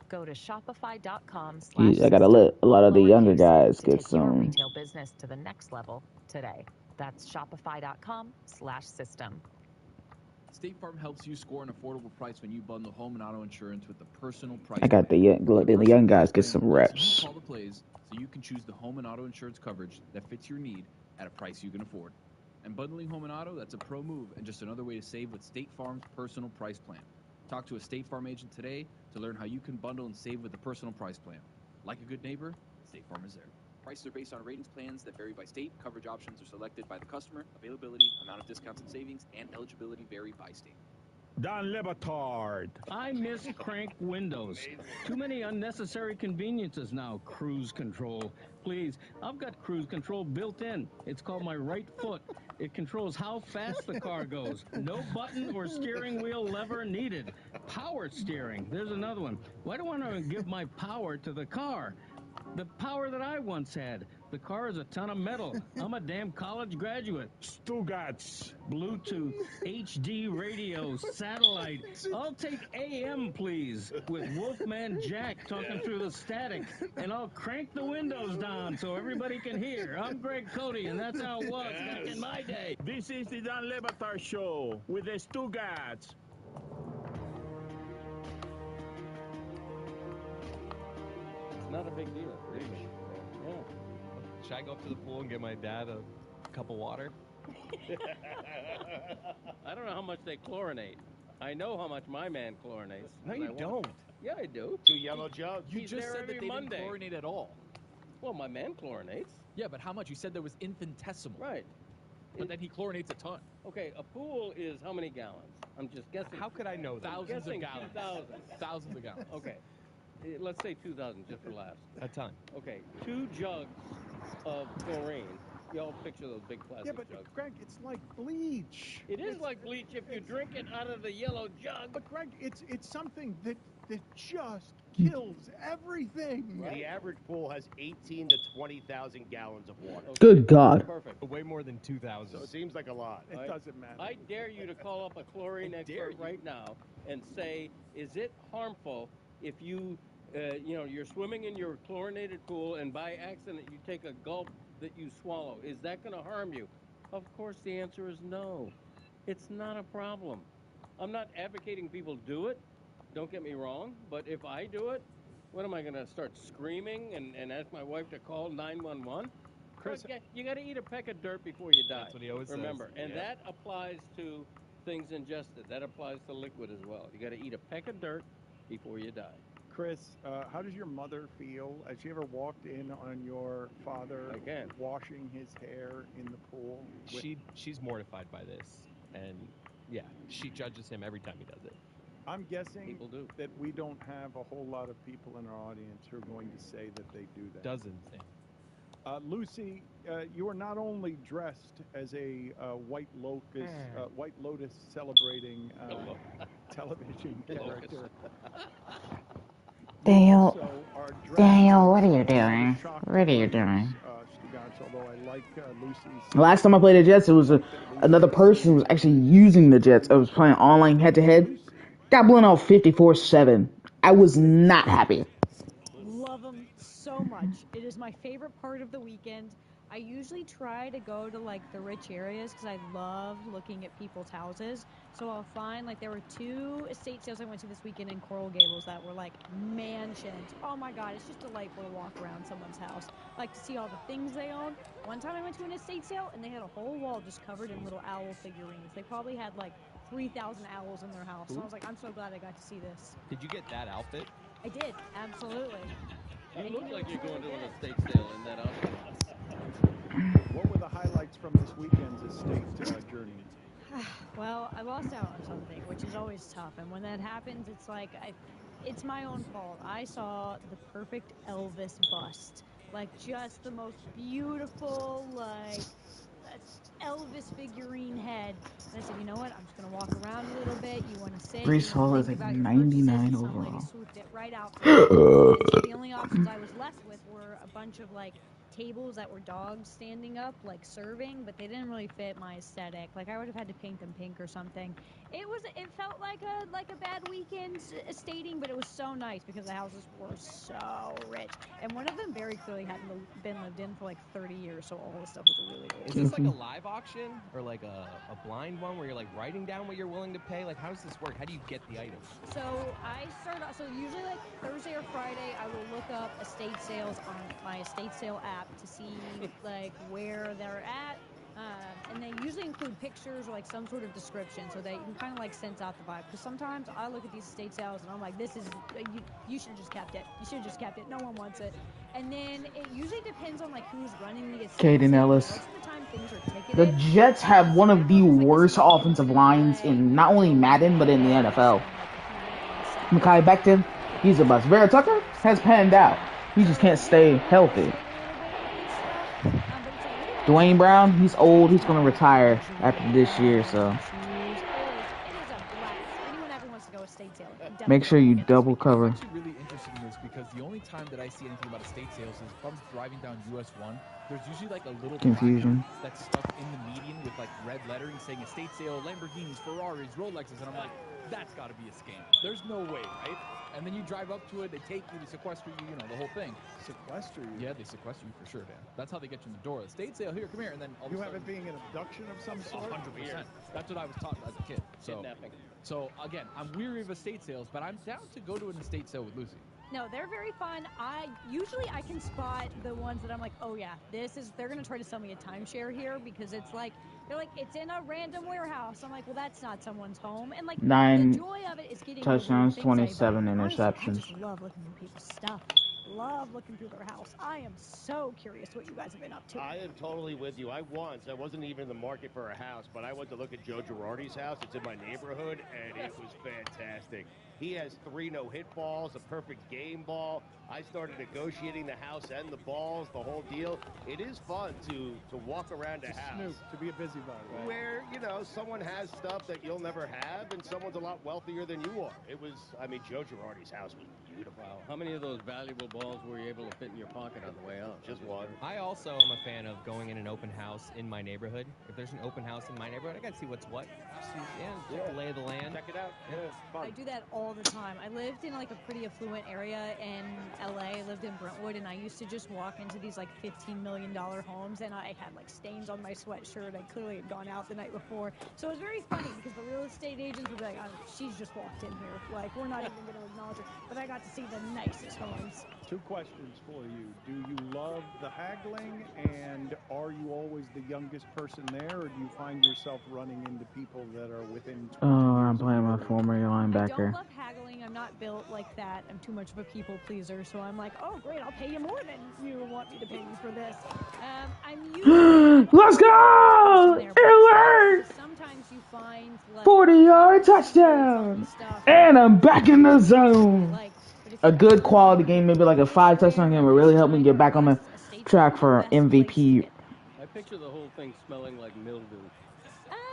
Go to shopify.com. I gotta let a lot of the younger guys get your some. retail business to the next level today. That's shopify.com/system. State Farm helps you score an affordable price when you bundle home and auto insurance with the personal price. I got the young guys get some reps. Call the plays so you can choose the home and auto insurance coverage that fits your need at a price you can afford. And bundling home and auto, that's a pro move and just another way to save with State Farm's personal price plan. Talk to a State Farm agent today to learn how you can bundle and save with the personal price plan. Like a good neighbor, State Farm is there. Prices are based on ratings plans that vary by state. Coverage options are selected by the customer. Availability, amount of discounts and savings, and eligibility vary by state. Don Lebatard. I miss crank windows. Too many unnecessary conveniences now. Cruise control. Please, I've got cruise control built in. It's called my right foot. It controls how fast the car goes. No button or steering wheel lever needed. Power steering. There's another one. Why do I want to give my power to the car? The power that I once had. The car is a ton of metal. I'm a damn college graduate. Stugatz. Bluetooth, HD radio, satellite. I'll take AM, please, with Wolfman Jack talking through the static, and I'll crank the windows down so everybody can hear. I'm Greg Cody, and that's how it was back in my day. This is the Don Lebatard Show with the Stugatz. It's not a big deal. Really? Yeah. Should I go up to the pool and get my dad a cup of water? I don't know how much they chlorinate. I know how much my man chlorinates. No, you don't. Yeah, I do. 2 yellow jugs. You He's just there said every that they Monday. didn't chlorinate at all. Well, my man chlorinates. Yeah, but how much? You said there was infinitesimal. Right. But then he chlorinates a ton. Okay, a pool is how many gallons? I'm just guessing. How could I know that? Thousands of Guessing gallons. 2,000. Thousands of gallons. Okay. Let's say 2,000 just for laughs. A ton. Okay, 2 jugs of chlorine. Y'all picture those big plastic Yeah, but jugs. Greg, it's like bleach. It is like bleach if you drink it out of the yellow jug. But Greg, it's something that just kills everything. The average pool has 18 to 20,000 gallons of water. Good God. Perfect. Way more than 2,000. So it seems like a lot. It doesn't matter. I dare you to call up a chlorine expert right now and say, is it harmful if you, you're swimming in your chlorinated pool and by accident you take a gulp that you swallow? Is that going to harm you? Of course, the answer is no. It's not a problem. I'm not advocating people do it. Don't get me wrong. But if I do it, what am I going to start screaming and ask my wife to call 911? Chris, you got to eat a peck of dirt before you die. That's what he always Remember, says. and that applies to things ingested. That applies to liquid as well. You got to eat a peck of dirt before you die. Chris, how does your mother feel? Has she ever walked in on your father washing his hair in the pool? She's mortified by this, and yeah, she judges him every time he does it. I'm guessing People do. that we don't have a whole lot of people in our audience who are going to say that they do that. Dozens. Lucy, you are not only dressed as a White Lotus celebrating television character. Daniel, what are you doing? What are you doing? Stugatz, although I like Lucy's. Last time I played the Jets, it was another person was actually using the Jets. I was playing online head-to-head. Got blown out 54-7. I was not happy. Love them so much. It is my favorite part of the weekend. I usually try to go to like the rich areas because I love looking at people's houses. So I'll find like there were 2 estate sales I went to this weekend in Coral Gables that were like mansions. Oh my God, it's just delightful to walk around someone's house. Like to see all the things they own. One time I went to an estate sale and they had a whole wall just covered in little owl figurines. They probably had like 3,000 owls in their house. So I was like, I'm so glad I got to see this. Did you get that outfit? I did, absolutely. You look like you're going to an estate sale in that outfit. What were the highlights from this weekend's estate journey? Well, I lost out on something, which is always tough. And when that happens, it's like, it's my own fault. I saw the perfect Elvis bust. Like, just the most beautiful, like, Elvis figurine head. And I said, you know what? I'm just going to walk around a little bit. You want to sit, Brees Hall is think like about your 99 purchases. Some lady overall. swooped it right out for me. And so the only options I was left with were a bunch of, like, tables that were dogs standing up, like serving, but they didn't really fit my aesthetic. Like I would have had to paint them pink or something. It felt like a bad weekend estating, but it was so nice because the houses were so rich, and one of them very clearly hadn't been lived in for like 30 years, so all the stuff was really old. Is this like a live auction or like a blind one where you're like writing down what you're willing to pay? Like how does this work? How do you get the items? So so usually like Thursday or Friday, I will look up estate sales on my estate sale app to see like where they're at. And they usually include pictures or like some sort of description so that you can kind of like sense out the vibe. Because sometimes I look at these estate sales and I'm like, this is, you should have just kept it. You should have just kept it. No one wants it. And then it usually depends on like who's running the estate. Caden Ellis. Most of the time things are ticketed. The Jets have one of the worst offensive lines in not only Madden, but in the NFL. Mekhi Becton, he's a bust. Vera Tucker has panned out. He just can't stay healthy. Dwayne Brown, he's old. He's going to retire after this year, so make sure you double cover. I'm actually really interested in this because the only time that I see anything about estate sales is if I'm driving down US 1. There's usually like a little confusion that's stuck in the median with like red lettering saying estate sale, Lamborghinis, Ferraris, Rolexes, and I'm like, that's got to be a scam. There's no way, right? And then you drive up to it, they take you, they sequester you, the whole thing. Sequester you? Yeah, they sequester you for sure, Dan. That's how they get you in the door. Estate sale, here, come here, and then all you of a have sudden, it being an abduction of some sort? 100%. That's what I was taught as a kid. So again, I'm weary of estate sales, but I'm down to go to an estate sale with Lucy. No, they're very fun. I can spot the ones that I'm like, oh yeah, they're gonna try to sell me a timeshare here because they're like it's in a random warehouse. I'm like, well, that's not someone's home. And like 9 the joy of it is getting touchdowns, 27 interceptions. Honestly, I just love looking through people's stuff. Love looking through their house. I am so curious what you guys have been up to. I am totally with you. I wasn't even in the market for a house, but I went to look at Joe Girardi's house. It's in my neighborhood, and it was fantastic. He has 3 no-hit balls, a perfect game ball. I started negotiating the house and the balls, the whole deal. It is fun to walk around a house. Snoop, to be a busybody. Right? Where, someone has stuff that you'll never have, and someone's a lot wealthier than you are. Joe Girardi's house was beautiful. Wow. How many of those valuable balls were you able to fit in your pocket on the way out? Just one. I also am a fan of going in an open house in my neighborhood. If there's an open house in my neighborhood, I got to see what's what. Check the lay of the land. Check it out. Yeah, it's fun. I do that all the time. I lived in like a pretty affluent area in LA. I lived in Brentwood, and I used to just walk into these like $15 million homes, and I had like stains on my sweatshirt. I clearly had gone out the night before. So it was very funny because the real estate agents would be like, oh, she's just walked in here. Like, we're not even going to acknowledge her. But I got to see the nicest homes. 2 questions for you. Do you love the haggling, and are you always the youngest person there, or do you find yourself running into people that are within 20 I'm playing my former I linebacker. don't love haggling. I'm not built like that. I'm too much of a people pleaser. So I'm like, oh, great, I'll pay you more than you want me to pay you for this. I'm usually Let's go! It worked! Sometimes you find like 40-yard touchdown! And I'm back in the zone! A good quality game, maybe like a 5 touchdown game, would really help me get back on my track for MVP. I picture the whole thing smelling like mildew.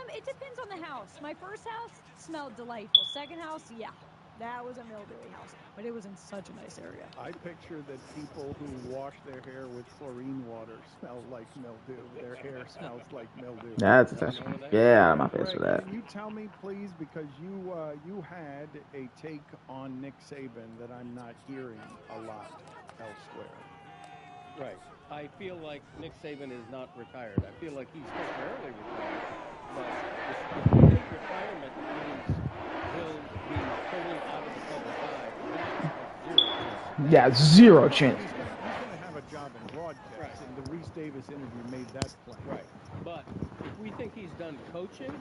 It depends on the house. My first house smelled delightful. Second house, yeah. That was a mildewy house, but it was in such a nice area. I picture that people who wash their hair with chlorine water smell like mildew. Their hair smells like mildew. That's official. Get out of my face Greg, with that. can you tell me, please, because you had a take on Nick Saban that I'm not hearing a lot elsewhere. Right. I feel like Nick Saban is not retired. I feel like he's temporarily retired. But if you think retirement means he'll be totally out of the public eye, Yeah, zero chance. He's going to have a job in broadcast, and the Reese Davis interview made that plain. Right. But if we think he's done coaching,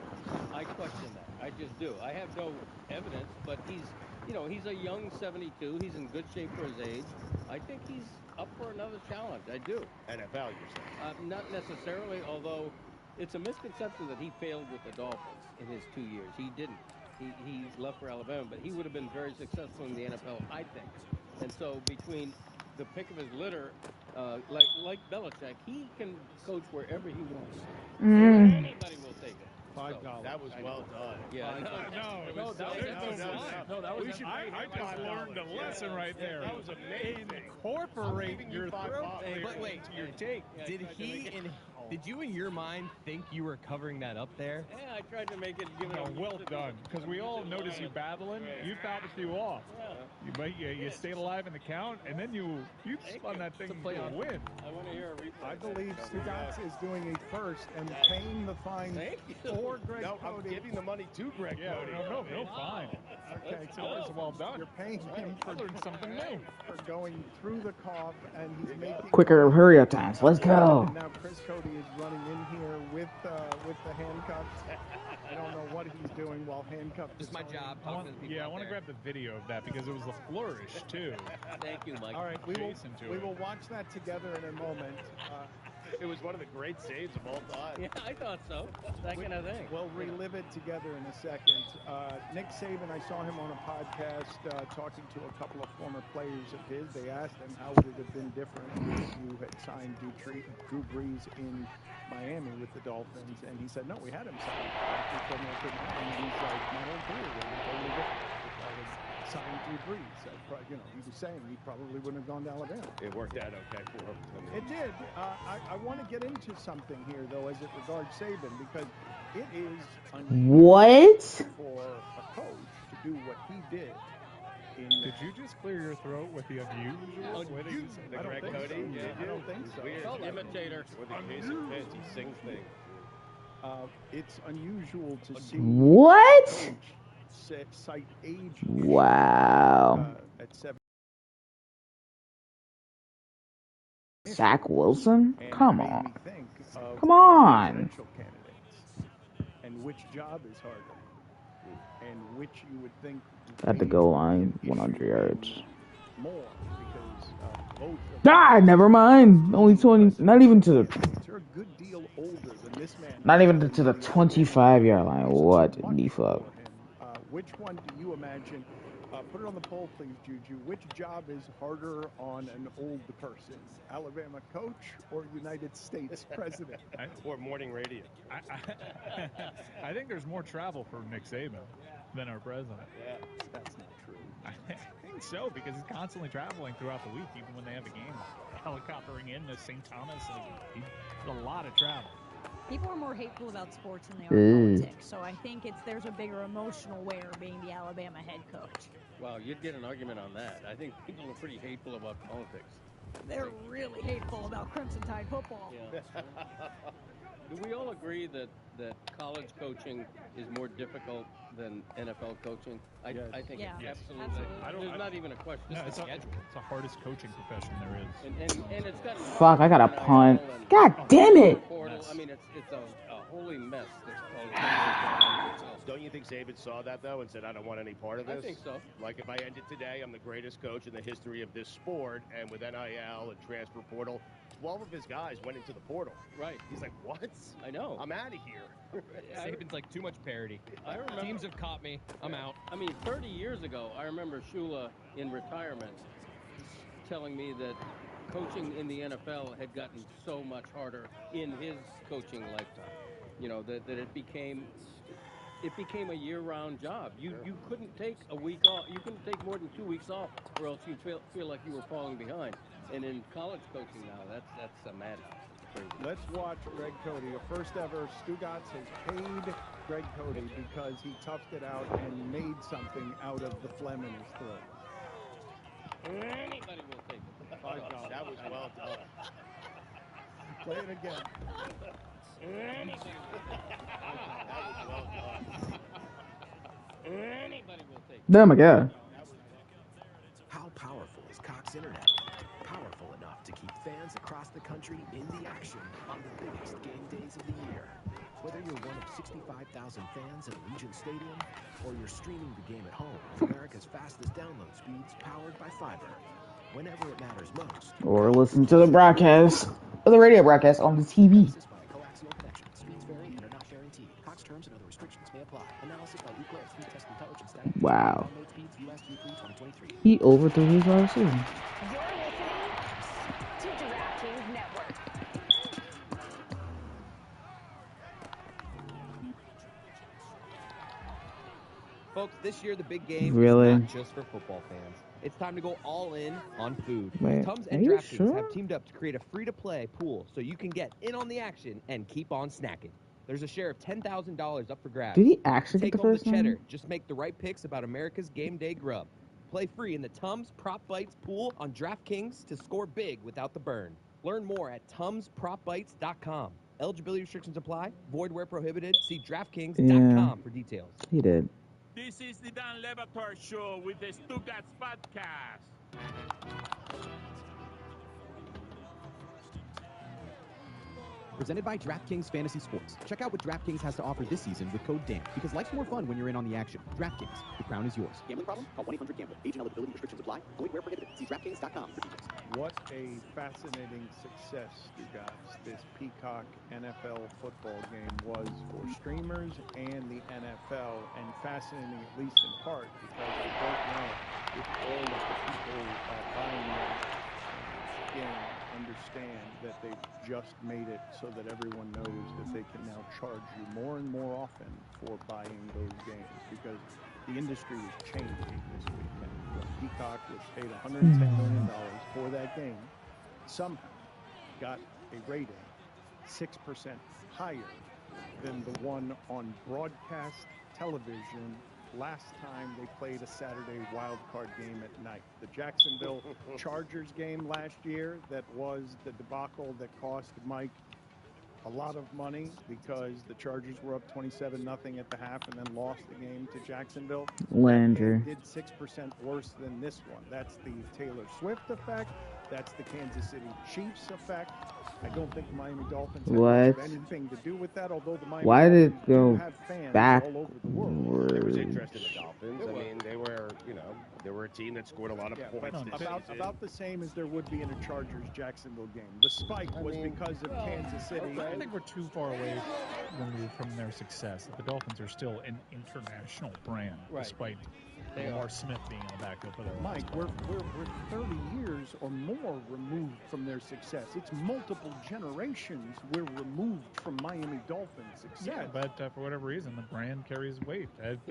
I question that. I just do. I have no evidence, but he's a young 72. He's in good shape for his age. I think he's up for another challenge. I do. NFL, you're saying? Not necessarily, although it's a misconception that he failed with the Dolphins in his 2 years. He didn't. He left for Alabama, but he would have been very successful in the NFL, I think. And so between the pick of his litter, like Belichick, he can coach wherever he wants. Anybody will take it. $5. That was well done. Yeah, No, we should. I just learned a lesson right there. That was amazing. Incorporate your throat clearer But wait, into your take. Did you in your mind think you were covering that up there? Yeah, I tried to make it. Well done, because we all noticed you battling. You thought it you off. You stayed alive in the count, and then you spun that thing to win. I want to hear a replay. I believe Stugotz is doing a first and paying the fine for Greg No, Cody. I'm giving the money to Greg Cody. No, fine. Okay, That was well done. You're paying him for learned something new. for going through the cough, and he's making Quicker hurry up times. Let's go. And now Chris Cody is running in here with the handcuffs. I don't know what he's doing while handcuffed. Just my job. I want to grab the video of that because it was a flourish too. Thank you, Mike. All right, we it. will watch that together in a moment. It was one of the great saves of all time. Yeah, I thought so. That kind of thing. We'll relive it together in a second. Nick Saban, I saw him on a podcast talking to a couple of former players of his. They asked him how would it have been different if you had signed Drew Brees in Miami with the Dolphins, and he said, no, we had him signed. He said, no, it didn't happen. And he's like, my whole career would have been totally different if I had signed Drew Brees. He was saying he probably wouldn't have gone to Alabama. It worked out okay for him. It did. I want to get into something here, though, as it regards Saban, because it is unusual for a coach to do what he did. Did you just clear your throat with the unusual? The Greg Cody? I don't think so. Weird. Imitator. With the Jason Fitz, he sings things. It's unusual to see What? a coach cite age. Wow. At 7. Zach Wilson? And Come made me on. think of Come on. presidential candidates and which job is harder, and which you would think At the goal line, 100 yards. more because both. Never mind. Only 20. Not even to the. They're a good deal older than this man. Not even to the 25-yard line. What the fuck? Which one do you imagine? Put it on the poll, please, Juju. Which job is harder on an old person? Alabama coach or United States president? Or morning radio? I think there's more travel for Nick Saban than our president. Yeah, that's not true. I think so, because he's constantly traveling throughout the week, even when they have a game. Helicoptering into St. Thomas, a lot of travel. People are more hateful about sports than they are politics, so I think there's a bigger emotional wear being the Alabama head coach. Wow, you'd get an argument on that. I think people are pretty hateful about politics. They're really hateful about Crimson Tide football. Yeah. Do we all agree that college coaching is more difficult than NFL coaching? I think absolutely. There's not even a question. No, it's the hardest coaching profession there is. And it's got Fuck, I got a punt. God damn it. Portal. I mean, it's a holy mess. Don't you think Saban saw that, though, and said, I don't want any part of this? I think so. Like, if I end it today, I'm the greatest coach in the history of this sport, and with NIL and transfer portal, 12 of his guys went into the portal. Right. He's like, what? I know. I'm out of here. Saban's like, too much parody. I remember. Teams have caught me. I'm out. I mean, 30 years ago, I remember Shula in retirement telling me that coaching in the NFL had gotten so much harder in his coaching lifetime. You know, that it became it became a year-round job. You couldn't take a week off. You couldn't take more than 2 weeks off, or else you feel like you were falling behind. And in college coaching now, that's a madhouse. Crazy. Let's watch Greg Cody. A first ever Stugatz has paid Greg Cody because he toughed it out and made something out of the phlegm in his throat. Anybody will take it. $5. That was well done. Play it again. Anybody will take it. That was well done. Anybody will take it. Oh my God. How powerful is Cox Internet? Powerful enough to keep fans across the country in the action on the biggest game days of the year. Whether you're one of 65,000 fans at Allegiant Stadium or you're streaming the game at home with America's fastest download speeds powered by fiber. Whenever it matters most. Or listen to the broadcast, or the radio broadcast on the TV. Coaxial connection. Speeds vary and are not guaranteed. Cox terms and other restrictions may apply. Analysis by Ookla and Speed Test Intelligence Data. Wow. Download speeds US Q3 2023. He overthrew his wide receiver. You're listening to DraftKings Network. Folks, this year the big game Really? is not just for football fans. It's time to go all in on food. Wait, Tums are and you DraftKings sure? have teamed up to create a free-to-play pool so you can get in on the action and keep on snacking. There's a share of $10,000 up for grabs. Did he actually Take get the home first the cheddar. one? Just make the right picks about America's game day grub. Play free in the Tums Prop Bites pool on DraftKings to score big without the burn. Learn more at TumsPropBites.com. Eligibility restrictions apply. Void where prohibited. See DraftKings.com for details. He did. This is the Dan Levatar Show with the Stugatz Podcast. Presented by DraftKings Fantasy Sports. Check out what DraftKings has to offer this season with code DANE, because life's more fun when you're in on the action. DraftKings, the crown is yours. Gambling problem? Call 1-800-GAMBLER. Age and eligibility restrictions apply. Void where prohibited. See DraftKings.com for details. What a fascinating success, you guys, this Peacock NFL football game was for streamers and the NFL, and fascinating at least in part because I don't know if all of the people buying the game understand that they've just made it so that everyone knows that they can now charge you more and more often for buying those games, because the industry is changing this weekend. Peacock, which paid $110 million for that game, somehow got a rating 6% higher than the one on broadcast television last time they played a Saturday wild card game at night. The Jacksonville Chargers game last year, that was the debacle that cost Mike a lot of money because the Chargers were up 27-0 at the half and then lost the game to Jacksonville. Landry. Did 6% worse than this one. That's the Taylor Swift effect. That's the Kansas City Chiefs effect. I don't think the Miami Dolphins have anything to do with that, although the Miami Why did it Dolphins go have fans back? all over the world. There was interest in the Dolphins. I mean, they were a team that scored a lot of points. About the same as there would be in a Chargers-Jacksonville game. The spike was because of Kansas City. I don't think we're too far away removed from their success. The Dolphins are still an international brand, despite Lamar Smith being in the backfield for them. Mike, we're 30 years or more removed from their success. It's multiple generations we're removed from Miami Dolphins' success. Yeah, but for whatever reason, the brand carries weight.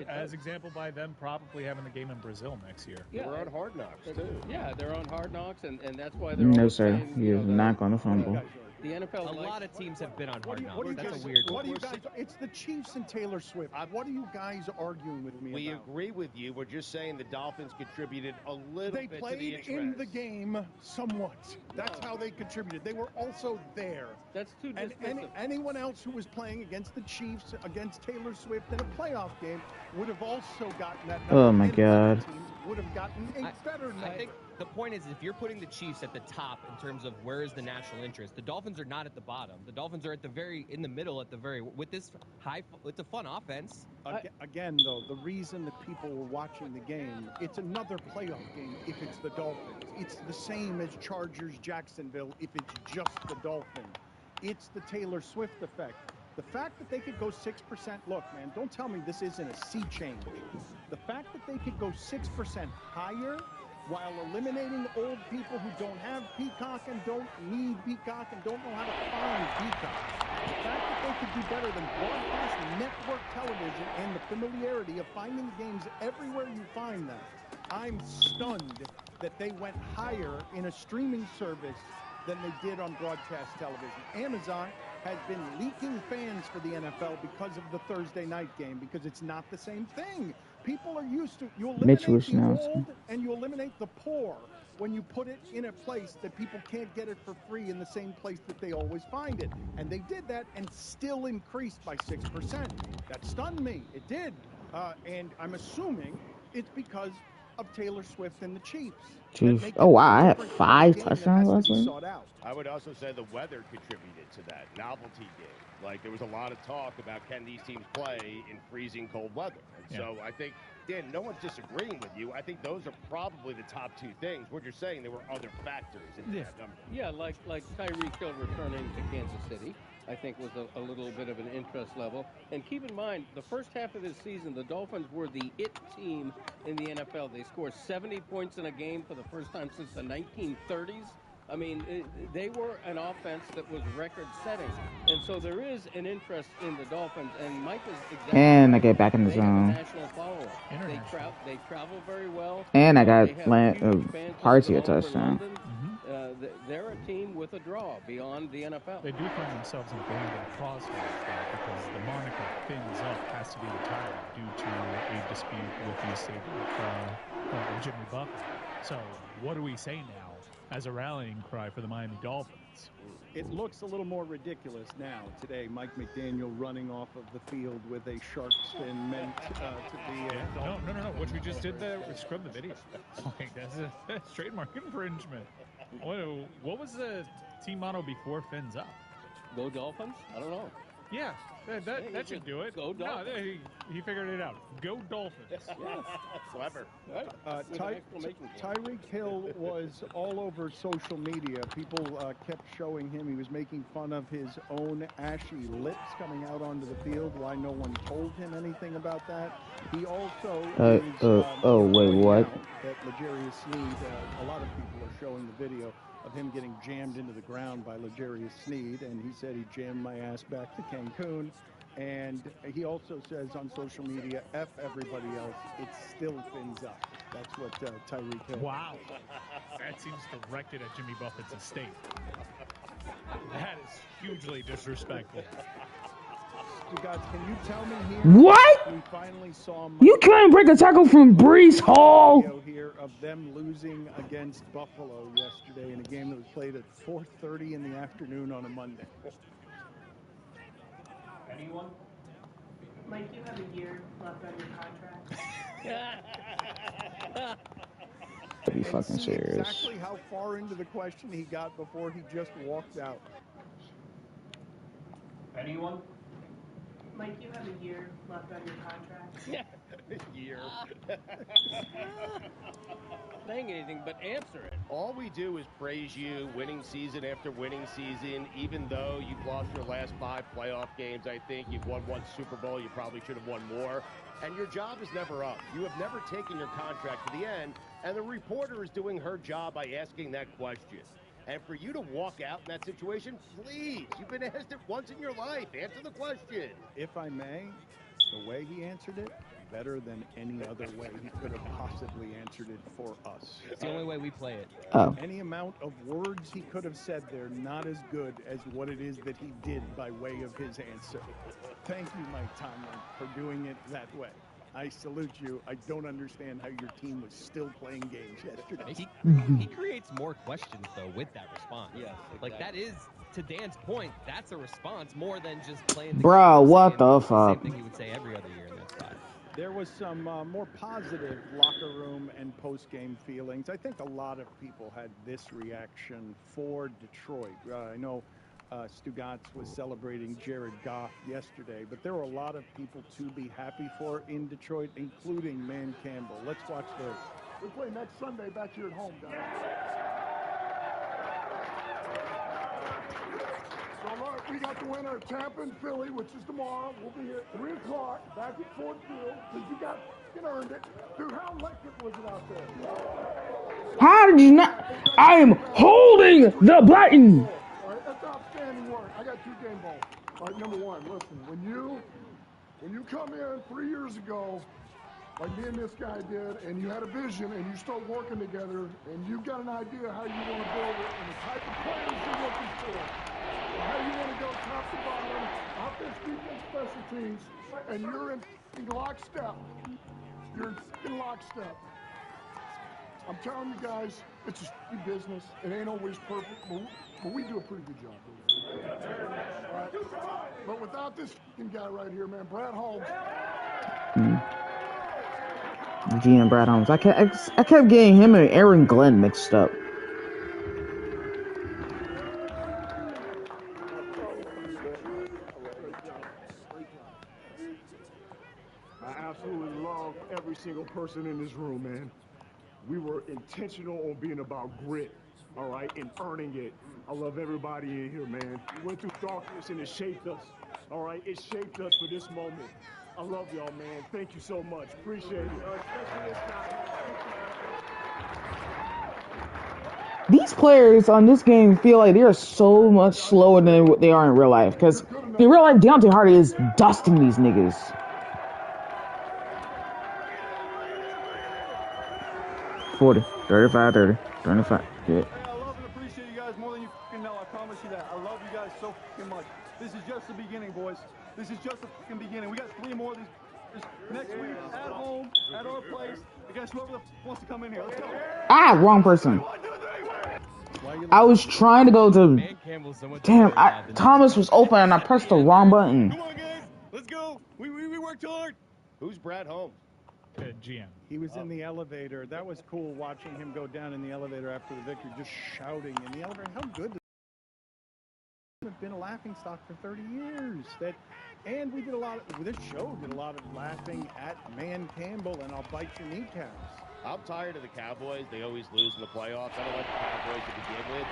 As example by them probably having the game in Brazil next year. Yeah, we're on Hard Knocks, too. Yeah, they're on Hard Knocks, and that's why they're No, always sir. saying, He is not going to fumble. The NFL. A lot of teams have been on Hard Knocks. What That's a weird one. It's the Chiefs and Taylor Swift. What are you guys arguing with me We about? agree with you. We're just saying the Dolphins contributed a little They bit to the played interest. in the game somewhat. That's how they contributed. They were also there. That's too And anyone else who was playing against the Chiefs, against Taylor Swift in a playoff game, would have also gotten that number. Oh my God. Would have gotten a better number. I think the point is, if you're putting the Chiefs at the top in terms of where is the national interest, the Dolphins are not at the bottom. The Dolphins are at the in the middle with this it's a fun offense. Again, though, the reason that people were watching the game, it's another playoff game if it's the Dolphins. It's the same as Chargers-Jacksonville if it's just the Dolphins. It's the Taylor Swift effect. The fact that they could go 6%, look, man, don't tell me this isn't a sea change. The fact that they could go 6% higher while eliminating old people who don't have Peacock and don't need Peacock and don't know how to find Peacock. The fact that they could do better than broadcast network television and the familiarity of finding games everywhere you find them, I'm stunned that they went higher in a streaming service than they did on broadcast television. Amazon has been leaking fans for the NFL because of the Thursday night game, because it's not the same thing. People are used to, you eliminate the old and you eliminate the poor when you put it in a place that people can't get it for free in the same place that they always find it. And they did that and still increased by 6%. That stunned me. It did. And I'm assuming it's because of Taylor Swift and the Chiefs. Chiefs. Oh, wow. I had 5 touchdowns last week. I would also say the weather contributed to that novelty game. Like, there was a lot of talk about can these teams play in freezing cold weather. And so I think, Dan, no one's disagreeing with you. I think those are probably the top 2 things. What you're saying, there were other factors in that number. Yeah, like Tyreek Hill returning to Kansas City, I think was a little bit of an interest level. And keep in mind, the first half of this season, the Dolphins were the it team in the NFL. They scored 70 points in a game for the first time since the 1930s. I mean, they were an offense that was record-setting. And so there is an interest in the Dolphins. And Mike is exactly And right. I get back in the They have a zone. national following. They travel very well. And I got all Party a over touchdown. London. They're a team with a draw beyond the NFL. They do find themselves in abandoned crossfires, though, because the moniker Fins Up has to be retired due to a dispute with the estate of Jimmy Buffett. So what do we say now as a rallying cry for the Miami Dolphins? It looks a little more ridiculous now. Today, Mike McDaniel running off of the field with a shark fin meant to be a... No. What you just did there, scrub the video. Like, that's trademark infringement. What was the team motto before Fins Up? Go Dolphins? I don't know. Yeah, that should do it. Go Dolphins. No, he figured it out. Go Dolphins. Clever. Tyreek Hill was all over social media. People kept showing him. He was making fun of his own ashy lips coming out onto the field. Why no one told him anything about that. He also wait, what? That L'Jarius Sneed, a lot of people are showing the video of him getting jammed into the ground by L'Jarius Sneed, and he said he jammed my ass back to Cancun. And he also says on social media, F everybody else, it's still Fins Up. That's what Tyreek Hill. Wow. That seems directed at Jimmy Buffett's estate. That is hugely disrespectful. Guys, can you tell me here? What? We finally saw You couldn't break a tackle from Breece Hall. Here of them losing against Buffalo yesterday in a game that was played at 4:30 in the afternoon on a Monday. Anyone? Mike, you have a year left on your contract. Are you fucking serious? Exactly how far into the question he got before he just walked out. Anyone? Mike, you have a year left on your contract. Year. Saying anything but answer it. All we do is praise you, winning season after winning season, even though you've lost your last 5 playoff games. I think you've won 1 Super Bowl. You probably should have won more. And your job is never up. You have never taken your contract to the end, and the reporter is doing her job by asking that question. And for you to walk out in that situation, please, you've been asked it once in your life. Answer the question. If I may, the way he answered it, better than any other way he could have possibly answered it for us. It's the only way we play it. Oh. Any amount of words he could have said there, not as good as what it is that he did by way of his answer. Thank you, Mike Tomlin, for doing it that way. I salute you. I don't understand how your team was still playing games yesterday. He creates more questions, though, with that response. Yes, exactly. Like, that is, to Dan's point, that's a response more than just playing the Bro, game. what the fuck? Same thing he would say every other year in that spot. There was some more positive locker room and post-game feelings. I think a lot of people had this reaction for Detroit. I know Stugatz was celebrating Jared Goff yesterday, but there were a lot of people to be happy for in Detroit, including Man Campbell. Let's watch this. We play next Sunday back here at home, guys. So, look, we got the winner of Tampa and Philly, which is tomorrow. We'll be here at 3 o'clock back at Ford Field, because you earned it. Dude, how electric was it out there? How did you not? I am holding the button. All right, that's outstanding work. I got 2 game balls. All right, number 1, listen, when you come in 3 years ago, like me and this guy did, and you had a vision, and you start working together, and you've got an idea how you want to build it, and the type of players you're looking for, and how you want to go top to bottom, offense, defense, special teams, and you're in lockstep. You're in lockstep. I'm telling you guys, it's a business. It ain't always perfect, but we do a pretty good job. All right? But without this guy right here, man, Brad Holmes. GM Brad Holmes. I kept getting him and Aaron Glenn mixed up. I absolutely love every single person in this room, man. We were intentional on being about grit, all right, and earning it. I love everybody in here, man. We went through darkness and it shaped us, all right? It shaped us for this moment. I love y'all, man. Thank you so much. Appreciate it. Especially this guy. These players on this game feel like they're so much slower than what they are in real life. Because in real life, Deontay Hardy is dusting these niggas. 40, 35, 30, 25. Yeah. Hey, I love and appreciate you guys more than you fucking know. I promise you that. I love you guys so fucking much. This is just the beginning, boys. This is just the fucking beginning. We got 3 more of these next week at home, at our place, against whoever the wants to come in here. Let's go. Ah, wrong person. I was trying to go to. Damn, Thomas was open and I pressed the wrong button. Come on, guys. Let's go. We worked hard. Who's Brad Holmes? GM. He was in the elevator. That was cool watching him go down in the elevator after the victory, just shouting in the elevator. How good have been a laughing stock for 30 years. And we did a lot of, this show did a lot of laughing at Man Campbell and I'll bite your kneecaps. I'm tired of the Cowboys. They always lose in the playoffs. I don't like the Cowboys to begin with.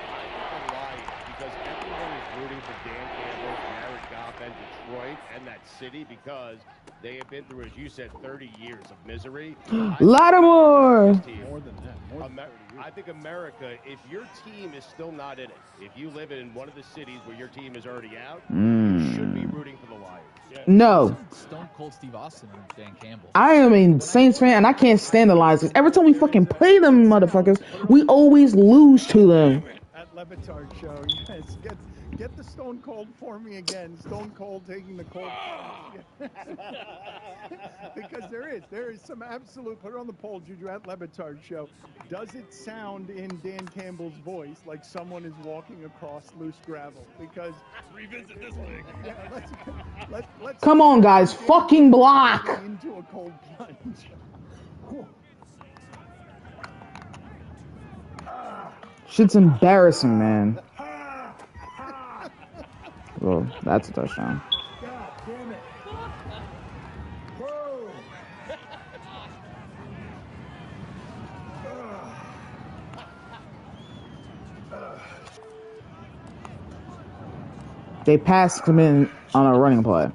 I'm lying because everyone is rooting for Dan Campbell, Jared Goff, and Detroit and that city because they have been through, as you said, 30 years of misery. Lattimore! More than that. I think America, if your team is still not in it, if you live in one of the cities where your team is already out, you should be rooting for the Lions. No. Stone Cold Steve Austin and Dan Campbell. I am a Saints fan and I can't stand the Lions. Every time we fucking play them motherfuckers, we always lose to them. At Levitard show, yes. Get the Stone Cold for me again. Stone Cold taking the cold. Because there is some absolute, put it on the poll, Juju, at Levitard show. Does it sound in Dan Campbell's voice like someone is walking across loose gravel? Because revisit this thing. Yeah, let's come on, guys, fucking block. Into a cold plunge. Shit's embarrassing, man. Well, that's a touchdown. God damn it. Whoa. They passed him in on a running play.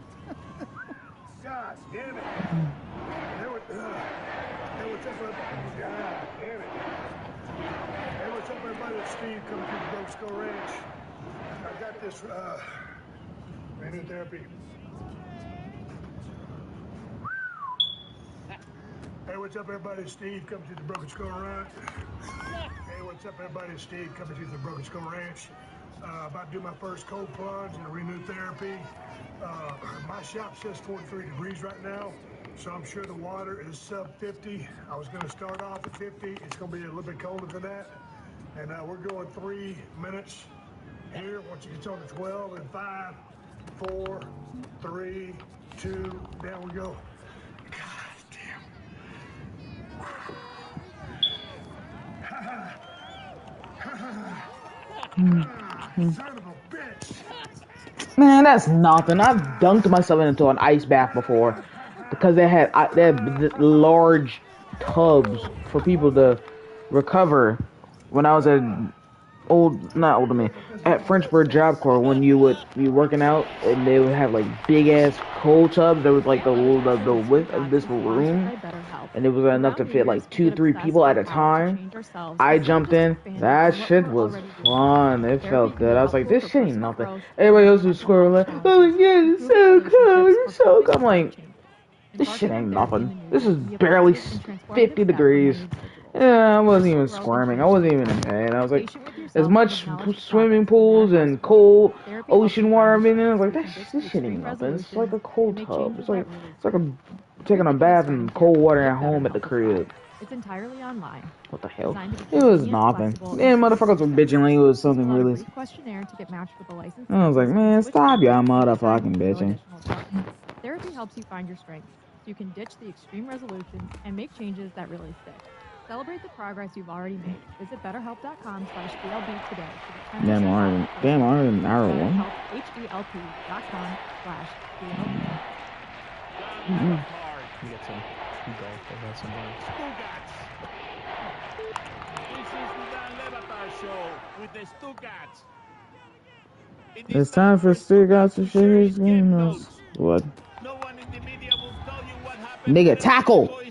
God damn it. Hey, what's up, God damn it. Hey, what's up, everybody? It's Steve coming through the Broke Skull Ranch. I got this brand new therapy. Hey, what's up, everybody? It's Steve coming through the Broken Skull Ranch. Hey, what's up, everybody? It's Steve coming through the Broken Skull Ranch. About to do my first cold plunge and a renew therapy. My shop says 43 degrees right now, so I'm sure the water is sub 50. I was going to start off at 50. It's going to be a little bit colder than that. And we're going 3 minutes here. Once you get on to 12 and 5, 4, 3, 2, down we go. Son of a bitch. Man, that's nothing. I've dunked myself into an ice bath before because they had large tubs for people to recover when I was at not older man, at Frenchburg Job Corps when you would be working out and they would have like big ass cold tubs. There was like the width of this room, and it was enough to fit like 2-3 people at a time. I jumped in. That shit was fun. It felt good. I was like, this shit ain't nothing. Everybody else was squirreling. Oh yeah, it's so cool. It's so cool. I'm like, this shit ain't nothing. This is barely 50 degrees. Yeah, I wasn't even squirming. I wasn't even in pain. I was like, as much swimming pools and cold ocean water I've been in, I was like, this shit ain't nothing. It's like a cold tub. It's like I'm taking a bath in cold water at home at the crib. It's entirely online. What the hell? It was nothing. Yeah, motherfuckers were bitching like it was something really. Questionnaire to get matched with a licensed. I was like, man, stop y'all motherfucking bitching. Therapy helps you find your strengths, so you can ditch the extreme resolutions and make changes that really stick. Celebrate the progress you've already made. Visit BetterHelp.com/BLB today. Damn, I'm in hour one. HELP.com/BLB. You get some golf. They have some birds. This is the Levatar Show with the Stuttgarts. It's time for Stuttgart to share his game notes. What? No one in the media will tell you what happened. Nigga, tackle!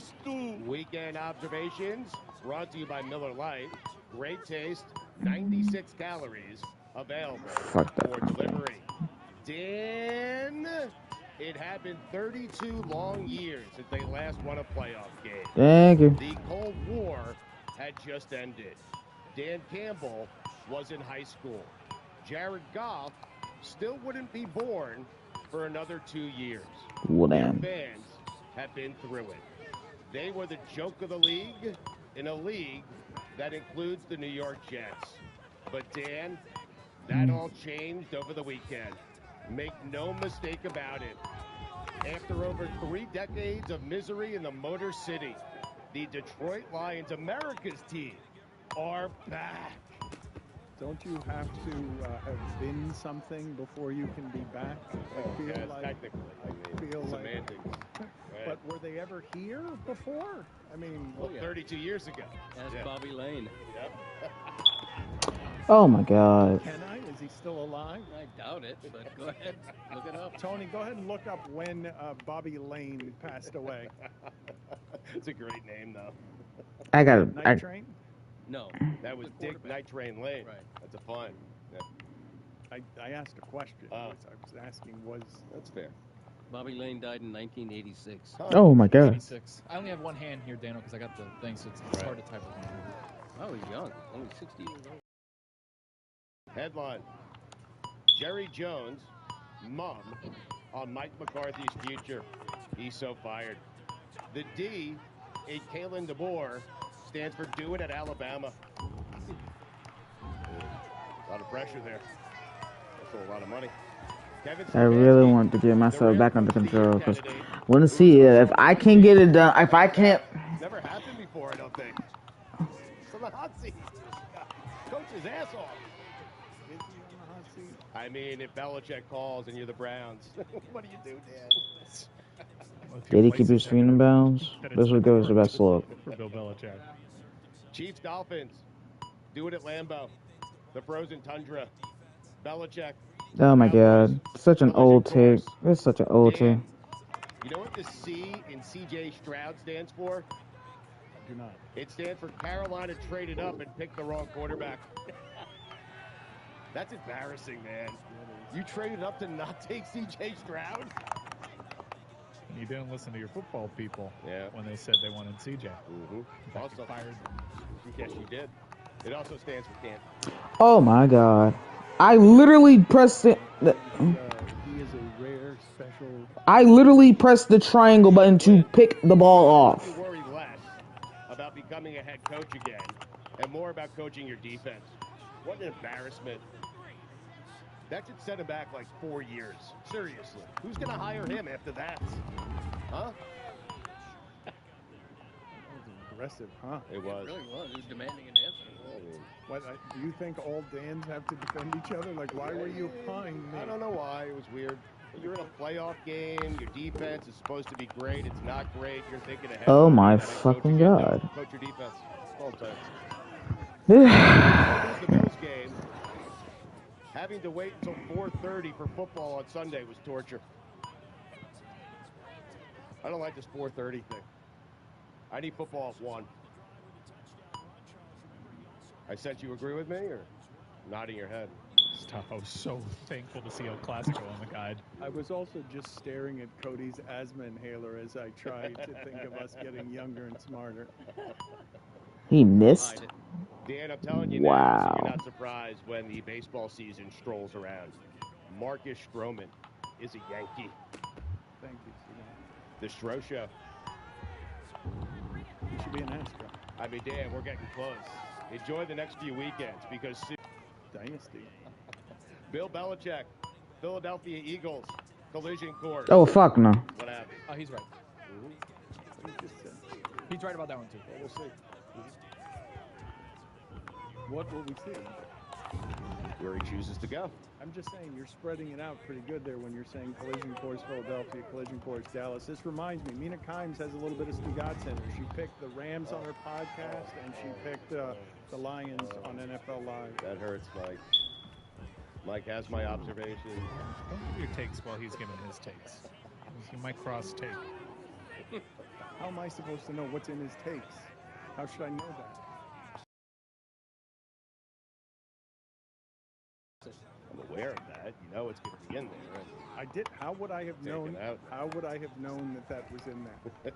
Weekend observations brought to you by Miller Lite. Great taste, 96 calories available for delivery. Dan, it had been 32 long years since they last won a playoff game. Thank you. The Cold War had just ended. Dan Campbell was in high school. Jared Goff still wouldn't be born for another 2 years. Well, damn. Their fans have been through it. They were the joke of the league in a league that includes the New York Jets. But Dan, that all changed over the weekend. Make no mistake about it. After over 3 decades of misery in the Motor City, the Detroit Lions, America's team, are back. Don't you have to have been something before you can be back? Technically. I feel semantics. like. But were they ever here before? I mean, 32 years ago. Ask Bobby Lane. Yep. Oh my God. Can I? Is he still alive? I doubt it, but go ahead, look it up. Tony, go ahead and look up when Bobby Lane passed away. It's a great name, though. I got it. Night Train? No, that was Dick Night Train Lane. Right. That's a fun. Yeah. I asked a question. I was asking That's fair. Bobby Lane died in 1986. Oh my God. 86. I only have one hand here, Daniel, because I got the thing, so it's hard to type with one hand. I was young, only 60 years old. Headline: Jerry Jones, mum on Mike McCarthy's future. He's so fired. The D in Kalen DeBoer stands for do it at Alabama. A lot of pressure there. Also a lot of money. I really want to get myself back under control because I want to see if I can get it done. If I can't. Never happened before, I don't think. So the hot seat. Coach's ass off. I mean, if Belichick calls and you're the Browns, what do you do, Dan? Did he keep his feet in bounds? This would go as the best look. For Bill Belichick. Chiefs, Dolphins. Do it at Lambeau. The frozen tundra. Belichick. Oh my God. Such an old take. It's such an old take. You know what the C in C.J. Stroud stands for? I do not. It stands for Carolina traded up and picked the wrong quarterback. That's embarrassing, man. You traded up to not take C.J. Stroud? You didn't listen to your football people when they said they wanted CJ. Mm-hmm. Also fired them. Yes, you did. It also stands for can't. Oh my God. I literally pressed it. He is a rare, special. I literally pressed the triangle button to pick the ball off. You worry less about becoming a head coach again and more about coaching your defense. What an embarrassment. That should set him back like 4 years. Seriously. Who's going to hire him after that? Huh? Aggressive, huh? It was. It really was. He was demanding an answer. What, do you think all Dans have to defend each other? Like, why were you behind me? I don't know why. It was weird. You're in a playoff game. Your defense is supposed to be great. It's not great. You're thinking ahead. Oh my fucking God. Coach your defense. All time. The Bills game Having to wait until 4:30 for football on Sunday was torture. I don't like this 4:30 thing. I need football at 1. I sense you agree with me, or nodding your head? Stuff. I was so thankful to see El Clasico on the guide. I was also just staring at Cody's asthma inhaler as I tried to think of us getting younger and smarter. He missed. Dan, I'm telling you Wow. now, so you're not surprised when the baseball season strolls around. Marcus Stroman is a Yankee. Thank you, Steven. The Stro Show. You should be an Astro. I mean, Dan, we're getting close. Enjoy the next few weekends because Dynasty. Bill Belichick, Philadelphia Eagles, collision course. Oh, fuck no. What happened? Oh, he's right. He's right about that one, too. Well, we'll see. What will we see? Where he chooses to go. I'm just saying, you're spreading it out pretty good there when you're saying collision course Philadelphia, collision course Dallas. This reminds me, Mina Kimes has a little bit of Stugatz in her. She picked the Rams on her podcast, and she picked the Lions on NFL Live. That hurts, Mike. Mike has my observation. Don't do your takes while he's giving his takes. You might cross take. How am I supposed to know what's in his takes? How should I know that? I'm aware of that. You know it's going to be in there. Right? I did. How would I have known? Out. How would I have known that that was in there?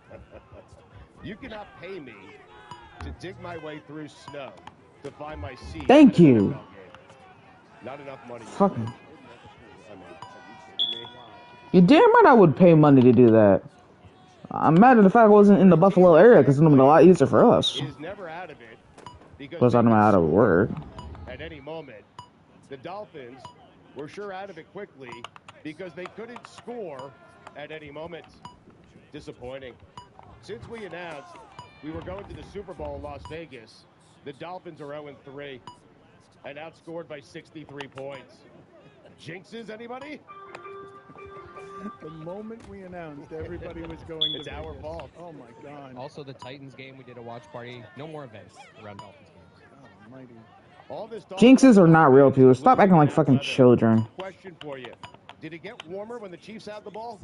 You cannot pay me to dig my way through snow to find my seat. Thank you. Not enough money. Fucking. I mean, are you kidding me? You damn right I would pay money to do that. I'm mad at the fact I wasn't in the Buffalo area because it would have been a lot easier for us. Is never out of it Because I'm out of work. At any moment, the Dolphins were sure out of it quickly because they couldn't score at any moment. Disappointing. Since we announced we were going to the Super Bowl in Las Vegas, the Dolphins are 0-3 and outscored by 63 points. Jinxes, anybody? The moment we announced everybody was going It's to our Vegas. fault. Oh my God. Also, the Titans game, we did a watch party. No more events around Dolphins games. God almighty. All this Jinxes are not real people. Stop acting like fucking children. Question for you. Did it get warmer when the Chiefs had the ball?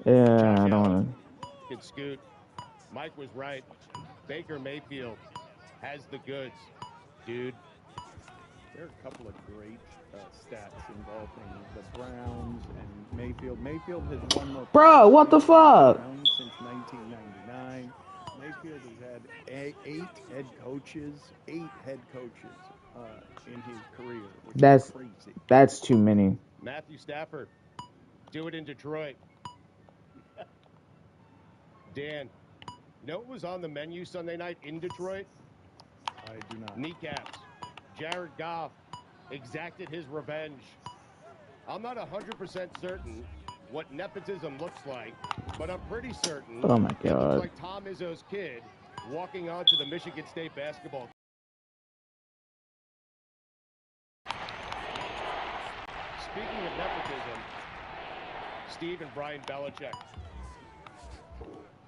Yeah, I don't want Can scoot. Mike was right. Baker Mayfield has the goods, dude. There are a couple of great stats involving the Browns and Mayfield. Mayfield has won more. Bro, what the fuck? Since 1999. Mayfield has had eight head coaches in his career. Which is crazy. That's too many. Matthew Stafford, do it in Detroit. Dan, you know what was on the menu Sunday night in Detroit? I do not. Kneecaps. Jared Goff exacted his revenge. I'm not 100% certain what nepotism looks like, but I'm pretty certain Oh my it looks God. like Tom Izzo's kid walking onto the Michigan State basketball. Speaking of nepotism, Steve and Brian Belichick.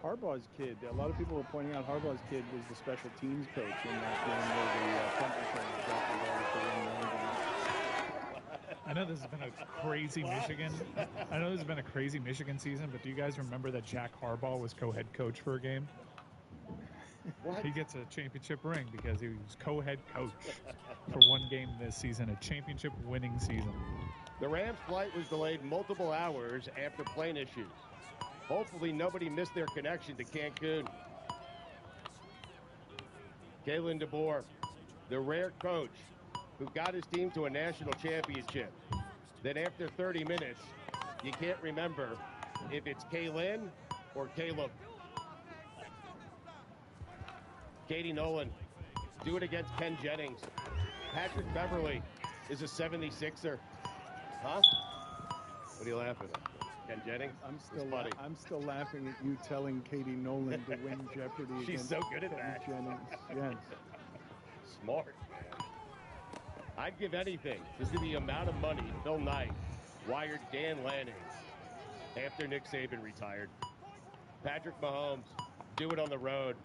Harbaugh's kid, a lot of people were pointing out Harbaugh's kid was the special teams coach in that game where the punt returner dropped the ball to win. I know this has been a crazy Michigan. I know this has been a crazy Michigan season, but do you guys remember that Jack Harbaugh was co-head coach for a game? What? He gets a championship ring because he was co-head coach for one game this season, a championship winning season. The Rams' flight was delayed multiple hours after plane issues. Hopefully nobody missed their connection to Cancun. Kalen DeBoer, the rare coach who got his team to a national championship. Then after 30 minutes, you can't remember if it's Kalen or Caleb. Katie Nolan, do it against Ken Jennings. Patrick Beverly is a 76er. Huh? What are you laughing at? Ken Jennings? I'm still laughing at you telling Katie Nolan to win Jeopardy. She's against so good at Ken that. Jennings. Yes. Smart, man. I'd give anything to see the amount of money Phil Knight wired Dan Lanning after Nick Saban retired. Patrick Mahomes, do it on the road.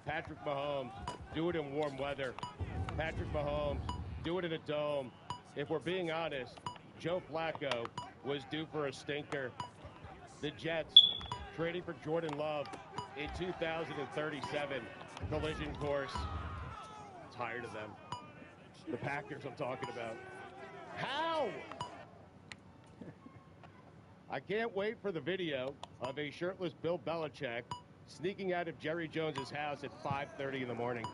Patrick Mahomes, do it in warm weather. Patrick Mahomes, do it in a dome. If we're being honest, Joe Flacco was due for a stinker. The Jets trading for Jordan Love in 2037. Collision course. Tired of them. The Packers I'm talking about. How? I can't wait for the video of a shirtless Bill Belichick sneaking out of Jerry Jones's house at 5:30 in the morning.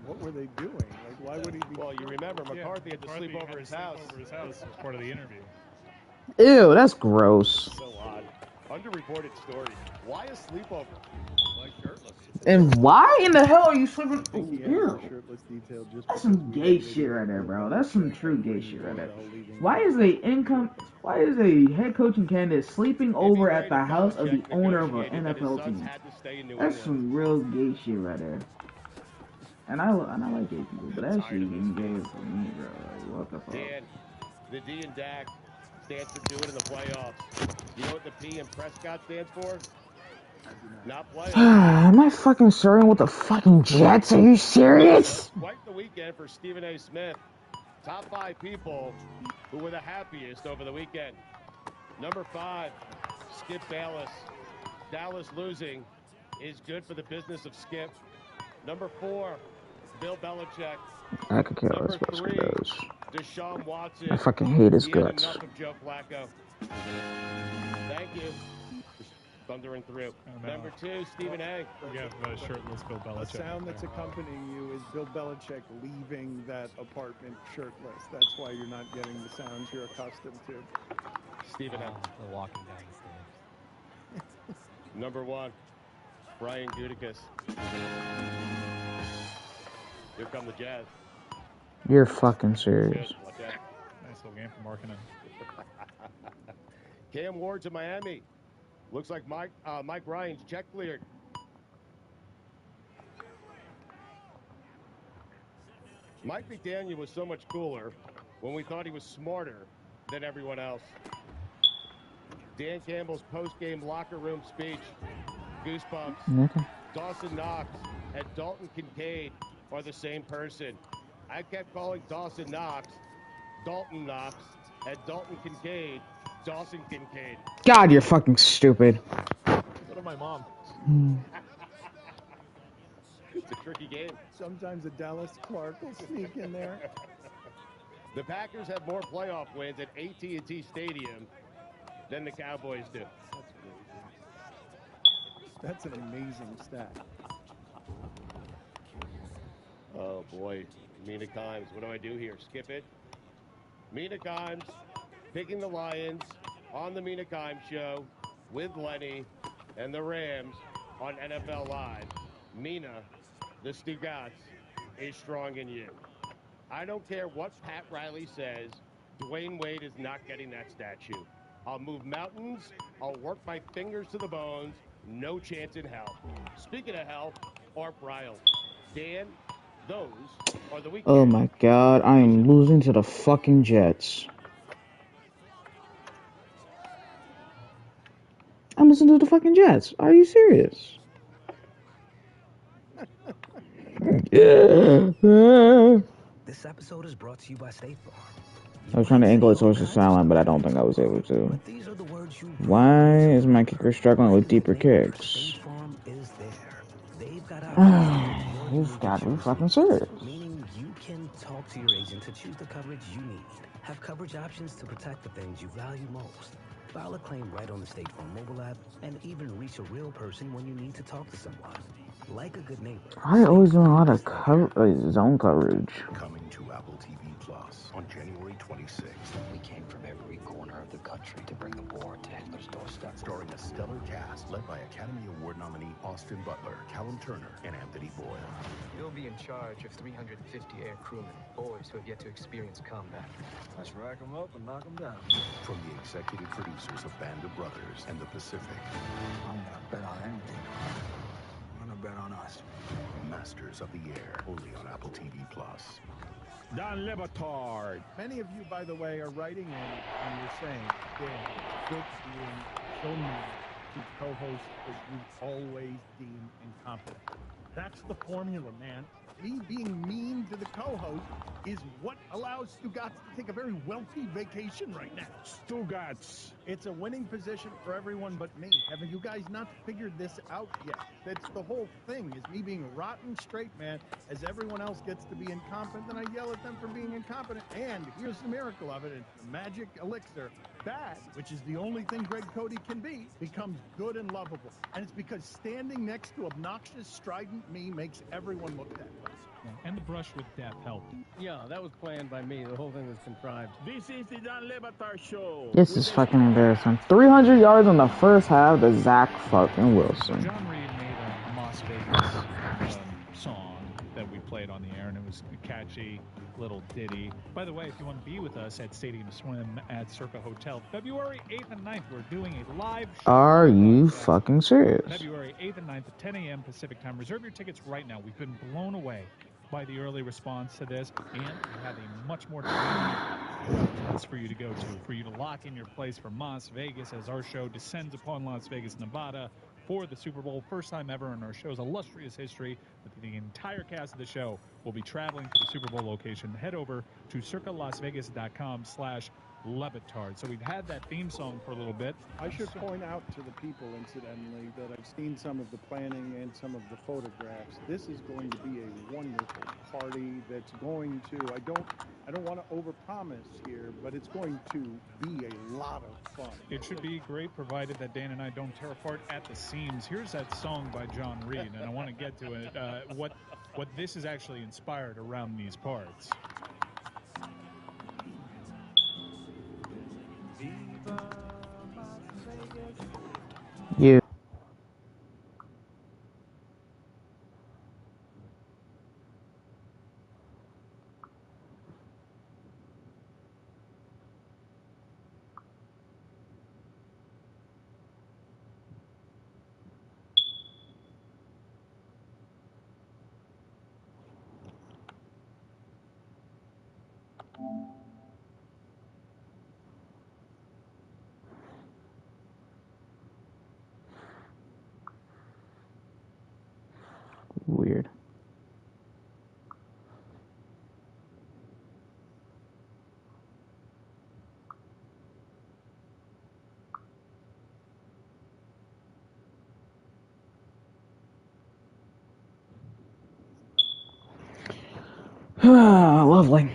What were they doing? Like, why would he be? Well, you remember McCarthy had to sleep over his house. Over his house as part of the interview. Ew, that's gross. So odd. Underreported story. Why a sleepover? Why shirtless? And why in the hell are you sleeping? Ew. Shirtless detail just That's some gay shit right there, bro. That's some true gay shit right there. Why is a head coaching candidate sleeping over at the house of the owner of an NFL team? That's some real gay shit right there. And I like gay people, but that shit even gay for me, bro. Like, what the fuck? Dan, the D in Dak stands for do it in the playoffs. You know what the P in Prescott stands for? Not playoffs. Am I fucking starting with the fucking Jets? Are you serious? Quite the weekend for Stephen A. Smith. Top 5 people who were the happiest over the weekend. Number 5, Skip Bayless. Dallas losing is good for the business of Skip. Number 4, Bill Belichick. I could care less Number about 3, those. Deshaun Watson. I fucking hate his He had guts. enough of Joe Flacco. Thank you. Thundering through. Number 2, Stephen A. We have shirtless Bill Belichick. The sound that's accompanying you is Bill Belichick leaving that apartment shirtless. That's why you're not getting the sounds you're accustomed to. Stephen A. The walking down the stairs. Number 1, Brian Gutekunst. Here come the Jazz. You're fucking serious. Watch out. Nice little game for Markkanen. Cam Ward to Miami. Looks like Mike Ryan's check cleared. Mike McDaniel was so much cooler when we thought he was smarter than everyone else. Dan Campbell's post-game locker room speech. Goosebumps. Okay. Dawson Knox and Dalton Kincaid are the same person. I kept calling Dawson Knox Dalton Knox and Dalton Kincaid Dawson Kincaid. God, you're fucking stupid. What of my mom? It's a tricky game. Sometimes a Dallas Clark will sneak in there. The Packers have more playoff wins at AT&T Stadium than the Cowboys do. That's an amazing stat. Oh, boy. Mina Kimes. What do I do here? Skip it? Mina Kimes picking the Lions on the Mina Kimes Show with Lenny and the Rams on NFL Live. Mina, the Stugats, is strong in you. I don't care what Pat Riley says. Dwayne Wade is not getting that statue. I'll move mountains. I'll work my fingers to the bones. No chance in hell. Speaking of hell, Art Briles. Dan, those are the weekend. Oh my god, I am losing to the fucking Jets. I'm listening to the fucking Jets. Are you serious? This episode is brought to you by State Farm. I was trying to angle it so it's silent, but I don't think I was able to. Why is my kicker struggling with deeper kicks? You've got to be fucking serious. Meaning you can talk to your agent to choose the coverage you need. Have coverage options to protect the things you value most. File a claim right on the State Farm mobile app, and even reach a real person when you need to talk to someone. Like a good neighbor. I always doing a lot of zone coverage. Coming to Apple TV Plus on January 26th. We came from every corner of the country to bring the war to Hitler's doorstep. Starring a stellar cast led by Academy Award nominee Austin Butler, Callum Turner, and Anthony Boyle. You'll be in charge of 350 air crewmen, boys who have yet to experience combat. Let's rack them up and knock them down. From the executive producers of Band of Brothers and The Pacific. I'm not bet on anything. I'm gonna bet on us. Masters of the Air, only on Apple TV Plus. Dan Le Batard. Many of you, by the way, are writing in and you're saying, Dan, quit being so mean to co-hosts that you always deem incompetent. That's the formula, man. me being mean to the co-host is what allows Stugotz to take a very wealthy vacation right now. Stugotz. It's a winning position for everyone but me. Have you guys not figured this out yet? That's the whole thing, is me being rotten straight man as everyone else gets to be incompetent, then I yell at them for being incompetent. And here's the miracle of it. It's the magic elixir. Bad, which is the only thing Greg Cody can be, becomes good and lovable. And it's because standing next to obnoxious, strident me makes everyone look that way. And the brush with death helped. Yeah, that was planned by me. The whole thing was contrived. This is the Dan Le Batard Show. This is fucking embarrassing. 300 yards in the first half to Zach fucking Wilson. John Reed made a Las Vegas song that we played on the air, and it was a catchy little ditty. By the way, if you want to be with us at Stadium Swim at Circa Hotel, February 8th and 9th, we're doing a live show. Are you fucking serious? February 8th and 9th at 10 a.m. Pacific time. Reserve your tickets right now. We've been blown away by the early response to this, and we have a much more websites for you to go to, for you to lock in your place for Las Vegas as our show descends upon Las Vegas, Nevada for the Super Bowl. First time ever in our show's illustrious history that the entire cast of the show will be traveling to the Super Bowl location. Head over to circalasvegas.com/LeBatard. So we've had that theme song for a little bit. I should point out to the people, incidentally, that I've seen some of the planning and some of the photographs. This is going to be a wonderful party that's going to, I don't want to overpromise here, but it's going to be a lot of fun. It should be great, provided that Dan and I don't tear apart at the seams. Here's that song by John Reed, and I want to get to it. What this is actually inspired around these parts. Yeah. Weird. Lovely.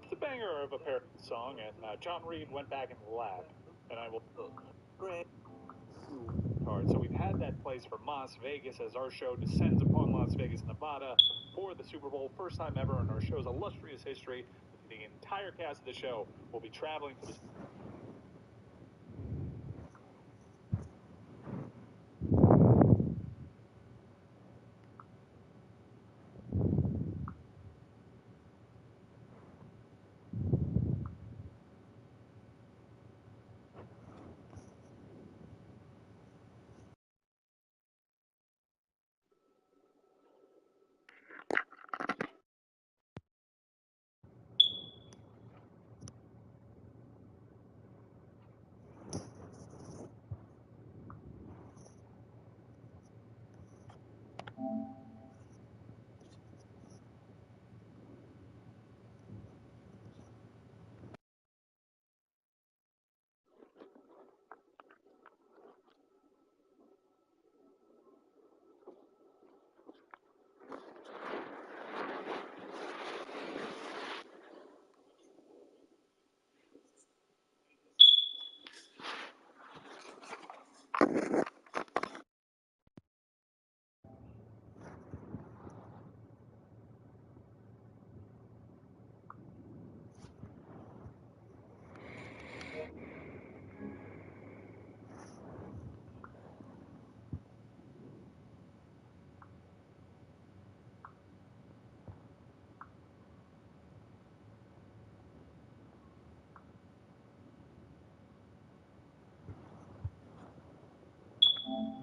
It's a banger of a parody song, and John Reed went back and laughed, and I will great card. So we've had that place for Las Vegas as our show descends upon Las Vegas, Nevada for the Super Bowl. First time ever in our show's illustrious history. The entire cast of the show will be traveling to the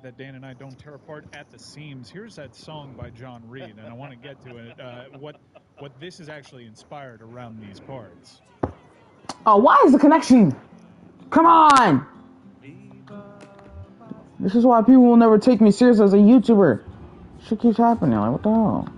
that Dan and I don't tear apart at the seams. Here's that song by John Reed, and I want to get to it. What this is actually inspired around these parts. Oh, why is the connection? Come on! This is why people will never take me serious as a YouTuber. Shit keeps happening. Like, what the hell?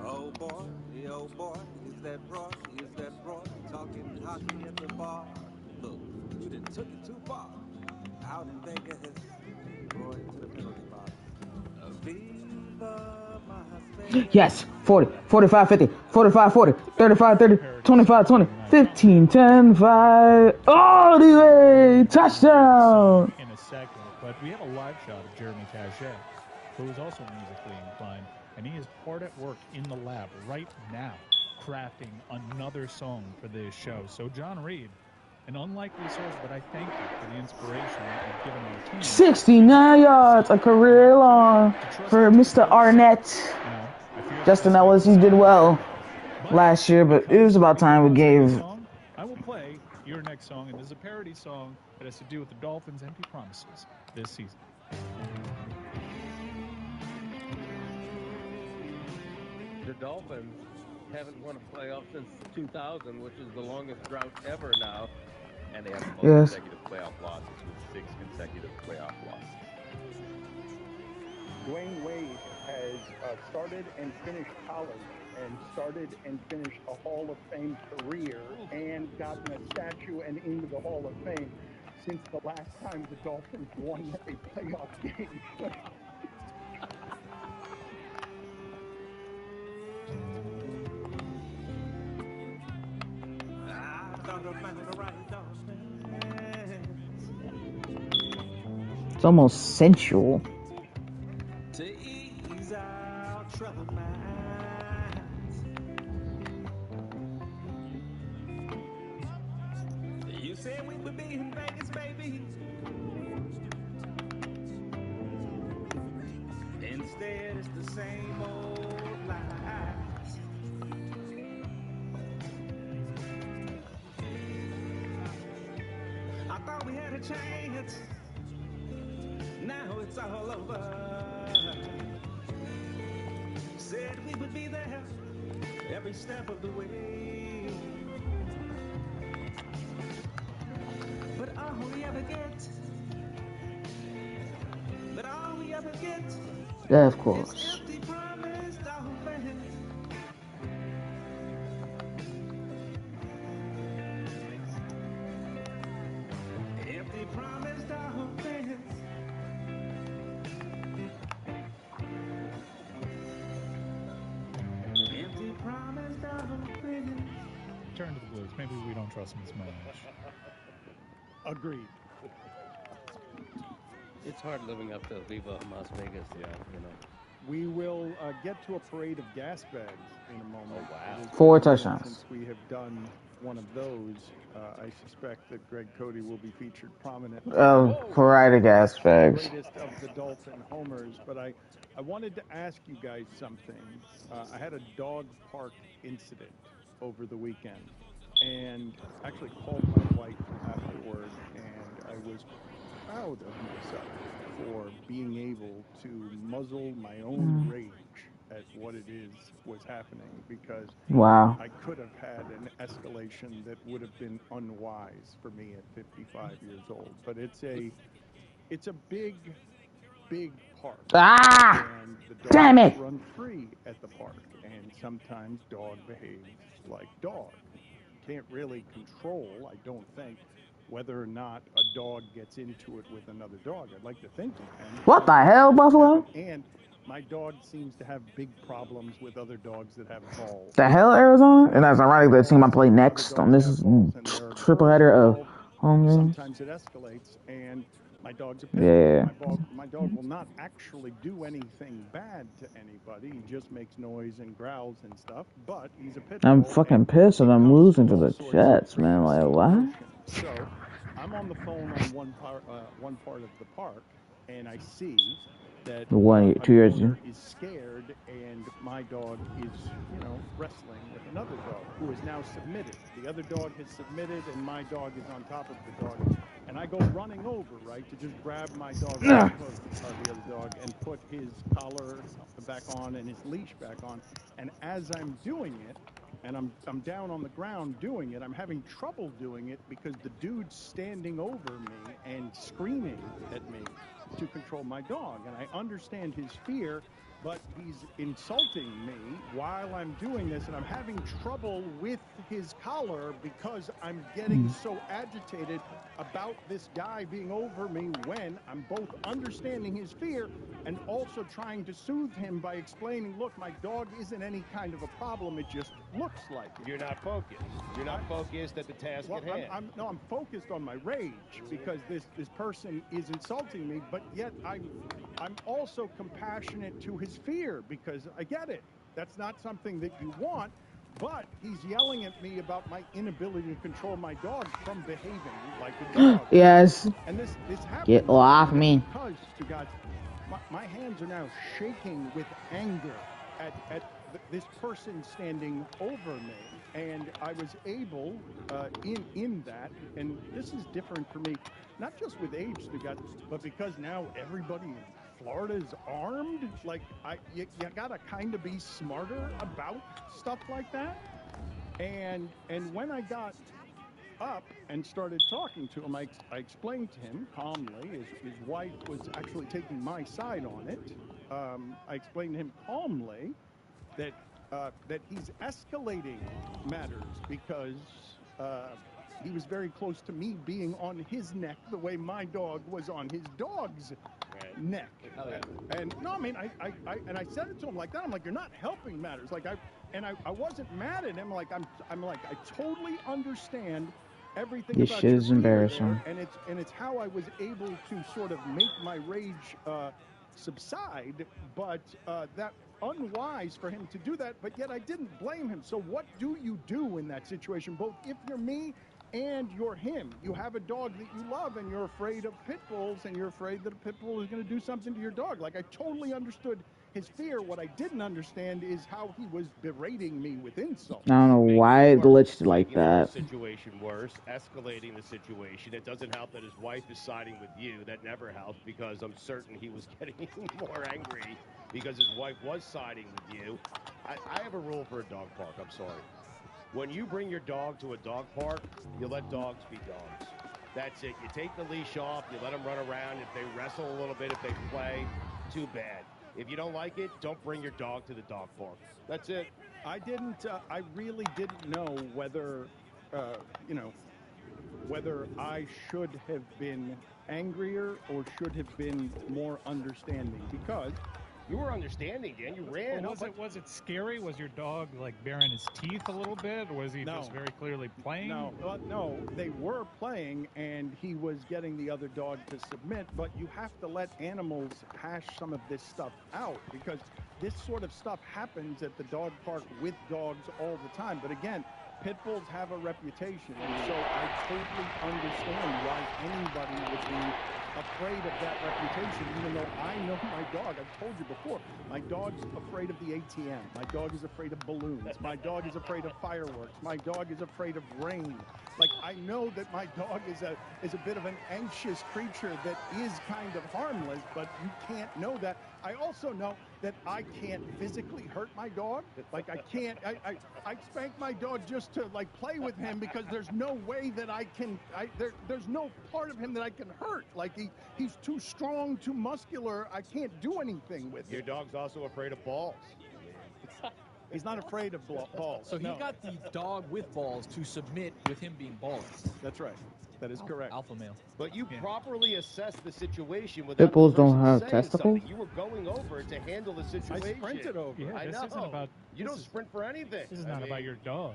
Oh boy, is that Roy, talking hockey at the bar. Look, you done took it too far. Out in Vegas, Roy to the penalty box. Viva Las Vegas. Yes, 40, 45, 50, 45, 40, 35, 30, 25, 20, 15, 10, 5. Oh, the way! Touchdown! In a second, but we have a live shot of Jeremy Taché, who is also musically inclined, and he is hard at work in the lab right now, crafting another song for this show. So, John Reed, an unlikely source, but I thank you for the inspiration that you've given our team. 69 yards, a career long for Mr. Arnett. Justin Ellis, he did well last year, but it was about time we gave. I will play your next song, and there's a parody song that has to do with the Dolphins' empty promises this season. The Dolphins haven't won a playoff since 2000, which is the longest drought ever now. And they have the most consecutive playoff losses with 6 consecutive playoff losses. Dwayne Wade has started and finished college and started and finished a Hall of Fame career and gotten a statue and into the Hall of Fame since the last time the Dolphins won a playoff game. It's almost sensual. To ease our troubled minds. You said we would be in Vegas, baby. Instead, it's the same old lies. I thought we had a chance. Now it's all over. Said we would be there every step of the way. But all we ever get, Yeah, of course. empty promised Dolphins. Empty promised Dolphins. Empty promised Dolphins. Turn to the Blues. Maybe we don't trust them as much. Agreed. It's hard living up to Viva Las Vegas, you know. We will get to a parade of gas bags in a moment. Oh, wow. 4 touchdowns. Since we have done one of those, I suspect that Greg Cody will be featured prominently. Oh, parade of gas bags. Greatest of the Dolphin homers. But I wanted to ask you guys something. I had a dog park incident over the weekend, and actually called my wife afterward, and I was proud of myself for being able to muzzle my own rage at what it is was happening, because Wow. I could have had an escalation that would have been unwise for me at 55 years old. But it's a big park. Ah! And the Damn dogs it! run free at the park, and sometimes dog behaves like dog. Can't really control, I don't think, whether or not a dog gets into it with another dog. I'd like to think you can. What the hell, Buffalo? And my dog seems to have big problems with other dogs that have balls. The hell, Arizona? And that's ironic that team I play next on this triple header of home games. Sometimes it escalates, and my dog's a pit. Yeah. My dog will not actually do anything bad to anybody. He just makes noise and growls and stuff, but he's a pit bull. I'm fucking pissed that I'm losing to the Jets, man. Like, what? So I'm on the phone on one part of the park, and I see that The one, a 2 years owner ago. is scared, and my dog is, wrestling with another dog who is now submitted. The other dog has submitted, and my dog is on top of the dog. And I go running over, right, to just grab my dog off of the other dog and put his collar back on and his leash back on. And as I'm doing it, and I'm down on the ground doing it, I'm having trouble doing it because the dude's standing over me and screaming at me to control my dog. And I understand his fear, but he's insulting me while I'm doing this, and I'm having trouble with his collar because I'm getting so agitated about this guy being over me when I'm both understanding his fear and also trying to soothe him by explaining, look, my dog isn't any kind of a problem, it just looks like it. You're not focused. You're not focused at the task at hand. I'm focused on my rage because this person is insulting me, but yet I'm also compassionate to his fear because I get it. That's not something that you want, but he's yelling at me about my inability to control my dog from behaving like a dog. Yes. And this happens. Get off me. Because, to God, my hands are now shaking with anger at this person standing over me. And I was able, in that, and this is different for me, not just with age, but because now everybody in Florida is armed. Like, you gotta kind of be smarter about stuff like that. And when I got up and started talking to him, I explained to him calmly, his wife was actually taking my side on it. I explained to him calmly that he's escalating matters because he was very close to me being on his neck the way my dog was on his dog's neck. And no, I mean, I said it to him like that. I'm like, you're not helping matters. Like I wasn't mad at him. Like I'm like, I totally understand everything This about shit your is fear embarrassing. there, and it's how I was able to sort of make my rage subside, but that unwise for him to do that, but yet I didn't blame him. So what do you do in that situation? Both if you're me and you're him. You have a dog that you love and you're afraid of pit bulls and you're afraid that a pit bull is going to do something to your dog. Like, I totally understood his fear. What I didn't understand is how he was berating me with insults. I don't know why it glitched like that. Situation worse, escalating the situation. It doesn't help that his wife is siding with you. That never helped because I'm certain he was getting more angry because his wife was siding with you. I have a rule for a dog park. I'm sorry. When you bring your dog to a dog park, you let dogs be dogs. That's it. You take the leash off. You let them run around. If they wrestle a little bit, if they play, too bad. If you don't like it, don't bring your dog to the dog park. That's it. I really didn't know whether, whether I should have been angrier or should have been more understanding, because you were understanding, Dan. You ran. Was it scary? Was your dog like baring his teeth a little bit, or was he just very clearly playing? No, they were playing, and he was getting the other dog to submit. But you have to let animals hash some of this stuff out, because this sort of stuff happens at the dog park with dogs all the time. But again, pit bulls have a reputation, and so I totally understand why anybody would be afraid of that reputation, even though I know my dog. I've told you before, my dog's afraid of the ATM. My dog is afraid of balloons. My dog is afraid of fireworks. My dog is afraid of rain. Like, I know that my dog is a bit of an anxious creature that is kind of harmless, but you can't know that. I also know that I can't physically hurt my dog. Like, I can't, I spank my dog just to, like, play with him, because there's no way that I can, there's no part of him that I can hurt. Like, he's too strong, too muscular. I can't do anything with him. Your dog's also afraid of balls. He's not afraid of balls. So he got the dog with balls to submit with him being ballless. That's right. That is correct. Alpha male. But you properly assessed the situation without Pit bulls the person don't have saying testicles? something. You were going over to handle the situation. I sprinted over. Yeah, I this know. isn't about. You don't sprint for anything. This is not about your dog.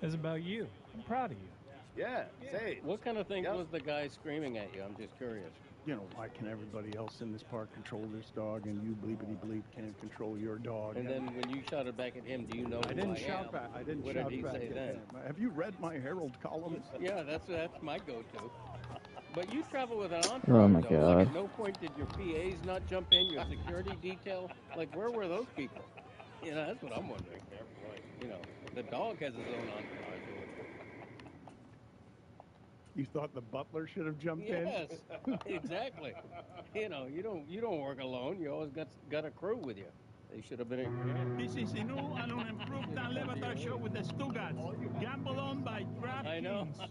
This is about you. I'm proud of you. Yeah. Say. What kind of thing was the guy screaming at you? I'm just curious. You know, why can everybody else in this park control this dog, and you bleepity-bleep can't control your dog? And then when you shouted back at him, do you know I didn't shout back. I didn't what shout did he back say at then? him. Have you read my Herald columns? Yeah, that's my go-to. But you travel with an entourage. Oh my though. God. Like, at no point did your PAs not jump in, your security detail. Like, where were those people? You know, that's what I'm wondering. You know, the dog has his own entourage. You thought the butler should have jumped Yes, in? exactly. You know, you don't work alone. You always got a crew with you. They should have been. This is the new and unimproved Dan Levatar show with the Stugats. Gamble on by DraftKings.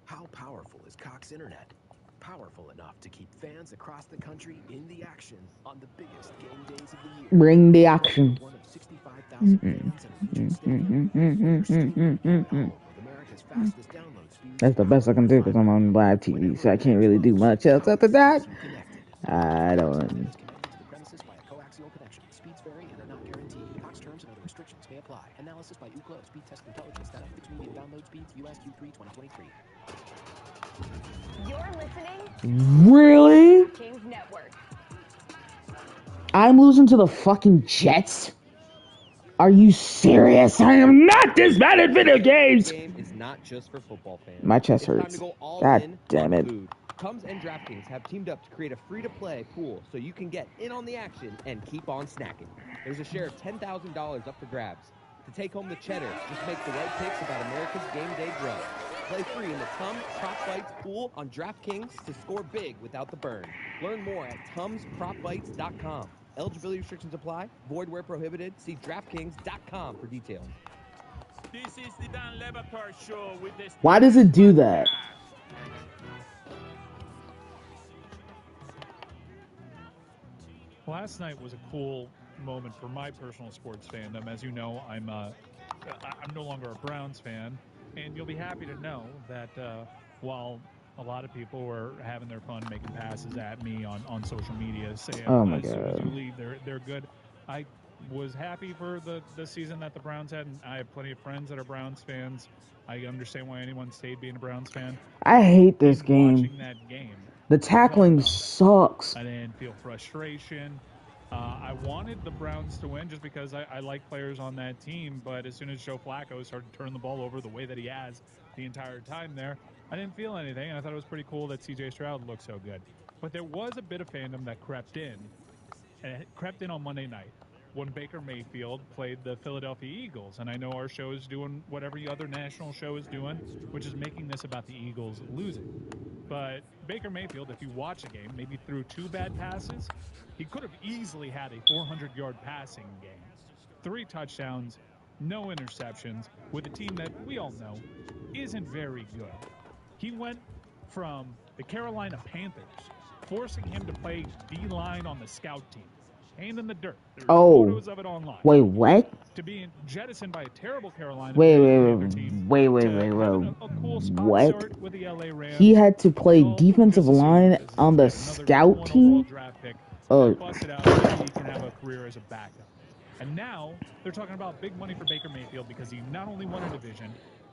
How powerful is Cox Internet? Powerful enough to keep fans across the country in the action on the biggest game days of the year. Bring the action. One of 65,000 fans at Allegiant Stadium. You're streaming at home with America's fastest download speed. That's the best I can do because I'm on live TV, so I can't really do much else after that. I don't. Connected to the premises by a coaxial connection. Speeds vary and are not guaranteed. Cox terms and other restrictions may apply. Analysis by Ookla Speed Test Intelligence data. Fixed median download speeds. US Q3 2023. You're listening Really? to Kings Network. I'm losing to the fucking Jets? Are you serious? I am not this bad at video games! This game is not just for football fans. My chest It's time hurts. to go all God in damn on it. food. Tums and DraftKings have teamed up to create a free-to-play pool so you can get in on the action and keep on snacking. There's a share of $10,000 up for grabs. To take home the cheddar, just make the right picks about America's game day grub. Play free in the Tums Prop Bites pool on DraftKings to score big without the burn. Learn more at TumsPropBites.com. Eligibility restrictions apply. Void where prohibited. See DraftKings.com for details. This is the Dan Levatar show with the Why does it do that? Last night was a cool moment for my personal sports fandom. As you know, I'm no longer a Browns fan, and you'll be happy to know that while a lot of people were having their fun making passes at me on social media, saying Oh my as soon as God. you leave, they're good. I was happy for the season that the Browns had, and I have plenty of friends that are Browns fans. I understand why anyone stayed being a Browns fan. I hate this game. Watching that game, The tackling sucks. I didn't feel frustration. I wanted the Browns to win just because I like players on that team, but as soon as Joe Flacco started turning the ball over the way that he has the entire time there, I didn't feel anything, and I thought it was pretty cool that C.J. Stroud looked so good. But there was a bit of fandom that crept in, and it crept in on Monday night when Baker Mayfield played the Philadelphia Eagles. And I know our show is doing what every other national show is doing, which is making this about the Eagles losing. But Baker Mayfield, if you watch a game, maybe threw 2 bad passes. He could have easily had a 400-yard passing game. 3 touchdowns, no interceptions, with a team that we all know isn't very good. He went from the Carolina Panthers, forcing him to play D-line on the scout team, hand in the dirt. There's photos of it online. Wait, what? To being jettisoned by a terrible Carolina Wait. what? With the LA Rams. He had to play defensive line on the scout team? Oh. Busted out, maybe he can have a career as a backup. And now they're talking about big money for Baker Mayfield because he not only won a division,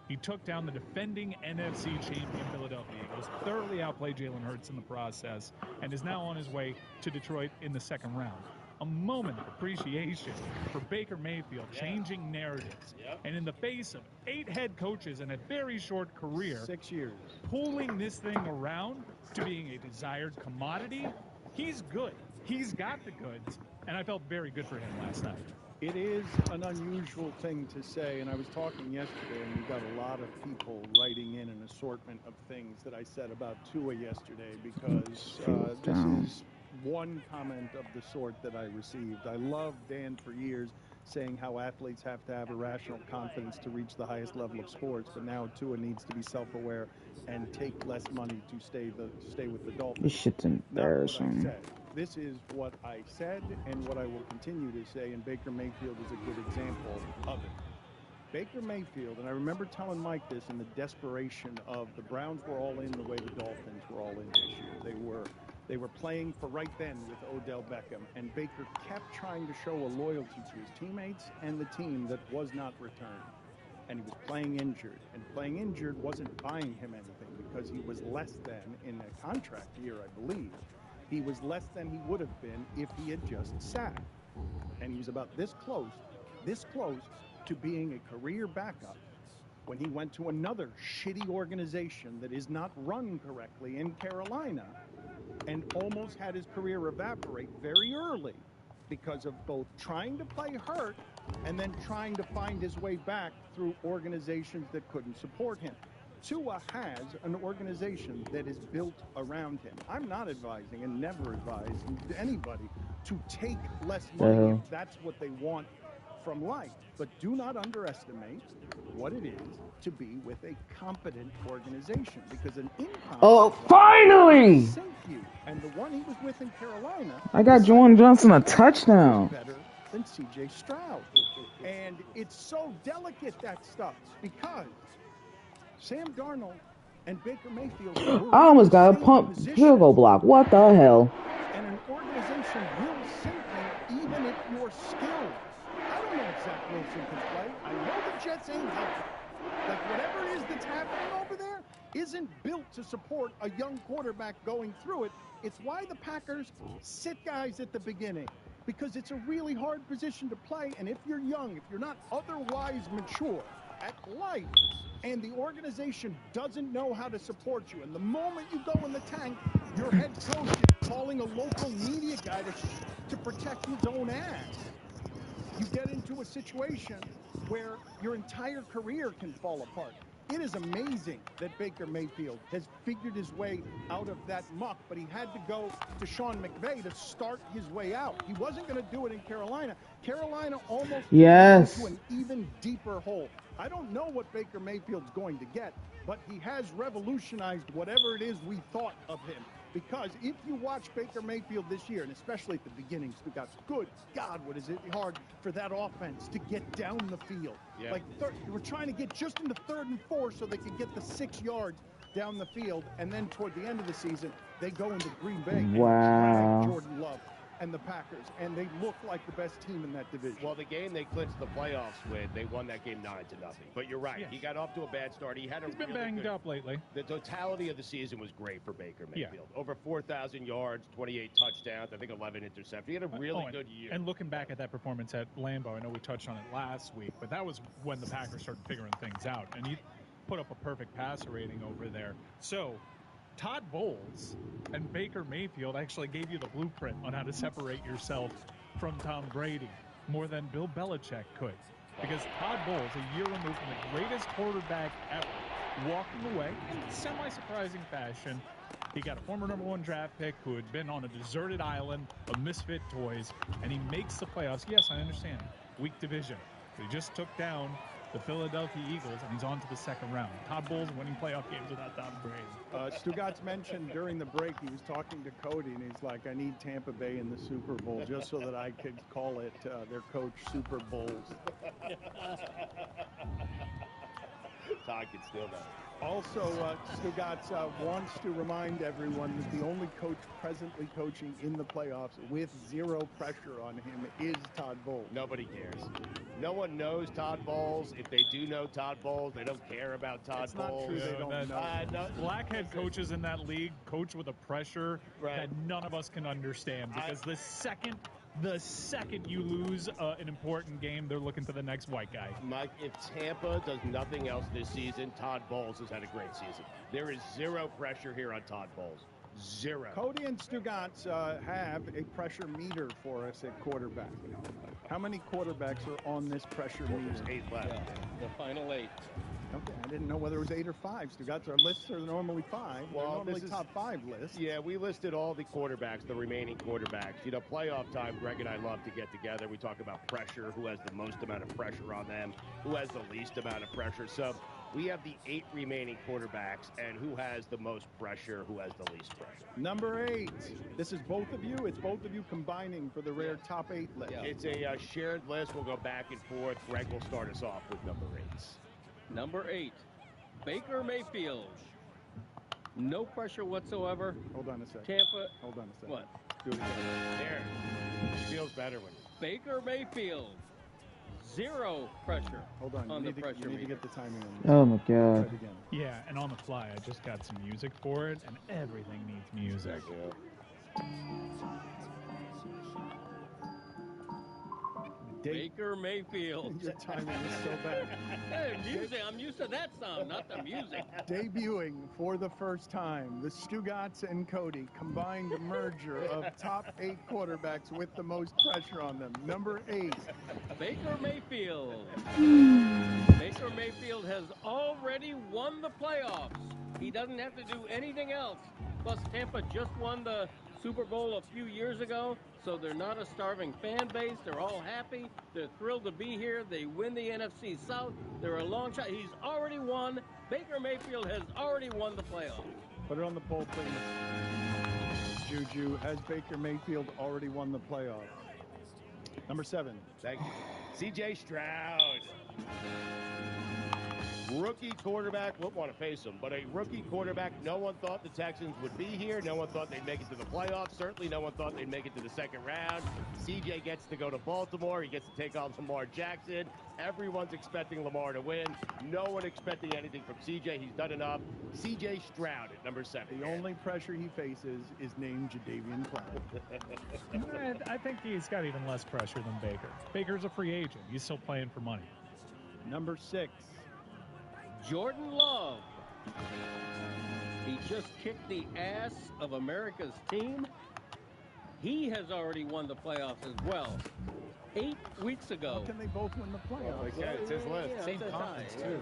he took down the defending NFC champion Philadelphia Eagles, thoroughly outplayed Jalen Hurts in the process, and is now on his way to Detroit in the second round. A moment of appreciation for Baker Mayfield, changing narratives. And in the face of 8 head coaches in a very short career, 6 years, pulling this thing around to being a desired commodity, he's good. He's got the goods, and I felt very good for him last night. It is an unusual thing to say, and I was talking yesterday, and we got a lot of people writing in an assortment of things that I said about Tua yesterday, because this is one comment of the sort that I received. I loved Dan for years saying how athletes have to have irrational confidence to reach the highest level of sports, but now Tua needs to be self-aware and take less money to stay with the Dolphins. This shit's embarrassing. This is what I said and what I will continue to say, and Baker Mayfield is a good example of it. Baker Mayfield, and I remember telling Mike this in the desperation of the Browns were all in the way the Dolphins were all in this year. They were playing for right then with Odell Beckham, and Baker kept trying to show a loyalty to his teammates and the team that was not returned. And he was playing injured, and playing injured wasn't buying him anything because he was less than, in a contract year, I believe, he was less than he would have been if he had just sat. And he was about this close to being a career backup when he went to another shitty organization that is not run correctly in Carolina and almost had his career evaporate very early because of both trying to play hurt and then trying to find his way back through organizations that couldn't support him. Tua has an organization that is built around him. I'm not advising and never advise anybody to take less money if that's what they want from life. But do not underestimate what it is to be with a competent organization, because an incompetent Oh, finally! sink you. And the one he was with in Carolina, I got Juwan Johnson a touchdown. better than C.J. Stroud. And it's so delicate, that stuff, because Sam Darnold and Baker Mayfield were I almost in got the a same pump position. field goal block. What the hell? And an organization will sink you even if you're skilled. I don't know if Zach Wilson can play. I know the Jets ain't healthy. Like, whatever it is that's happening over there isn't built to support a young quarterback going through it. It's why the Packers sit guys at the beginning, because it's a really hard position to play. And if you're young, if you're not otherwise mature at life, and the organization doesn't know how to support you, and the moment you go in the tank, your head coach is calling a local media guy to protect his own ass. You get into a situation where your entire career can fall apart. It is amazing that Baker Mayfield has figured his way out of that muck, but he had to go to Sean McVay to start his way out. He wasn't going to do it in Carolina. Carolina almost Yes. into an even deeper hole. I don't know what Baker Mayfield's going to get, but he has revolutionized whatever it is we thought of him. Because if you watch Baker Mayfield this year, and especially at the beginning, good God, what is it hard for that offense to get down the field. Yeah. Like, we're trying to get just into 3rd and 4 so they can get the 6 yards down the field. And then toward the end of the season, they go into Green Bay and Wow. drag Jordan Love and the Packers, and they look like the best team in that division. Well, the game they clinched the playoffs with, they won that game 9-0. But you're right. Yeah. He got off to a bad start. He's been banged up lately. The totality of the season was great for Baker Mayfield. Yeah. Over 4,000 yards, 28 touchdowns, I think 11 interceptions. He had a really good year. And looking back at that performance at Lambeau, I know we touched on it last week, but that was when the Packers started figuring things out. And he put up a perfect passer rating over there. So Todd Bowles and Baker Mayfield actually gave you the blueprint on how to separate yourself from Tom Brady more than Bill Belichick could. Because Todd Bowles, a year removed from the greatest quarterback ever, walking away in semi-surprising fashion. He got a former #1 draft pick who had been on a deserted island of misfit toys, and he makes the playoffs. Yes, I understand. Weak division. But he just took down the Philadelphia Eagles, and he's on to the 2nd round. Todd Bowles winning playoff games without Tom Brady. Stugatz mentioned during the break, he was talking to Cody, and he's like, I need Tampa Bay in the Super Bowl just so that I could call it their coach Super Bowls. Todd can steal that. Also, Stugatz wants to remind everyone that the only coach presently coaching in the playoffs with 0 pressure on him is Todd Bowles. Nobody cares. No one knows Todd Bowles. If they do know Todd Bowles, they don't care about Todd Bowles. It's not true. They don't know. Black head coaches in that league coach with a pressure that none of us can understand, because the second you lose an important game, they're looking for the next white guy. Mike, if Tampa does nothing else this season, Todd Bowles has had a great season. There is 0 pressure here on Todd Bowles. 0. Cody and Stugatz have a pressure meter for us at quarterback. How many quarterbacks are on this pressure meter? 8 left. Yeah, the final 8. Okay, I didn't know whether it was 8 or 5. Stugatz, our lists are normally 5. Well, They're normally this is top 5 lists. Yeah, we listed all the quarterbacks, the remaining quarterbacks. You know, playoff time, Greg and I love to get together. We talk about pressure, who has the most amount of pressure on them, who has the least amount of pressure. So we have the 8 remaining quarterbacks, and who has the most pressure, who has the least pressure. Number 8. This is both of you. It's both of you combining for the rare top 8 list. Yeah. It's a shared list. We'll go back and forth. Greg will start us off with number 8. Number 8, Baker Mayfield. No pressure whatsoever. Hold on a second. Tampa. Hold on a second. What? Do it again. There. It feels better when Baker Mayfield. 0 pressure. Hold on. On You the need pressure to meter. get the timing on this. Oh my Try God. it again. Yeah, and on the fly, I just got some music for it, and everything needs music. Baker Mayfield. Your timing is so bad. Hey, music. I'm used to that sound, not the music. Debuting for the first time, the Stugotz and Cody combined merger of top 8 quarterbacks with the most pressure on them. Number 8. Baker Mayfield. Baker Mayfield has already won the playoffs. He doesn't have to do anything else. Plus, Tampa just won the Super Bowl a few years ago, so they're not a starving fan base. They're all happy. They're thrilled to be here. They win the NFC South. They're a long shot. He's already won. Baker Mayfield has already won the playoffs. Put it on the poll, please. Juju, has Baker Mayfield already won the playoffs? Number 7. Thank you. C.J. Stroud. Rookie quarterback, won't want to face him, but a rookie quarterback. No one thought the Texans would be here. No one thought they'd make it to the playoffs. Certainly no one thought they'd make it to the second round. CJ gets to go to Baltimore. He gets to take on Lamar Jackson. Everyone's expecting Lamar to win. No one expecting anything from CJ. He's done enough. CJ Stroud at number 7. The only pressure he faces is named Jadeveon Clowney. I think he's got even less pressure than Baker. Baker's a free agent. He's still playing for money. Number 6. Jordan Love. He just kicked the ass of America's team. He has already won the playoffs as well. 8 weeks ago. How can they both win the playoffs? Yeah, it's his list. Yeah, Same conference, too.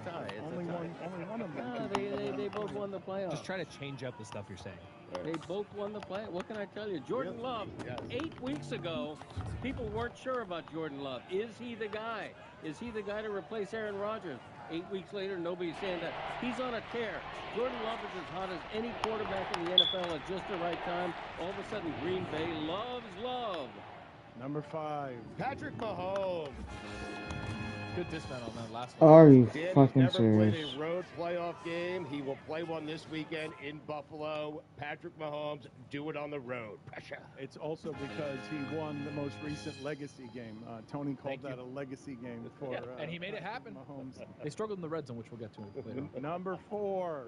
Only one of them. No, they both won the playoffs. Just try to change up the stuff you're saying. They both won the playoffs. What can I tell you? Jordan Love, 8 weeks ago, people weren't sure about Jordan Love. Is he the guy? Is he the guy to replace Aaron Rodgers? 8 weeks later, nobody's saying that. He's on a tear. Jordan Love is as hot as any quarterback in the NFL at just the right time. All of a sudden, Green Bay loves Love. Number 5. Patrick Mahomes. Good dismount on that last one. Are you Danny's fucking never serious? played a road playoff game. He will play one this weekend in Buffalo. Patrick Mahomes, do it on the road. Pressure. It's also because he won the most recent legacy game. Tony called that a legacy game for and he made it happen. Mahomes. They struggled in the red zone, which we'll get to later on. Number 4.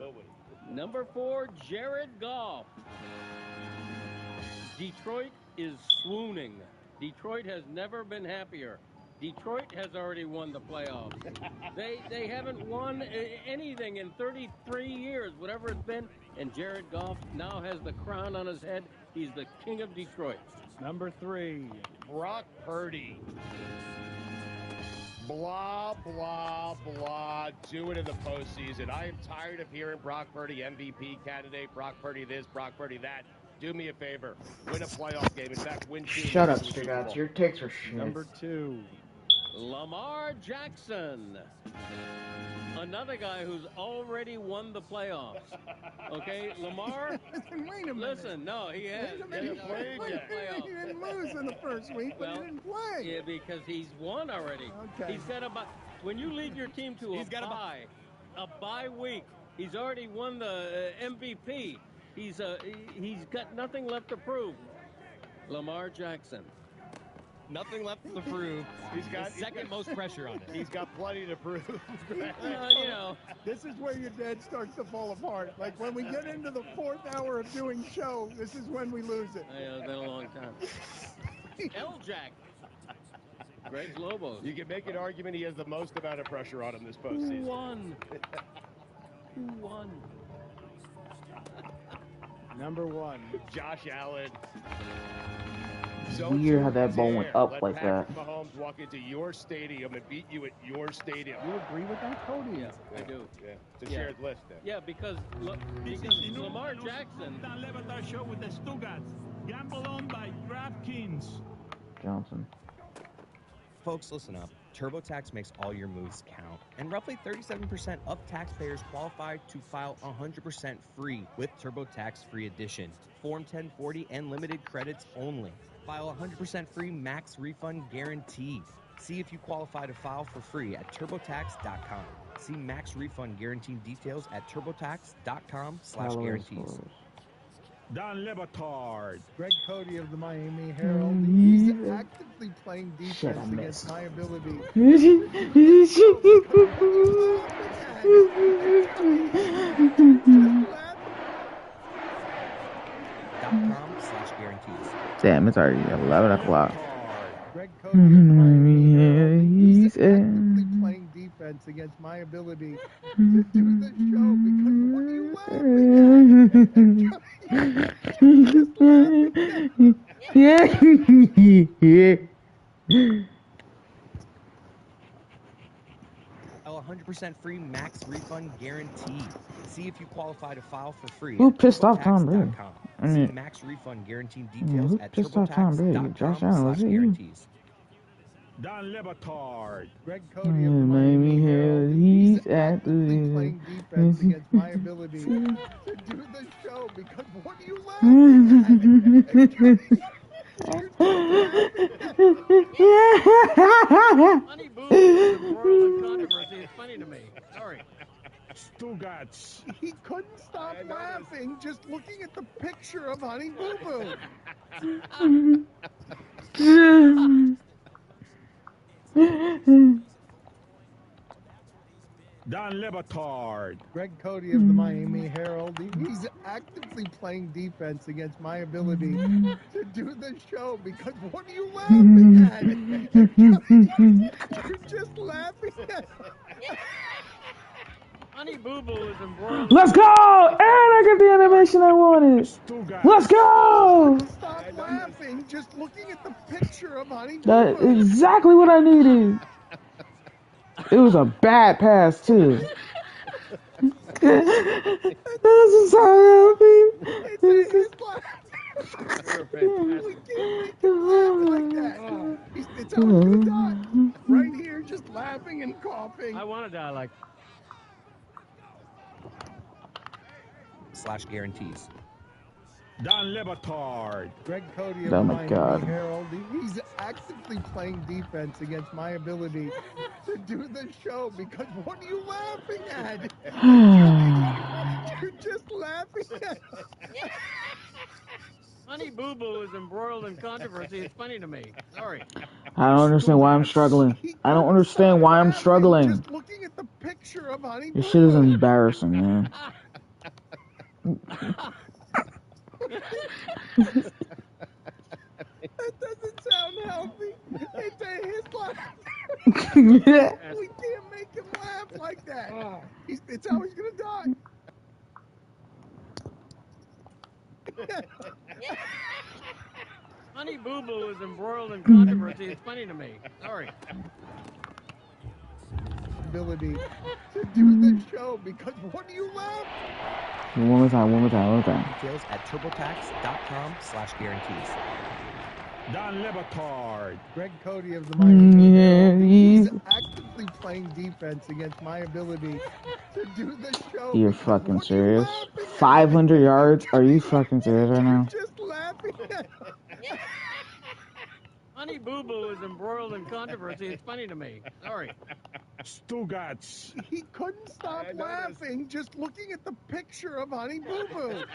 Number 4, Jared Goff. Detroit is swooning. Detroit has never been happier. Detroit has already won the playoffs. They haven't won anything in 33 years, whatever it's been. And Jared Goff now has the crown on his head. He's the king of Detroit. Number 3. Brock Purdy. Blah, blah, blah. Do it in the postseason. I am tired of hearing Brock Purdy MVP candidate, Brock Purdy this, Brock Purdy that. Do me a favor. Win a playoff game. In fact, win 2. Shut up, Stugotz. Your takes are shit. Number 2. Lamar Jackson. Another guy who's already won the playoffs. Okay, Lamar? Wait a minute. Listen, no, he has. Wait a minute. He didn't lose in the first week, but he didn't play. Yeah, because he's won already. Okay. He's got when you lead your team to a bye week, he's already won the MVP. He's got nothing left to prove. Lamar Jackson. Nothing left to prove. He's got second most pressure on it. He's got plenty to prove. This is where your dad starts to fall apart. Like when we get into the 4th hour of doing show, this is when we lose it. Yeah, it's been a long time. L-Jack. Greg Lobos. You can make an argument he has the most amount of pressure on him this postseason. Who won? Number 1. Josh Allen. Weird how that ball went up like that. Let Patrick Mahomes walk into your stadium and beat you at your stadium. You agree with that, Cody? Yeah, I do. Yeah, it's a shared list then. Yeah, because Lamar Jackson. Show with the Stugotz. Gamble on by DraftKings. Johnson. Folks, listen up. TurboTax makes all your moves count, and roughly 37% of taxpayers qualify to file 100% free with TurboTax Free Edition. Form 1040 and limited credits only. File 100% free, max refund guaranteed. See if you qualify to file for free at TurboTax.com. See max refund guaranteed details at TurboTax.com/guarantees. Don Le Batard. Greg Cody of the Miami Herald. He's actively playing defense against my ability. .com/guarantees. Damn, it's already 11 o'clock. Greg He's actively playing defense against my ability to do the show because what are you laughing A 100% free max refund guarantee. See if you qualify to file for free Who at pissed off Tom Brady? TurboTax.com. I See mean, max refund guarantee yeah, details who at pissed off Tom Brady? Josh Allen, was it you? TurboTax.com/guarantees. Don Lebatard. Greg Cody of the Miami Herald. He's actively playing defense against my ability to do the show because what are you laughing Honey Boo is embroiled in controversy. It's funny to me. Sorry. Stugats. He couldn't stop laughing just looking at the picture of Honey Boo Boo. Don Lebatard. Greg Cody of the Miami Herald. He's actively playing defense against my ability to do the show because what are you laughing at? You're just laughing at. Honey Boo Boo is embroiled. Let's go! And I got the animation I wanted. Let's go! Stop laughing just looking at the picture of Honey Boo Boo. That's exactly what I needed. It was a bad pass too. This is so happy. This is We can't make him laugh like that. It's how he's gonna die. Right here, just laughing and coughing. I want to die like. /guarantees. Don Lebatard. Greg Cody of Oh the my Miami God. Herald. He's actively playing defense against my ability to do the show because what are you laughing at? You're just laughing at. Honey Boo Boo is embroiled in controversy. It's funny to me. Sorry. I don't understand why I'm struggling. I don't understand why I'm struggling. Just looking at the picture of Honey This Boo shit is Boo. embarrassing, man. That doesn't sound healthy. It's his laugh. Yeah. We can't make him laugh like that. It's how he's gonna die. Honey Boo Boo is embroiled in controversy. It's funny to me. Sorry. Ability to do the show because what are you laughing? One more time. Details at TurboTax.com/guarantees. Don Lebatard. Greg Cody of the Miami Herald. He's Yeah. actively playing defense against my ability to do the show. You're fucking serious? 500 yards? Are you fucking serious right now? Just laughing at. Honey Boo Boo is embroiled in controversy. It's funny to me. Sorry. Stugats. He couldn't stop laughing just looking at the picture of Honey Boo Boo.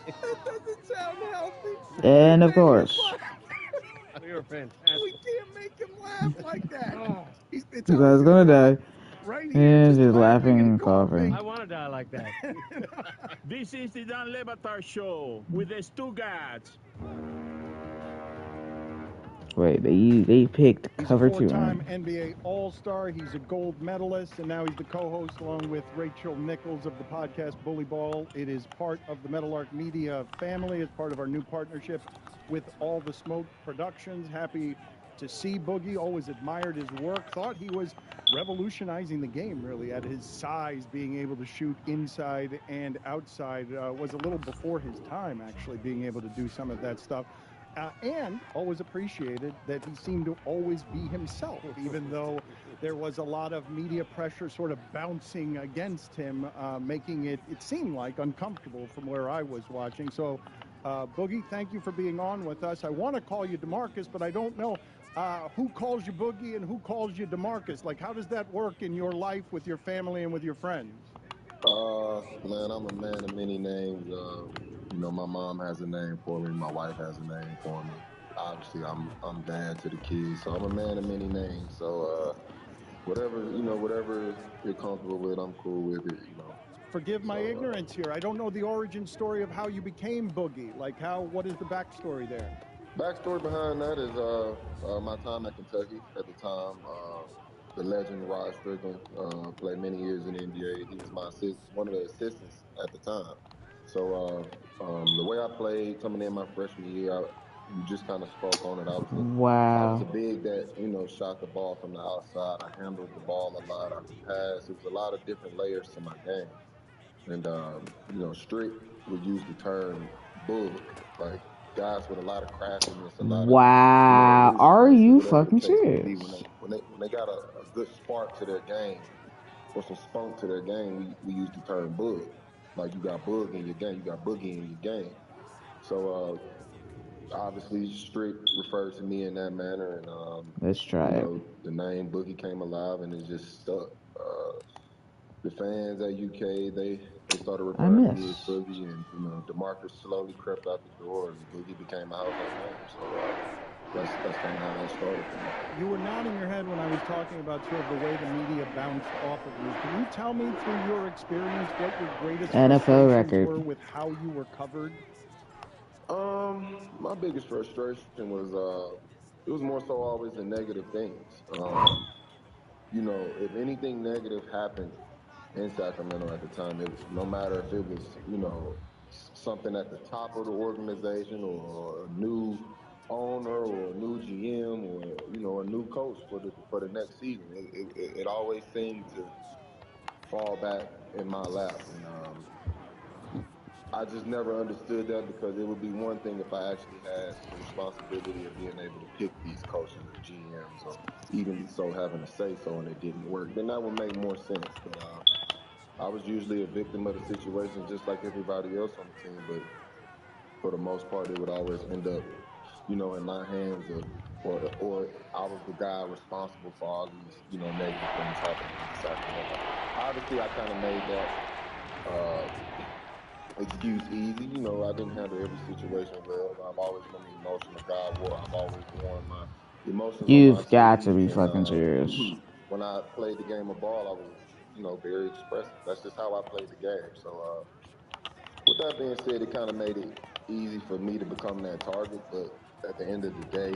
That doesn't sound healthy. And of course. You're fantastic. We can't make him laugh like that. It's This guy's gonna die. And just laughing and coughing. I want to die like that. This is the Don Lebatard Show with the Stugats. Wait, they picked cover He's a 2. four-time NBA All-Star. He's a gold medalist, and now he's the co-host along with Rachel Nichols of the podcast Bully Ball. It is part of the Meadowlark Media family. It's part of our new partnership with All the Smoke Productions. Happy to see Boogie. Always admired his work. Thought he was revolutionizing the game, really, at his size, being able to shoot inside and outside. Was a little before his time, actually, being able to do some of that stuff. And always appreciated that he seemed to always be himself, even though there was a lot of media pressure sort of bouncing against him, making it seemed like uncomfortable from where I was watching. So, Boogie, thank you for being on with us. I want to call you DeMarcus, but I don't know who calls you Boogie and who calls you DeMarcus. Like, how does that work in your life with your family and with your friends? Man, I'm a man of many names. You know, my mom has a name for me. My wife has a name for me. Obviously, I'm dad to the kids, so I'm a man of many names. So, whatever you're comfortable with, I'm cool with it. You know. forgive my ignorance here. I don't know the origin story of how you became Boogie. Like, what is the backstory there? Backstory behind that is my time at Kentucky at the time. The legend Rod Strickland played many years in the NBA. He was one of the assistants at the time. So the way I played coming in my freshman year, you just kind of spoke on it. I was a big that shot the ball from the outside. I handled the ball a lot. I could pass. It was a lot of different layers to my game. And Strick would use the term "bug," like guys with a lot of craftiness, a lot of Wow. Are elusiveness, or you whatever the fucking case may be. serious? When they got a good spark to their game or some spunk to their game, we use the term "bug." Like you got bug in your game, you got boogie in your game. So obviously, Strick referred to me in that manner, and Let's try it. the name Boogie came alive, and it just stuck. The fans at UK, they started referring to me as Boogie, and DeMarcus slowly crept out the door, and Boogie became a household name. So that's kind of how it started for me. You were nodding your head when I was talking about sort of the way the media bounced off of you. Can you tell me through your experience what your greatest NFL frustrations record. were with how you were covered? My biggest frustration was it was more so always the negative things. If anything negative happened in Sacramento at the time, no matter if it was, something at the top of the organization or a new owner or a new GM or, a new coach for the next season, it always seemed to fall back in my lap. And I just never understood that, because it would be one thing if I actually had the responsibility of being able to pick these coaches or GMs or even so having a say so, and it didn't work. Then that would make more sense. But I was usually a victim of the situation, just like everybody else on the team. But for the most part, it would always end up, in my hands, or I was the guy responsible for all these, negative things happening in Sacramento. Obviously, I kind of made that excuse easy. I didn't handle every situation well. I've always been the emotional guy. I've always worn my emotions on my You've got to sleeve. be And fucking serious. when I played the game of ball, I was, very expressive. That's just how I played the game. So with that being said, it kind of made it easy for me to become that target. But at the end of the day,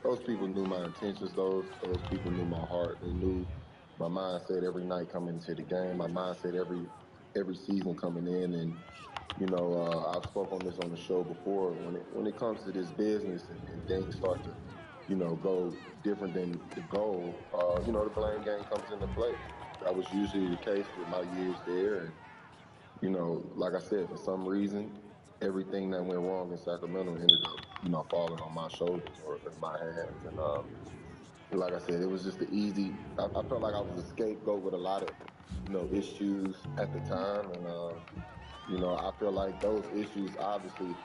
those people knew my intentions. Those people knew my heart. They knew my mindset every night coming into the game. My mindset every season coming in. And I've spoken on this on the show before. When it comes to this business and things start to go different than the goal, the blame game comes into play. That was usually the case with my years there. And like I said, for some reason, everything that went wrong in Sacramento ended up, falling on my shoulders or in my hands. And like I said, it was just I felt like I was a scapegoat with a lot of, issues at the time. And, I feel like those issues obviously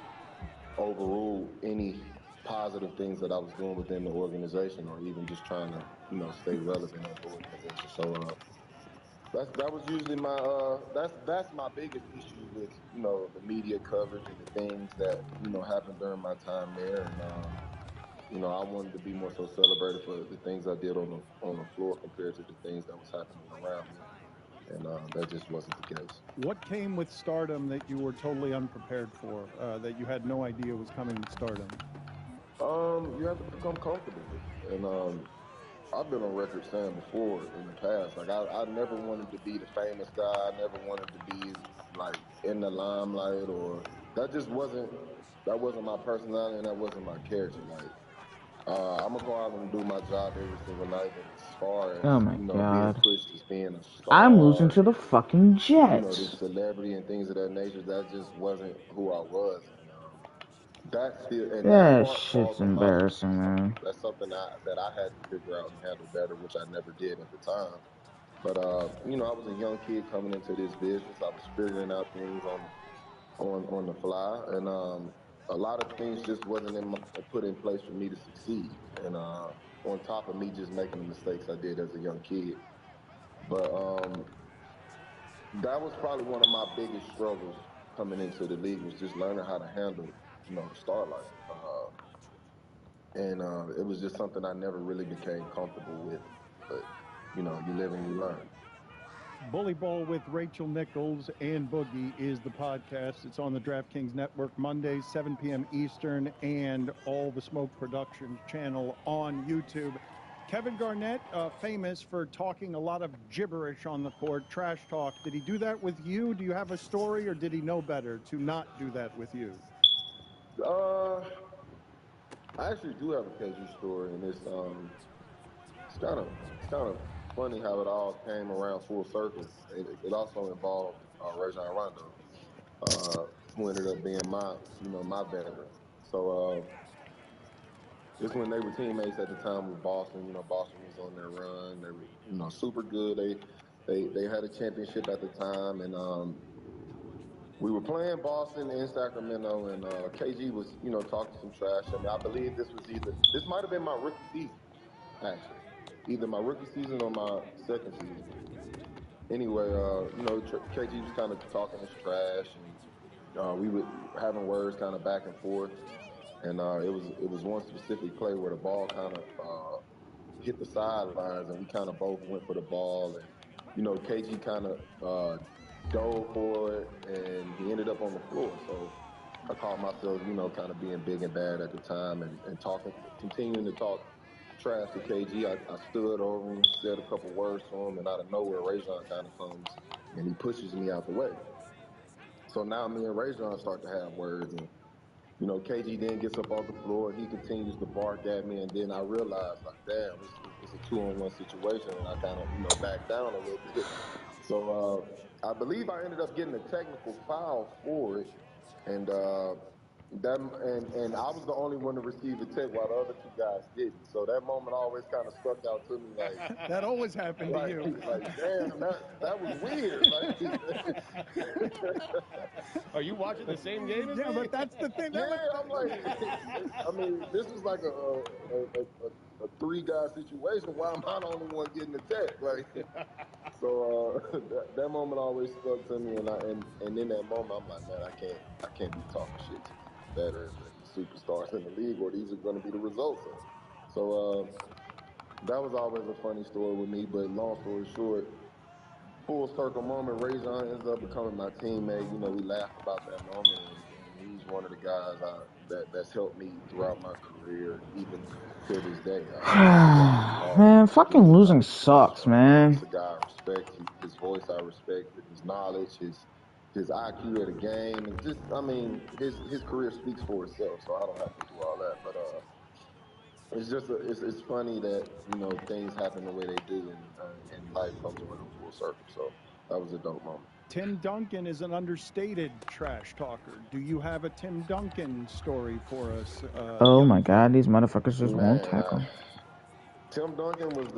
overruled any positive things that I was doing within the organization, or even just trying to, stay relevant at the organization. So that was usually my that's my biggest issue with the media coverage and the things that happened during my time there. And I wanted to be more so celebrated for the things I did on the floor compared to the things that was happening around me. And that just wasn't the case. What came with stardom that you were totally unprepared for, that you had no idea was coming with stardom? You have to become comfortable with it. And I've been on record saying before in the past, like I never wanted to be the famous guy. I never wanted to be like in the limelight, or that wasn't my personality, and that wasn't my character. Like I'm gonna go out and do my job every single night, but as far as Oh my being god. pushed as being a I'm losing star, to the fucking this Jets. celebrity and things of that nature, that just wasn't who I was. And that That part shit's falls on my shoulders. embarrassing, man. That's something that I had to figure out and handle better, which I never did at the time. But I was a young kid coming into this business. I was figuring out things on the fly, and a lot of things just wasn't put in place for me to succeed. And on top of me just making the mistakes I did as a young kid, but that was probably one of my biggest struggles coming into the league, was just learning how to handle the starlight. And it was just something I never really became comfortable with. But you live and you learn. Bully Ball with Rachel Nichols and Boogie is the podcast. It's on the DraftKings Network Mondays, 7 p.m. Eastern, and all the Smoke Productions channel on YouTube. Kevin Garnett, famous for talking a lot of gibberish on the court, trash talk. Did he do that with you? Do you have a story, or did he know better to not do that with you? I actually do have a KG story, and it's kind of funny how it all came around full circle. It also involved Rajon Rondo, who ended up being my veteran. So it's when they were teammates at the time with Boston. Boston was on their run. They were super good. They had a championship at the time, and we were playing Boston in Sacramento, and KG was talking some trash. I mean, I believe this might have been my rookie season, actually. Either my rookie season or my second season. Anyway, KG was kind of talking his trash, and we were having words kind of back and forth. And it was one specific play where the ball kind of hit the sidelines, and we kind of both went for the ball. And KG kind of dove for it, and he ended up on the floor. So I caught myself, kind of being big and bad at the time, and continuing to talk trash to KG. I stood over him, said a couple words to him, and out of nowhere, Rajon kind of comes and he pushes me out the way. So now me and Rajon start to have words, and KG then gets up off the floor and he continues to bark at me, and then I realize, like, damn, it's a 2-on-1 situation, and I kind of back down a little bit. So I believe I ended up getting a technical foul for it, and I was the only one to receive the tech while the other two guys didn't. So that moment always kind of stuck out to me, like that always happened to you. Like, damn, that was weird. Are you watching the same game as me? Yeah, but that's the thing. Yeah, I'm like, I mean, this was like a 3-guy situation. Why am I the only one getting the tech? Like, so that moment always stuck to me, and in that moment, I'm like, man, I can't be talking shit to these veterans and these superstars in the league, or these are going to be the results of it. So that was always a funny story with me. But long story short, full circle moment, Rajon ends up becoming my teammate. We laughed about that moment, and he's one of the guys that's helped me throughout my career, even to this day. Man, fucking losing sucks, man. He's a guy I respect. His voice I respect. His knowledge, his IQ at a game, and just, I mean, his career speaks for itself. So I don't have to do all that. But it's just it's funny that things happen the way they do, and life comes around full circle. So that was a dope moment. Tim Duncan is an understated trash talker. Do you have a Tim Duncan story for us? Oh my God, these motherfuckers just won't tackle. Tim Duncan was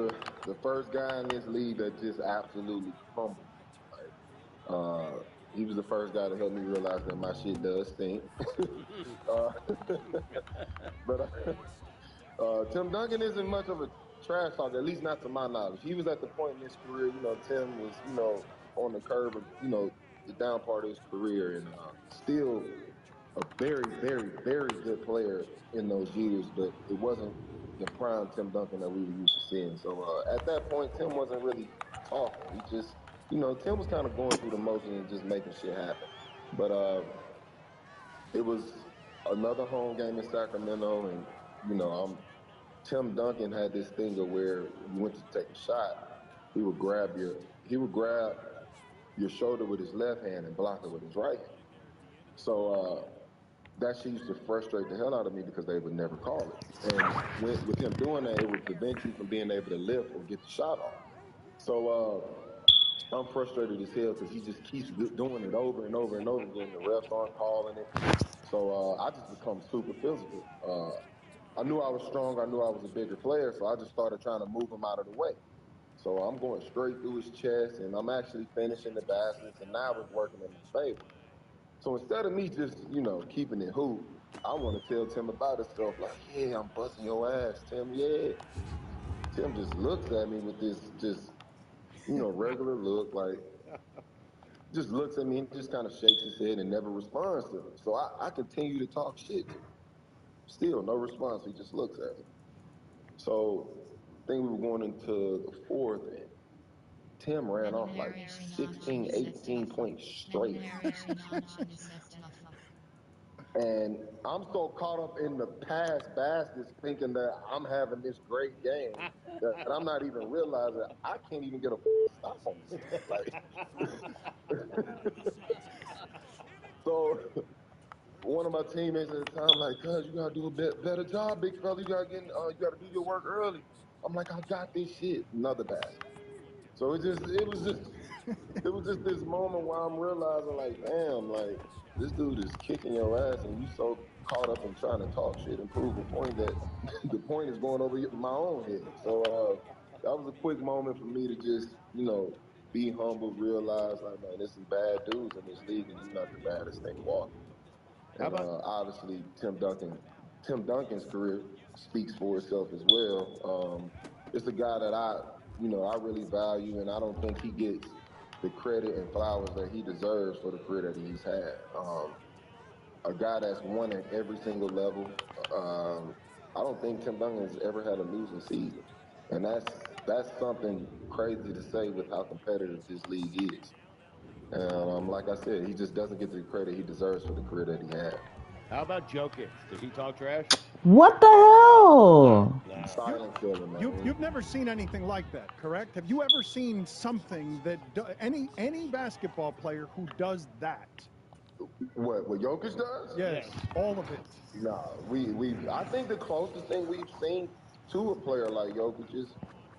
the first guy in this league that just absolutely crumbled. He was the first guy to help me realize that my shit does stink. But Tim Duncan isn't much of a trash talker, at least not to my knowledge. He was at the point in his career, Tim was, on the curve of, the down part of his career, and still a very, very, very good player in those years, but it wasn't the prime Tim Duncan that we were used to seeing. So at that point, Tim wasn't really talking. He just, Tim was kind of going through the motions and just making shit happen. But it was another home game in Sacramento, and, Tim Duncan had this thing of where you went to take a shot, he would grab your shoulder with his left hand and block it with his right hand. So that shit used to frustrate the hell out of me because they would never call it. And with him doing that, it would prevent you from being able to lift or get the shot off. So I'm frustrated as hell because he just keeps doing it over and over and over again. The refs aren't calling it. So I just become super physical. I knew I was strong. I knew I was a bigger player, so I just started trying to move him out of the way. So I'm going straight through his chest, and I'm actually finishing the baskets, and now it's working in my favor. So instead of me just, keeping it hoop, I want to tell Tim about himself, like, yeah, I'm busting your ass, Tim, yeah. Tim just looks at me with this just, regular look, like, just looks at me and just kind of shakes his head and never responds to me. So I continue to talk shit to him. Still, no response. He just looks at me. So I think we were going into the fourth, and Tim ran off like 16, 18 points straight. And I'm so caught up in the past baskets thinking that I'm having this great game that I'm not even realizing I can't even get a stop on this thing. Like, so one of my teammates at the time, like, cuz you gotta do a better job, big fella. You gotta you gotta do your work early. I'm like, I got this shit. Another basket. So it was just this moment where I'm realizing, like, damn, like this dude is kicking your ass, and you so caught up in trying to talk shit and prove a point that the point is going over my own head. So that was a quick moment for me to just, be humble, realize, like, man, there's some bad dudes in this league, and you're not the baddest thing walking. And obviously, Tim Duncan's career speaks for itself as well. It's a guy that I really value, and I don't think he gets the credit and flowers that he deserves for the career that he's had. A guy that's won at every single level. I don't think Tim Duncan has ever had a losing season, and that's something crazy to say with how competitive this league is. And like I said, he just doesn't get the credit he deserves for the career that he had. How about Jokic? Does he talk trash? What the hell? Silent killer, man. You've never seen anything like that, correct? Have you ever seen something that any basketball player who does that? What Jokic does? Yes, all of it. Nah, I think the closest thing we've seen to a player like Jokic is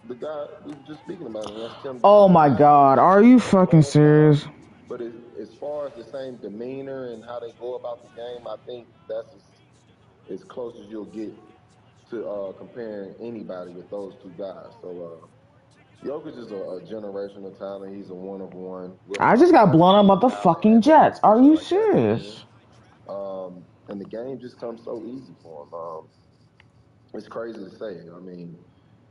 the guy we were just speaking about, and that's Tim. Oh my God, are you fucking serious? But as far as the same demeanor and how they go about the game, I think that's as close as you'll get to comparing anybody with those two guys. So Jokic is a generational talent. He's a one of one. I just got blown up by the fucking Jets. Are you serious? And the game just comes so easy for him. It's crazy to say. I mean,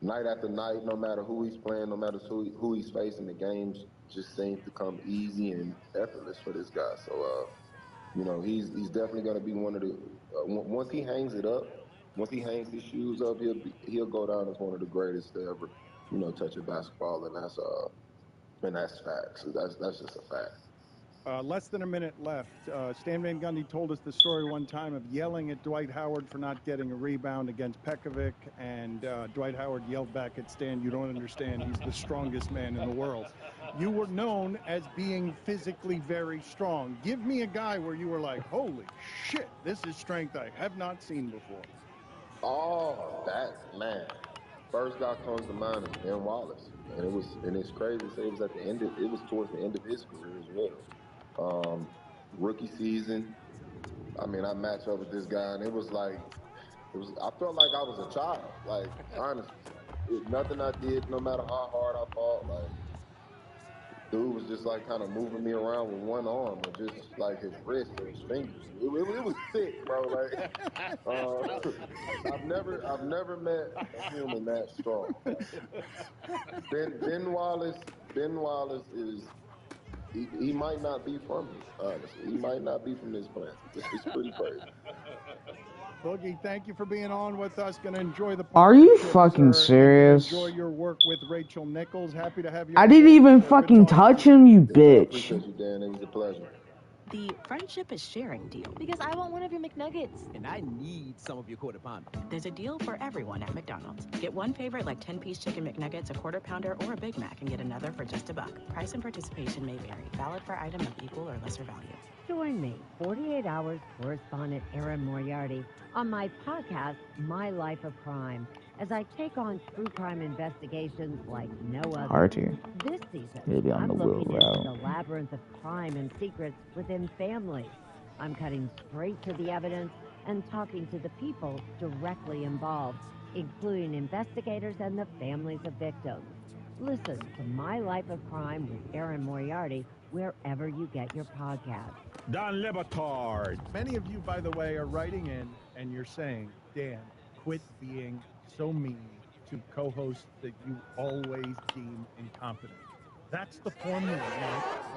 night after night, no matter who he's playing, no matter who he's facing, the games just seem to come easy and effortless for this guy. So, he's definitely going to be one of the once he hangs it up, once he hangs his shoes up, he'll go down as one of the greatest to ever, touch a basketball, and that's facts. That's just a fact. Less than a minute left. Stan Van Gundy told us the story one time of yelling at Dwight Howard for not getting a rebound against Pekovic, and Dwight Howard yelled back at Stan, "You don't understand. He's the strongest man in the world." You were known as being physically very strong. Give me a guy where you were like, "Holy shit, this is strength I have not seen before." Oh, that man. First guy comes to mind is Ben Wallace, and it's crazy to say it was at the end. It was towards the end of his career as well. Rookie season, I mean, I matched up with this guy, and I felt like I was a child. Like, honestly, nothing I did, no matter how hard I fought, like, dude was just like kind of moving me around with one arm, or just like his wrist or his fingers. It was sick, bro. Like, I've never met a human that strong. Ben Wallace is. He might not be from here, honestly. He might not be from this planet. It's pretty crazy. Boogie, thank you for being on with us. Going to enjoy the Are you partnership, fucking sir. serious? Enjoy your work with Rachel Nichols. Happy to have you. I didn't even fucking touch him, you bitch. I appreciate you, Dan. It was a pleasure. The friendship is sharing deal. Because I want one of your McNuggets. And I need some of your quarter pounder. There's a deal for everyone at McDonald's. Get one favorite like 10-piece chicken McNuggets, a quarter pounder, or a Big Mac, and get another for just $1. Price and participation may vary. Valid for item of equal or lesser value. Join me, 48 Hours correspondent Erin Moriarty, on my podcast, My Life of Crime, as I take on true crime investigations like no other. Artie. This season, Maybe on I'm the Will looking into route. the labyrinth of crime and secrets within families. I'm cutting straight to the evidence and talking to the people directly involved, including investigators and the families of victims. Listen to My Life of Crime with Erin Moriarty wherever you get your podcasts. Don Lebatard. Many of you, by the way, are writing in and you're saying, Dan, quit being so mean to co-hosts that you always deem incompetent. That's the formula.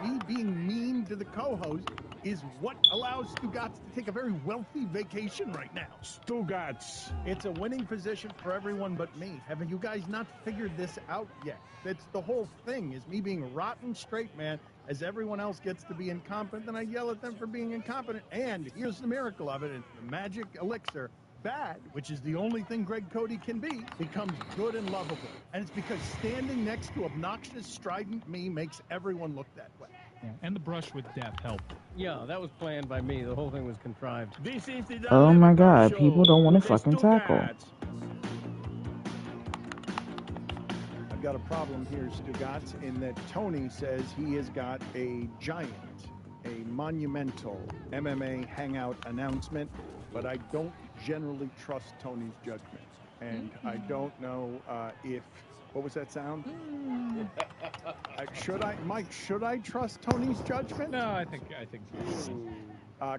Me being mean to the co-host is what allows Stugotz to take a very wealthy vacation right now. Stugotz. It's a winning position for everyone but me. Have you guys not figured this out yet? That's the whole thing, is me being rotten straight man as everyone else gets to be incompetent, then I yell at them for being incompetent. And here's the miracle of it, and the magic elixir. Bad, which is the only thing Greg Cody can be, becomes good and lovable. And it's because standing next to obnoxious, strident me makes everyone look that way. Yeah, and the brush with death helped. Yeah, that was planned by me. The whole thing was contrived. This is the Oh my god, Show people don't want to with the fucking tackle. Stugotz. I've got a problem here, Stugotz, in that Tony says he has got a giant, a monumental MMA hangout announcement, but I don't generally trust Tony's judgment. And I don't know if, what was that sound? Should I trust Tony's judgment? No, I think.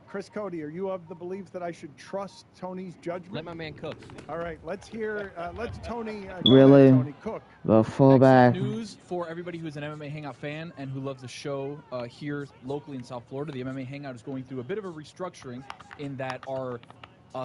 Chris Cody, are you of the belief that I should trust Tony's judgment? Let my man cook. All right, let's hear, let's Tony. Really? Tony, cook. The fullback. News for everybody who's an MMA Hangout fan and who loves the show here locally in South Florida. The MMA Hangout is going through a bit of a restructuring in that our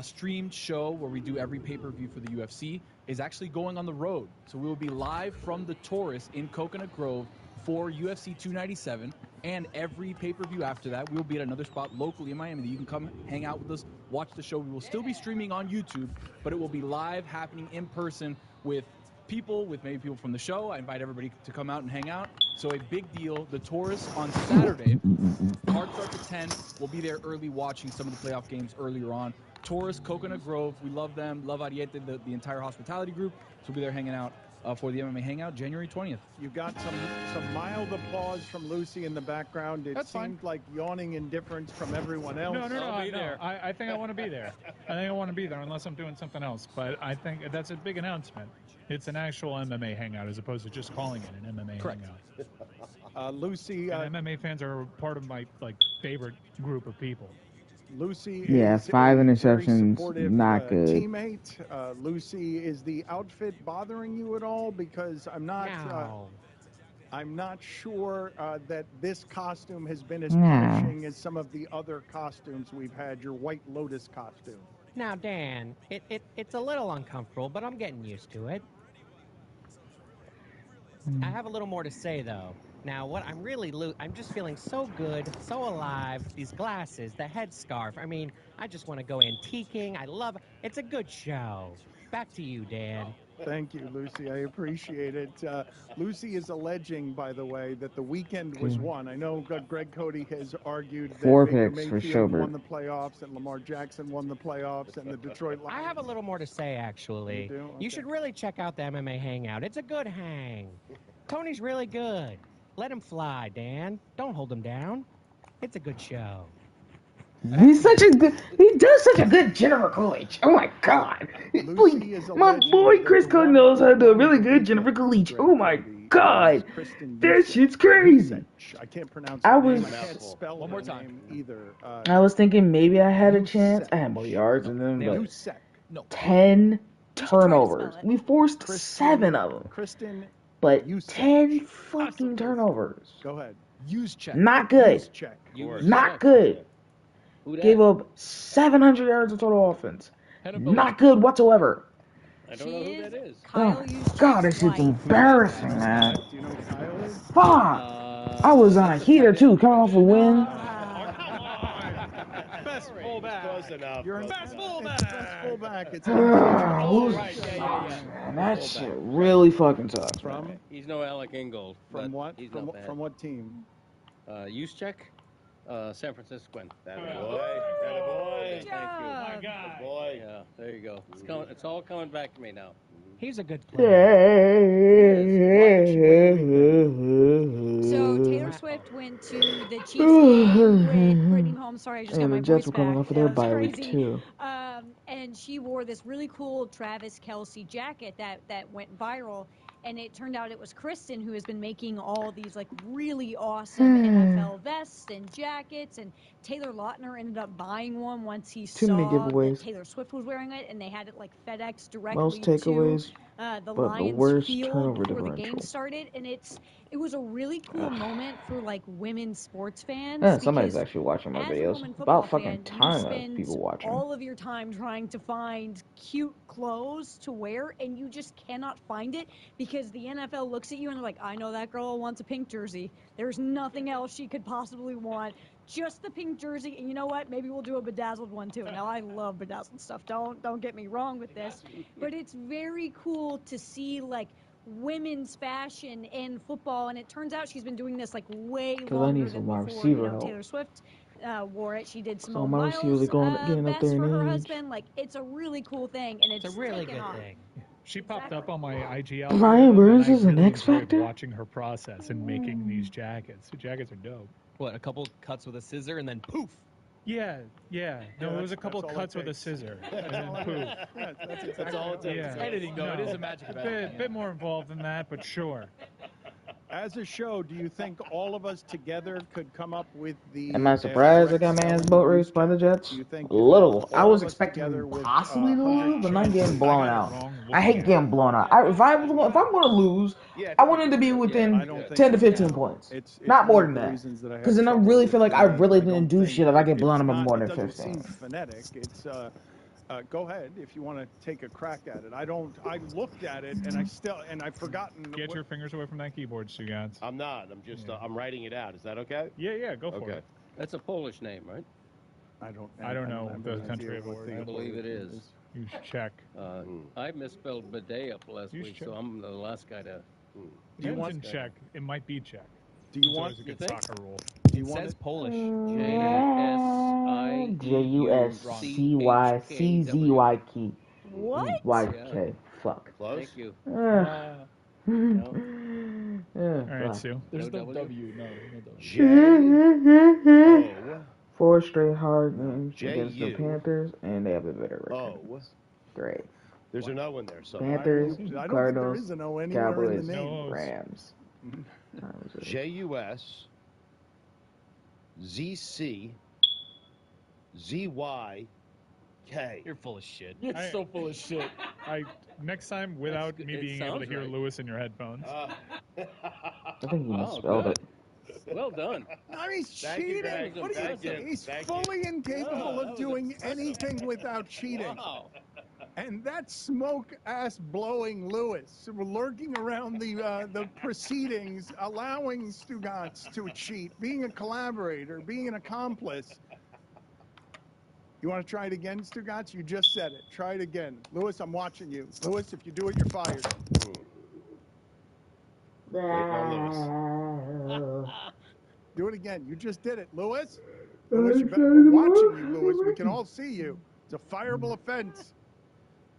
streamed show where we do every pay-per-view for the UFC is actually going on the road. So we will be live from the Taurus in Coconut Grove for UFC 297, and every pay-per-view after that, we will be at another spot locally in Miami that you can come hang out with us, watch the show. We will still be streaming on YouTube, but it will be live, happening in person with people, with maybe people from the show. I invite everybody to come out and hang out. So a big deal. The Taurus on Saturday. Card starts at 10. We'll be there early watching some of the playoff games earlier on. Taurus, Coconut Grove, we love them. Love Ariete, the entire hospitality group. So we'll be there hanging out for the MMA Hangout, January 20th. You got some mild applause from Lucy in the background. It seemed like yawning indifference from everyone else. No. I think I want to be there. I think I want to be there unless I'm doing something else. But I think that's a big announcement. It's an actual MMA hangout as opposed to just calling it an MMA hangout. Lucy, and MMA fans are part of my favorite group of people. Lucy, yeah, is 5 a interceptions, very not good. Teammate, Lucy, is the outfit bothering you at all? Because I'm not sure that this costume has been as punishing as some of the other costumes we've had. Your White Lotus costume. Now, Dan, it's a little uncomfortable, but I'm getting used to it. I have a little more to say, though. Now, what I'm I'm just feeling so good, so alive. These glasses, the headscarf. I mean, I just want to go antiquing. I love it. It's a good show. Back to you, Dan. Thank you, Lucy. I appreciate it. Lucy is alleging, by the way, that the weekend was won. I know Greg Cody has argued that 4 Baker picks for Mayfield Schobert. won the playoffs and Lamar Jackson won the playoffs and the Detroit Lions. I have a little more to say, actually. You do? Okay. You should really check out the MMA Hangout. It's a good hang. Tony's really good. Let him fly, Dan. Don't hold him down. It's a good show. He does such a good Jennifer Coolidge. Oh my god. My boy Chris Cody knows how to do a really good Jennifer Coolidge. Oh my god. That shit's crazy. I can't pronounce I can't spell one more time either. I was thinking maybe I had a chance. I had more yards than them, but 10 turnovers. We forced 7 of them. Kristen, but 10 fucking turnovers. Go ahead. Use check. Not good. Use check. Not good. Gave up 700 yards of total offense. Not good whatsoever. I don't know who that is. Oh god, this shit's embarrassing, man. Fuck! I was on a heater too, coming off a win. Best fullback. You're best fullback. Best fullback. It's Man, that shit really fucking sucks. He's no Alec Ingold. From what? He's From what team? Juszczyk, San Franciscan. That boy. Thank you. Oh my God. Boy. Yeah, there you go. It's all coming back to me now. He's a good player. So Taylor Swift went to the Chiefs game with Brittany Holmes. Sorry, I just got my the Jets voice were coming back. off of their That was bye week crazy. too. And she wore this really cool Travis Kelce jacket that went viral. And it turned out it was Kristen who has been making all these really awesome NFL vests and jackets. And Taylor Lautner ended up buying one once he Too many saw giveaways. that Taylor Swift was wearing it, and they had it FedEx directly Most takeaways. the But the Lions worst field turnover before the game differential. started, and it was a really cool moment for like women sports fans. Yeah, somebody's because actually watching my as a videos. woman football About fucking fan, you time of spend people watching. all of your time trying to find cute clothes to wear, and you just cannot find it because the NFL looks at you and they're like, I know that girl wants a pink jersey. There's nothing else she could possibly want. Just the pink jersey, and you know what? Maybe we'll do a bedazzled one too. Now I love bedazzled stuff. Don't get me wrong with this, but it's very cool to see like women's fashion in football, and it turns out she's been doing this like way Because I longer need than some wide before. You receiver know, help. Taylor Swift wore it. She did So Simone my receivers Biles are getting up there best in for her age. husband. Like, it's a really cool thing, and it's a really taken good off. thing. She popped up on my IG Brian algorithm, Burns and I is an really X enjoyed Factor? watching her process in making these jackets. The jackets are dope. What, a couple cuts with a scissor and then poof? Yeah. No, Yeah, it was a couple that's all cuts it with a takes. scissor. That's And then all it poof. takes. Yeah, that's exactly all it takes. Yeah. Editing, though, it is a magic of editing. Bit more involved than that, but sure. As a show, do you think all of us together could come up with the Am I surprised I got my ass boat raced by the Jets? Do you think A little. I all was of us expecting together with, possibly to 100 lose, but not getting chances? blown I got out. it wrong I hate getting blown out. If I'm going to lose, I want it to be within I don't think 10 to you 15 can. points. It's Not one more of than the that. reasons that I have Because then I trouble really with, feel like I really don't didn't do think shit if I get blown it's up not- more it than doesn't 15. seem phonetic. It's go ahead if you want to take a crack at it. I looked at it and I've forgotten. Get your fingers away from that keyboard, Stugats. I'm not. I'm just. I'm writing it out. Is that okay? Yeah, go for it. That's a Polish name, right? I don't know have the any country idea of what origin. I believe it is. You check. I misspelled bidet up last week, so I'm the last guy to. Do you want Czech? It might be Czech. Do you It's want always a good you think? soccer rule? Do you It want says it? Polish. JUSCYCZYK. What? YK. Fuck. Close. Thank you. All right, Fuck. Sue. There's no W? W. No W. J-O. 4 straight hard games against the J-U. Panthers, and they have a better record. Oh. Great. There's an O in there somewhere. Panthers, I don't think there Cardinals, is an O anywhere in Cowboys, the name. Rams. J-U-S Z-C Z-Y-K. You're full of shit. You're so full of shit. Next time, without me being able to hear Lewis in your headphones. I think you misspelled it. Well done. No, he's Thank you, cheating. Greg. What is Thank you. He's Thank fully incapable of doing anything without cheating. Wow. And that smoke ass blowing Lewis lurking around the proceedings, allowing Stugats to cheat, being a collaborator, being an accomplice. You want to try it again, Stugats? You just said it. Try it again. Lewis, I'm watching you. Lewis, if you do it, you're fired. Do it again. You just did it. Lewis? Lewis, we're watching you, Lewis. We can all see you. It's a fireable offense.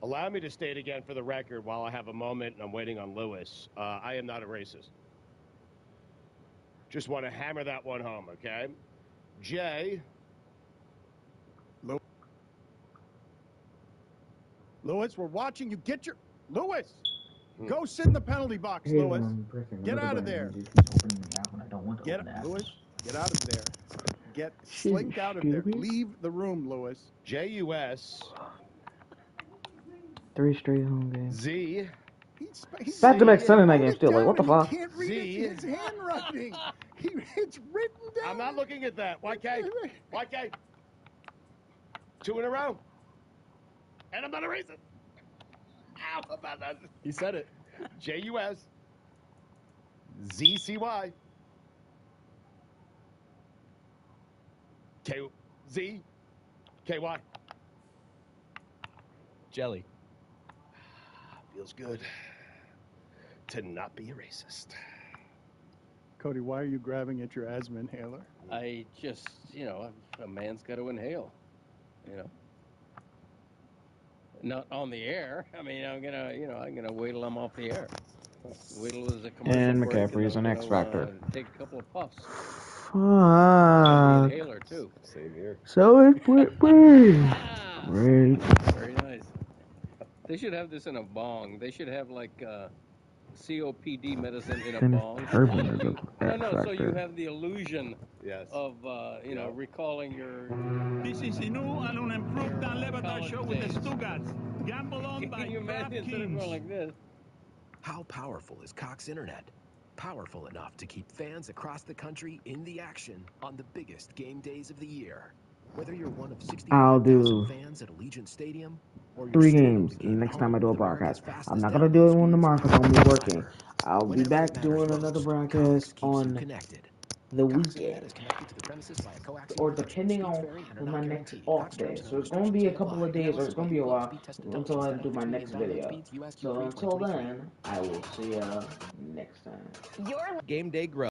Allow me to state again for the record while I have a moment and I'm waiting on Lewis. I am not a racist. Just want to hammer that one home, okay? J. Lewis, we're watching you. Get your... Lewis! Go sit in the penalty box, Lewis. Get out of there. Lewis, get out of there. Slink out of there. Leave the room, Lewis. J-U-S 3 straight home games. Z. Back-to-back Sunday night games still. Like, what the fuck? He can't read it. His handwriting. It's written down. I'm not looking at that. YK. YK. 2 in a row. And I'm not a racist. Ow, about that. He said it. J-U-S Z-C-Y K-Z K-Y. Jelly. Feels good to not be a racist. Cody, why are you grabbing at your asthma inhaler? I just, a man's got to inhale, Not on the air. I mean, I'm gonna wait till I'm off the air. Wait till there's a commercial And break McCaffrey's an X Factor. Take a couple of puffs. Fuck. Inhaler too. Same here. So it would be great. Very nice. They should have this in a bong. They should have like COPD medicine in a Dennis bong. Turpin is You, a no, so you factor. have the illusion of, you know, recalling your... This is Inu and an improved unlimited show with the Stugatz. Gamble on by Can you imagine instead of going like this? How powerful is Cox Internet? Powerful enough to keep fans across the country in the action on the biggest game days of the year. Whether you're one of 65,000 fans at Allegiant Stadium or 3 games next time I do a broadcast. I'm not gonna do it one tomorrow because I'm gonna be working. I'll be back doing another broadcast on the weekend, or depending on when my next off day. So it's gonna be a couple of days, or it's gonna be a while until I do my next video. So until then, I will see ya next time. Game day grub.